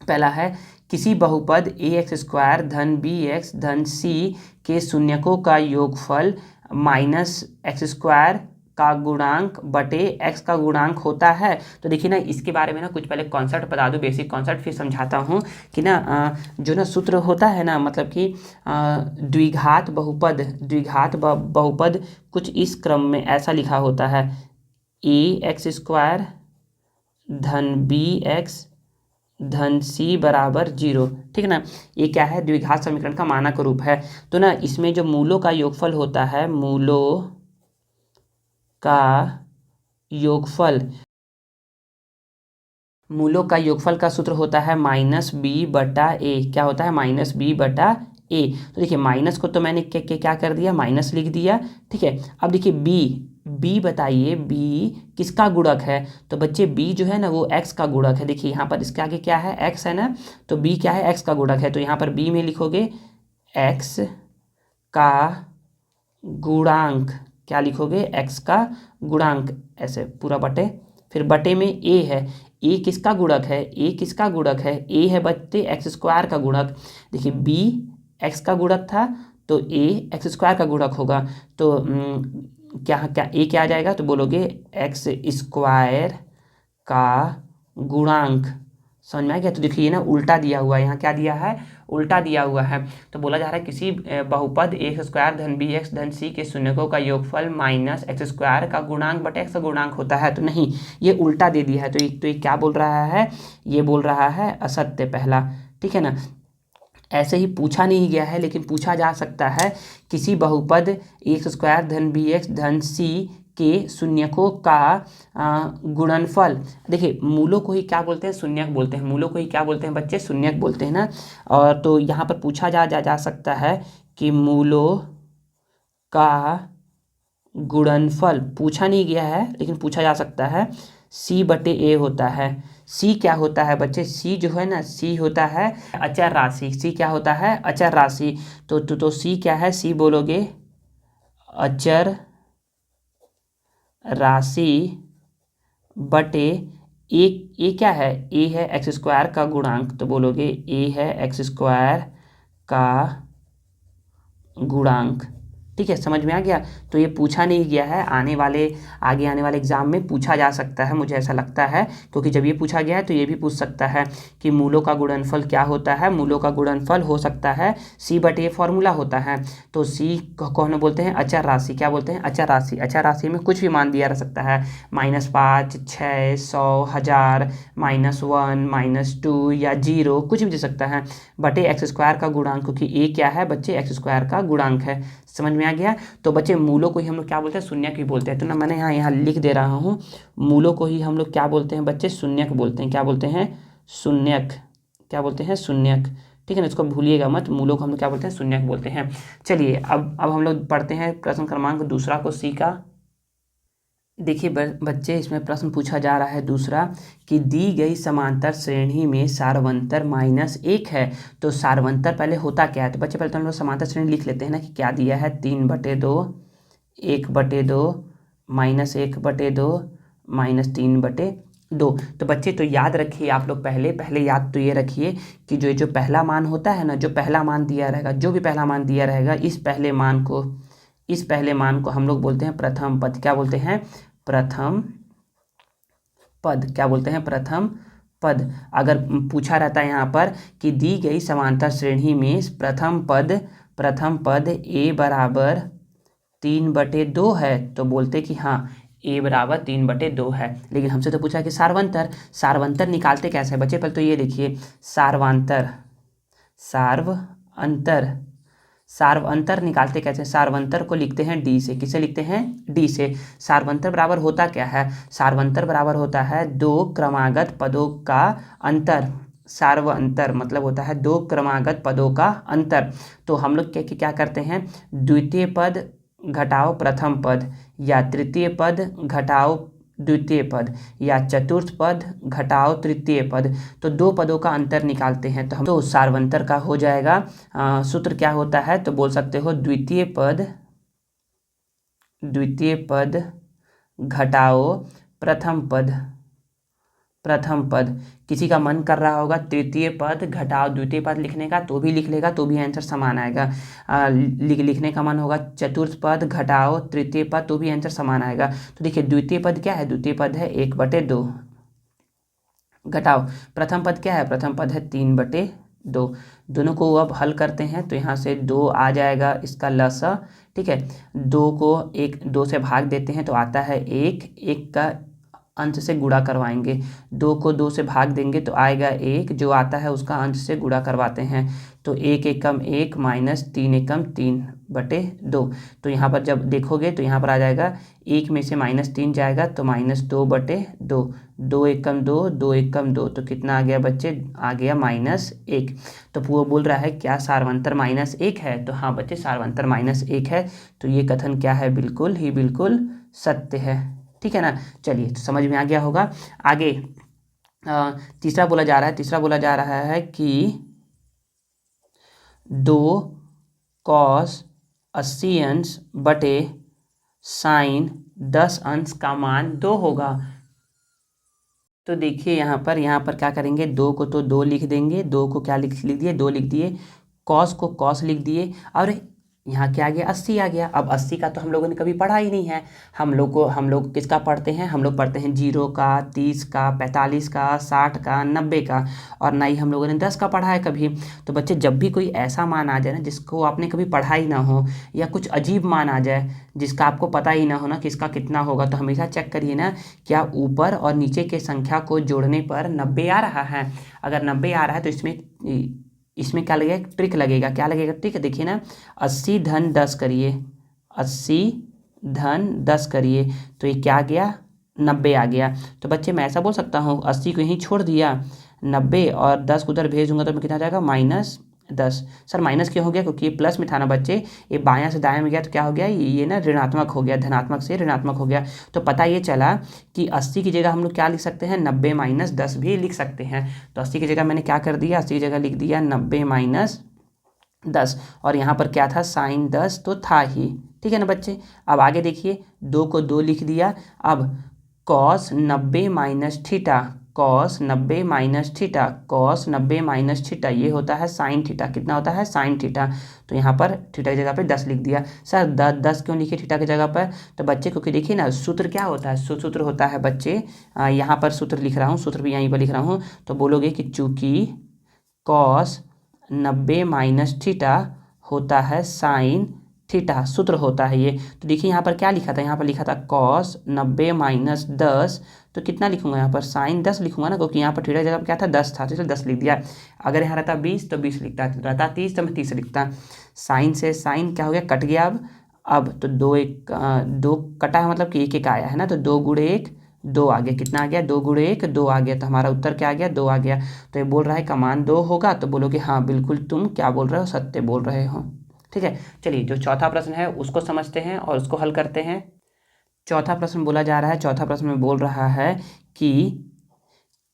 पहला है किसी बहुपद ax² धन bx धन c के शून्यकों का योगफल -x² का गुणांक बटे x का गुणांक होता है। तो देखिए ना, इसके बारे में ना कुछ पहले कॉन्सेप्ट बता दूं, बेसिक कॉन्सेप्ट, फिर समझाता हूँ कि ना जो ना सूत्र होता है ना, मतलब कि द्विघात बहुपद कुछ इस क्रम में ऐसा लिखा होता है, ax² धन bx धन c बराबर 0। ठीक है ना, ये क्या है, द्विघात समीकरण का मानक रूप है। तो ना इसमें जो मूलों का योगफल होता है, मूलों का योगफल का सूत्र होता है -b/a। क्या होता है, -b/a। तो देखिए माइनस को तो मैंने क्या कर दिया, माइनस लिख दिया। ठीक है, अब देखिए b बताइए, b किसका गुणक है। तो बच्चे b जो है ना वो x का गुणक है। देखिए यहाँ पर इसके आगे क्या है, x है ना, तो b क्या है, x का गुणक है। तो यहाँ पर b में लिखोगे x का गुणांक, क्या लिखोगे, x का गुणांक, ऐसे पूरा बटे, फिर बटे में a है। a किसका गुणक है, a किसका गुणक है, a है बच्चे x² का गुणक। देखिए b x का गुणक था तो a x² का गुणक होगा। तो क्या क्या a क्या आ जाएगा, तो बोलोगे x² का गुणांक। समझ में आ गया। तो देखिए ना उल्टा दिया हुआ है, यहाँ क्या दिया है, उल्टा दिया हुआ है। तो बोला जा रहा है किसी बहुपद x² धन bx धन c के शून्यकों का योगफल -x² का गुणांक बटे x का गुणांक होता है। तो नहीं, ये उल्टा दे दिया है। तो ये क्या बोल रहा है, ये बोल रहा है असत्य पहला। ठीक है ना, ऐसे ही पूछा नहीं गया है, लेकिन पूछा जा सकता है किसी बहुपद x² धन bx धन c के शून्यकों का गुणनफल। देखिए मूलों को ही क्या बोलते हैं, शून्यक बोलते हैं। मूलों को ही क्या बोलते हैं बच्चे, शून्यक बोलते हैं ना। और तो यहाँ पर पूछा जा सकता है कि मूलों का गुणनफल, पूछा नहीं गया है लेकिन पूछा जा सकता है, c/a होता है। c क्या होता है बच्चे, c जो है ना, c होता है अचर राशि। c क्या होता है, अचर राशि। तो c क्या है, c बोलोगे अचर राशि बटे ए क्या है, a है x² का गुणांक। तो बोलोगे a है x² का गुणांक। ठीक है, समझ में आ गया। तो ये पूछा नहीं गया है, आगे आने वाले एग्जाम में पूछा जा सकता है, मुझे ऐसा लगता है, क्योंकि जब ये पूछा गया है तो ये भी पूछ सकता है कि मूलों का गुणनफल क्या होता है। मूलों का गुणनफल हो सकता है c/a फॉर्मूला होता है। तो c कौन बोलते हैं, अचर राशि। क्या बोलते हैं, अचर राशि। अचर राशि में कुछ भी मान दिया रह सकता है, -5, 6, 100, 1000, -1, -2 या 0, कुछ भी दे सकता है, बटे x² का गुणांक, क्योंकि a क्या है बच्चे, x² का गुणांक है। समझ में आ गया। तो बच्चे मूलों को ही हम लोग क्या बोलते हैं, शून्यक भी बोलते हैं। तो ना मैंने यहाँ लिख दे रहा हूँ, मूलों को ही हम लोग क्या बोलते हैं बच्चे, शून्यक बोलते हैं। क्या बोलते हैं, शून्यक। क्या बोलते हैं, शून्यक। ठीक है ना, इसको भूलिएगा मत, मूलों को हम लोग क्या बोलते हैं, शून्यक बोलते हैं। चलिए अब हम लोग पढ़ते हैं प्रश्न क्रमांक दूसरा को, सी का। देखिए बच्चे, इसमें प्रश्न पूछा जा रहा है दूसरा कि दी गई समांतर श्रेणी में सारवंतर -1 है। तो सारवंतर पहले होता क्या है, तो बच्चे पहले तो हम लोग समांतर श्रेणी लिख लेते हैं ना, कि क्या दिया है, 3/2, 1/2, -1/2, -3/2। तो बच्चे तो याद रखिए आप लोग, पहले याद तो ये रखिए कि जो पहला मान होता है ना, जो पहला मान दिया रहेगा, जो भी पहला मान दिया रहेगा, इस पहले मान को हम लोग बोलते हैं प्रथम पद। क्या बोलते हैं, प्रथम पद। क्या बोलते हैं, प्रथम पद। अगर पूछा रहता है यहाँ पर कि दी गई समांतर श्रेणी में प्रथम पद a बराबर 3/2 है, तो बोलते कि हाँ a बराबर 3/2 है। लेकिन हमसे तो पूछा कि सारवंतर निकालते कैसे हैं बच्चे, पहले तो ये देखिए, सारवंतर निकालते कैसे हैं। सारवंतर को लिखते हैं d से। किसे लिखते हैं, d से। सारवंतर बराबर होता क्या है, सारवंतर बराबर होता है दो क्रमागत पदों का अंतर। सारवंतर मतलब होता है दो क्रमागत पदों का अंतर। तो हम लोग क्या करते हैं, द्वितीय पद घटाओ प्रथम पद, या तृतीय पद घटाओ द्वितीय पद, या चतुर्थ पद घटाओ तृतीय पद। तो दो पदों का अंतर निकालते हैं। तो सारवंतर का हो जाएगा, सूत्र क्या होता है, तो बोल सकते हो द्वितीय पद घटाओ प्रथम प्रथम पद। किसी का मन कर रहा होगा तृतीय पद घटाओ द्वितीय पद लिखने का, तो भी लिख लेगा, तो भी आंसर समान आएगा। लिखने का मन होगा चतुर्थ पद घटाओ तृतीय पद, तो भी आंसर समान आएगा। तो देखिए द्वितीय पद क्या है, द्वितीय पद है 1/2, घटाओ प्रथम पद क्या है, प्रथम पद है 3/2। दोनों को अब हल करते हैं तो यहाँ से 2 आ जाएगा इसका लसा, ठीक है। 2 से भाग देते हैं तो आता है 1 का अंश से गुणा करवाएंगे। 2 को 2 से भाग देंगे तो आएगा 1, जो आता है उसका अंश से गुणा करवाते हैं। तो 1 एकम 1 माइनस 3 एकम 3/2। तो यहाँ पर जब देखोगे तो यहाँ पर आ जाएगा 1 में से -3 जाएगा तो -2/2। 2 एकम 2, 2 एकम 2, तो कितना आ गया बच्चे, आ गया -1। तो वो बोल रहा है क्या सार्वंतर -1 है, तो हाँ बच्चे सार्वंतर -1 है। तो ये कथन क्या है, बिल्कुल ही बिल्कुल सत्य है, ठीक है ना। चलिए तो समझ में आ गया होगा। आगे तीसरा बोला जा रहा है कि 2 cos 80 अंश बटे साइन 10 अंश का मान 2 होगा। तो देखिए यहाँ पर क्या करेंगे, 2 को तो 2 लिख देंगे, 2 को क्या लिख दिए, 2 लिख दिए, कॉस को कॉस लिख दिए, और यहाँ क्या आ गया, 80 आ गया। अब 80 का तो हम लोगों ने कभी पढ़ा ही नहीं है। हम लोग किसका पढ़ते हैं, हम लोग पढ़ते हैं 0 का, 30 का, 45 का, 60 का, 90 का, और ना ही हम लोगों ने 10 का पढ़ा है कभी। तो बच्चे जब भी कोई ऐसा मान आ जाए ना जिसको आपने कभी पढ़ा ही ना हो, या कुछ अजीब मान आ जाए जिसका आपको पता ही ना हो ना कि इसका कितना होगा, तो हमेशा चेक करिए ना क्या ऊपर और नीचे के संख्या को जोड़ने पर 90 आ रहा है। अगर 90 आ रहा है तो इसमें क्या लगेगा, ट्रिक लगेगा। क्या लगेगा ट्रिक, देखिए ना, 80 धन 10 करिए, 80 धन 10 करिए, तो ये क्या आ गया, 90 आ गया। तो बच्चे मैं ऐसा बोल सकता हूँ 80 को यहीं छोड़ दिया, 90 और 10 को उधर भेज दूंगा तो मैं कितना आ जाएगा, -10। सर माइनस क्यों हो गया, क्योंकि ये प्लस में था ना बच्चे, ये बायां से दायां में गया तो क्या हो गया, ये ना ऋणात्मक हो गया, धनात्मक से ऋणात्मक हो गया। तो पता ये चला कि 80 की जगह हम लोग क्या लिख सकते हैं, 90 - 10 भी लिख सकते हैं। तो 80 की जगह मैंने क्या कर दिया, 80 की जगह लिख दिया 90 - 10, और यहाँ पर क्या था, साइन 10 तो था ही, ठीक है ना बच्चे। अब आगे देखिए, 2 को 2 लिख दिया। अब cos 90 - theta, cos 90 - theta, cos 90 - theta, ये होता है साइन थीटा। कितना होता है, साइन थीटा। तो यहाँ पर थीटा की जगह पे 10 लिख दिया। सर 10 क्यों लिखे थीटा की जगह पर, तो बच्चे क्योंकि देखिए ना सूत्र क्या होता है, सूत्र होता है बच्चे, यहाँ पर सूत्र लिख रहा हूँ, सूत्र भी यहीं पर लिख रहा हूँ। तो बोलोगे कि चूँकि cos 90 - थीटा होता है साइन थीटा, सूत्र होता है ये। तो देखिए यहाँ पर क्या लिखा था, यहाँ पर लिखा था cos 90 - 10, तो कितना लिखूंगा यहाँ पर, साइन 10 लिखूंगा ना, क्योंकि यहाँ पर थीटा जगह क्या था, 10 था, तो इसलिए 10 लिख दिया। अगर यहाँ रहता 20 तो 20 लिखता, रहता 30 तो मैं 30 लिखता। साइन से साइन क्या हो गया, कट गया। अब तो 2 कटा है, मतलब कि 1 आया है ना, तो 2 गुणे 1 2 आ गया। कितना आ गया, 2 गुणे 1 2 आ गया। तो हमारा उत्तर क्या आ गया, 2 आ गया। तो ये बोल रहा है का मान 2 होगा, तो बोलोगे हाँ बिल्कुल तुम क्या बोल रहे हो, सत्य बोल रहे हो, ठीक है। चलिए जो चौथा प्रश्न है उसको समझते हैं और उसको हल करते हैं। चौथा प्रश्न बोला जा रहा है, चौथा प्रश्न में बोल रहा है कि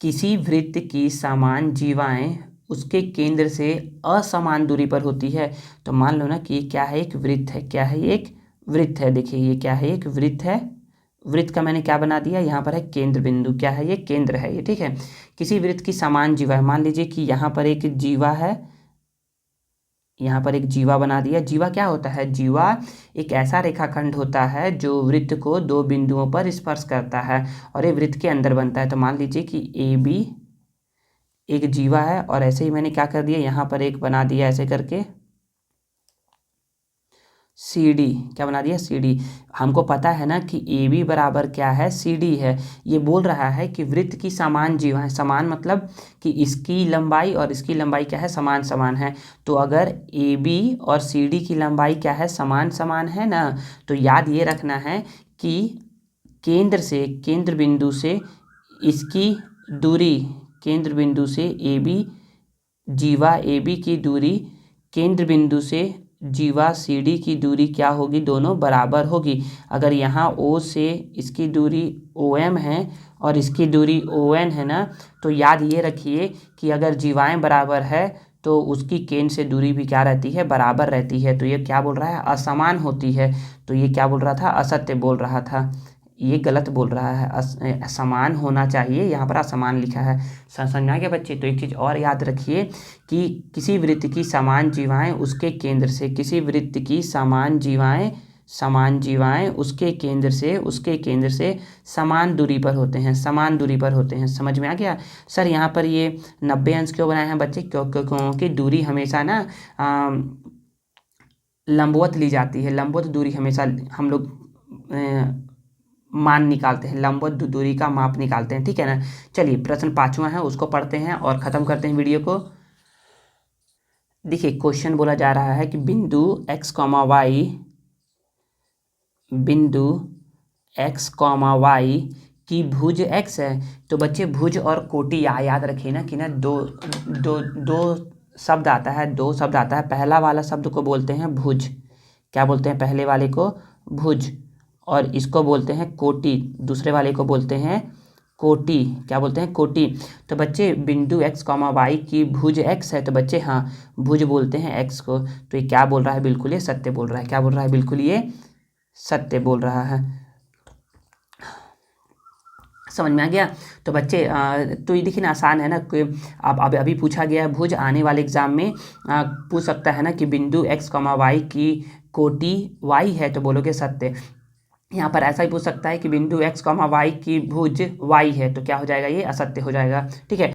किसी वृत्त की समान जीवाएं उसके केंद्र से असमान दूरी पर होती है। तो मान लो ना कि ये क्या है, एक वृत्त है। क्या है, ये एक वृत्त है। देखिए ये क्या है, एक वृत्त है। वृत्त का मैंने क्या बना दिया, यहाँ पर है केंद्र बिंदु। क्या है, ये केंद्र है ये, ठीक है। किसी वृत्त की समान जीवा है, मान लीजिए कि यहाँ पर एक जीवा है, यहाँ पर एक जीवा बना दिया। जीवा क्या होता है, जीवा एक ऐसा रेखाखंड होता है जो वृत्त को 2 बिंदुओं पर स्पर्श करता है और ये वृत्त के अंदर बनता है। तो मान लीजिए कि AB एक जीवा है, और ऐसे ही मैंने क्या कर दिया, यहाँ पर एक बना दिया ऐसे करके CD। क्या बना दिया, CD। हमको पता है ना कि AB बराबर क्या है, CD है। ये बोल रहा है कि वृत्त की समान जीवा है। समान मतलब कि इसकी लंबाई और इसकी लंबाई क्या है, समान समान है। तो अगर AB और CD की लंबाई क्या है, समान समान है ना, तो याद ये रखना है कि केंद्र बिंदु से इसकी दूरी, केंद्र बिंदु से जीवा AB की दूरी केंद्र बिंदु से जीवा CD की दूरी क्या होगी, दोनों बराबर होगी। अगर यहाँ O से इसकी दूरी OM है और इसकी दूरी ON है ना, तो याद ये रखिए कि अगर जीवाएं बराबर है तो उसकी केंद्र से दूरी भी क्या रहती है, बराबर रहती है। तो ये क्या बोल रहा है, असमान होती है। तो ये क्या बोल रहा था, असत्य बोल रहा था। ये गलत बोल रहा है, समान होना चाहिए, यहाँ पर असमान लिखा है। समझ गया बच्चे। तो एक चीज़ और याद रखिए कि किसी वृत्त की समान जीवाएं उसके केंद्र से, किसी वृत्त की समान जीवाएं उसके केंद्र से समान दूरी पर होते हैं, समान दूरी पर होते हैं। समझ में आ गया। सर यहाँ पर ये 90 अंश क्यों बनाए हैं बच्चे? क्योंकि दूरी हमेशा ना लंबवत ली जाती है, लंबवत दूरी हमेशा हम लोग मान निकालते हैं, लंबवत दूरी का माप निकालते हैं, ठीक है ना। चलिए प्रश्न 5वां है, उसको पढ़ते हैं और ख़त्म करते हैं वीडियो को। देखिए क्वेश्चन बोला जा रहा है कि बिंदु x, y की भुज x है। तो बच्चे भुज और कोटि याद रखिए ना कि ना दो शब्द आता है। पहला वाला शब्द को बोलते हैं भुज, क्या बोलते हैं? पहले वाले को भुज, और इसको बोलते हैं कोटि, दूसरे वाले को बोलते हैं कोटि। क्या बोलते हैं? कोटि। तो बच्चे बिंदु x, y की भुज x है, तो बच्चे हाँ भुज बोलते हैं x को। तो ये क्या बोल रहा है? बिल्कुल ये सत्य बोल रहा है। क्या बोल रहा है? बिल्कुल ये सत्य बोल रहा है। समझ में आ गया। तो बच्चे तो ये देखिए ना आसान है ना कि अब अभी पूछा गया है भुज, आने वाले एग्जाम में पूछ सकता है ना कि बिंदु x, y की कोटि y है, तो बोलोगे सत्य। यहाँ पर ऐसा ही पूछ सकता है कि बिंदु x, y की भुज y है, तो क्या हो जाएगा? ये असत्य हो जाएगा, ठीक है।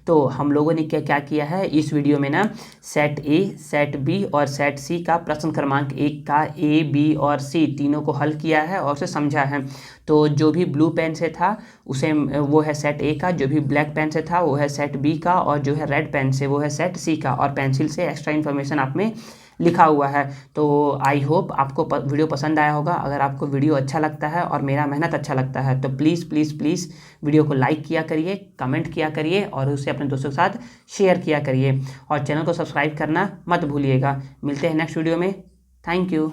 तो हम लोगों ने क्या क्या किया है इस वीडियो में ना, सेट ए, सेट बी और सेट सी का प्रश्न क्रमांक 1 का ए, बी और सी तीनों को हल किया है और उसे समझा है। तो जो भी ब्लू पेन से था उसे वो है सेट ए का, जो भी ब्लैक पेन से था वो है सेट बी का, और जो है रेड पेन से वो है सेट सी का, और पेंसिल से एक्स्ट्रा इन्फॉर्मेशन आप में लिखा हुआ है। तो आई होप आपको वीडियो पसंद आया होगा। अगर आपको वीडियो अच्छा लगता है और मेरा मेहनत अच्छा लगता है तो प्लीज़ प्लीज़ प्लीज़ वीडियो को लाइक किया करिए, कमेंट किया करिए और उसे अपने दोस्तों के साथ शेयर किया करिए, और चैनल को सब्सक्राइब करना मत भूलिएगा। मिलते हैं नेक्स्ट वीडियो में। Thank you.